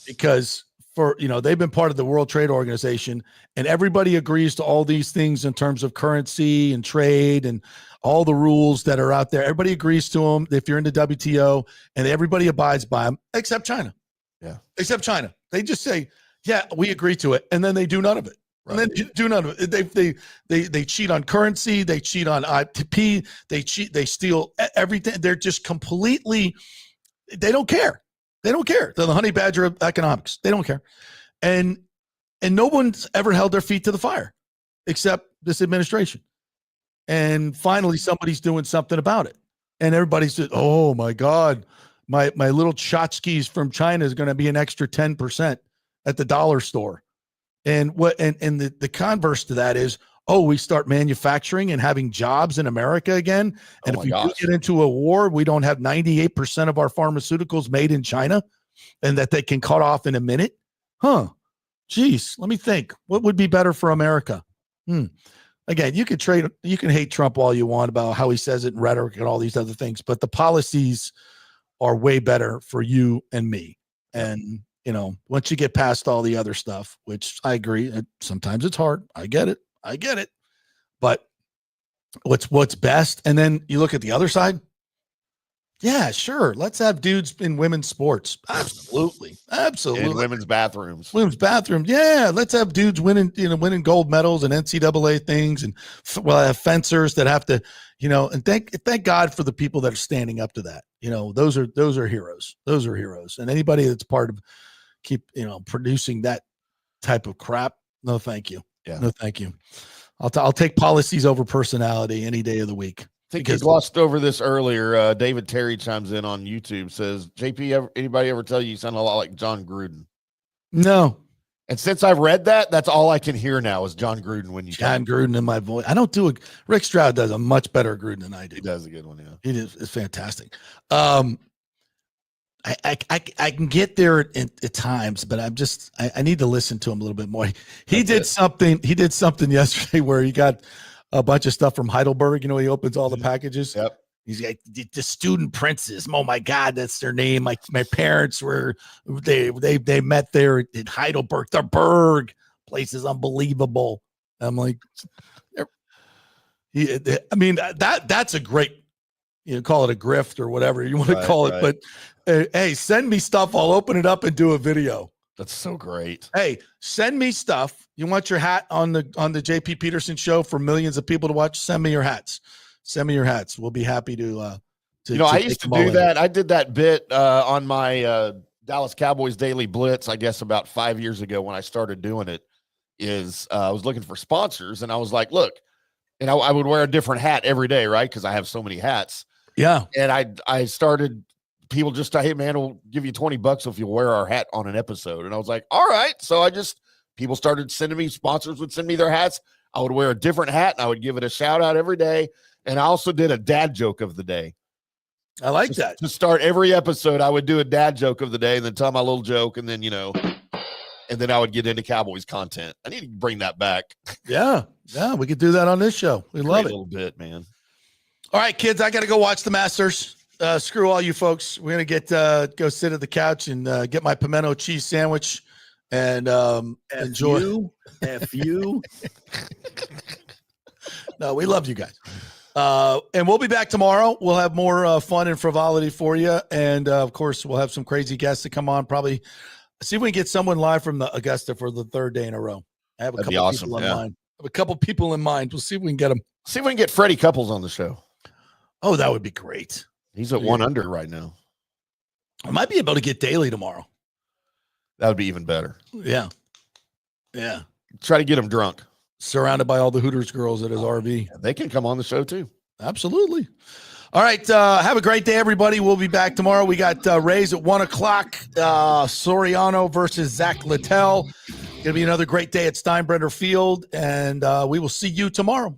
because they've been part of the World Trade Organization, and everybody agrees to all these things in terms of currency and trade and all the rules that are out there. Everybody agrees to them if you're in the WTO, and everybody abides by them except China. Yeah. Except China. They just say, yeah, we agree to it. And then they do none of it. Right. And then do none of it. They cheat on currency. They cheat on ITP. They steal everything. They're just completely, they don't care. They don't care. They're the honey badger of economics. They don't care. And no one's ever held their feet to the fire except this administration. And finally, somebody's doing something about it. And everybody's just, oh my God, my little tchotchkes from China is going to be an extra 10% at the dollar store. And the converse to that is, we start manufacturing and having jobs in America again. And if we do get into a war, we don't have 98% of our pharmaceuticals made in China and that they can cut off in a minute. Geez, let me think. What would be better for America? Again, you can hate Trump all you want about how he says it in rhetoric and all these other things, but the policies are way better for you and me. And, once you get past all the other stuff, which I agree, sometimes it's hard. I get it. But what's best? And then you look at the other side. Yeah, sure. Let's have dudes in women's sports. Absolutely. In women's bathrooms. Yeah. Let's have dudes winning gold medals and NCAA things. And have fencers that have to, and thank God for the people that are standing up to that. Those are heroes. And anybody that's part of producing that type of crap. No, thank you. Yeah. No, thank you. I'll take policies over personality any day of the week. I think you glossed over this earlier. David Terry chimes in on YouTube, says, JP, anybody ever tell you sound a lot like John Gruden? No. And since I've read that, that's all I can hear now is John Gruden when you John Gruden in my voice. I don't do it. Rick Stroud does a much better Gruden than I do. He does a good one, yeah. It's fantastic. I can get there at times, but I need to listen to him a little bit more. He did something yesterday where he got a bunch of stuff from Heidelberg. He opens all the packages. Yep. He's like the student princes. Oh my God, that's their name. Like my parents they met there in Heidelberg. The Berg place is unbelievable. I'm like, that's a great, call it a grift or whatever you want to call it. But hey, send me stuff. I'll open it up and do a video. That's so great. Hey, send me stuff. You want your hat on the JP Peterson show for millions of people to watch? Send me your hats. We'll be happy to I used to do that. I did that bit on my Dallas Cowboys Daily Blitz, I guess about 5 years ago when I started doing it. I was looking for sponsors and I was like, look, and I would wear a different hat every day, right? Because I have so many hats. Yeah. And I started people just, hey man, we'll give you $20 if you wear our hat on an episode. And I was like, all right. So people started sending me, sponsors would send me their hats. I would wear a different hat and I would give it a shout out every day. And I also did a dad joke of the day. I like that. To start every episode, I would do a dad joke of the day and then tell my little joke. And then, and then I would get into Cowboys content. I need to bring that back. Yeah. Yeah. We could do that on this show. We love it. A little bit, man. All right, kids, I got to go watch the Masters. Screw all you folks. We're going to go sit at the couch and get my pimento cheese sandwich and enjoy. F you. No, we love you guys. And we'll be back tomorrow. We'll have more fun and frivolity for you. And, of course, we'll have some crazy guests to come on. Probably see if we can get someone live from the Augusta for the third day in a row. I have a couple people in mind. I have a couple people in mind. We'll see if we can get them. See if we can get Freddie Couples on the show. Oh, that would be great. He's at 1 under right now. I might be able to get Daly tomorrow. That would be even better. Yeah. Yeah. Try to get him drunk. Surrounded by all the Hooters girls at his RV. Yeah, they can come on the show too. Absolutely. All right. Have a great day, everybody. We'll be back tomorrow. We got Rays at 1:00. Soriano versus Zach Littell. Going to be another great day at Steinbrenner Field. And we will see you tomorrow.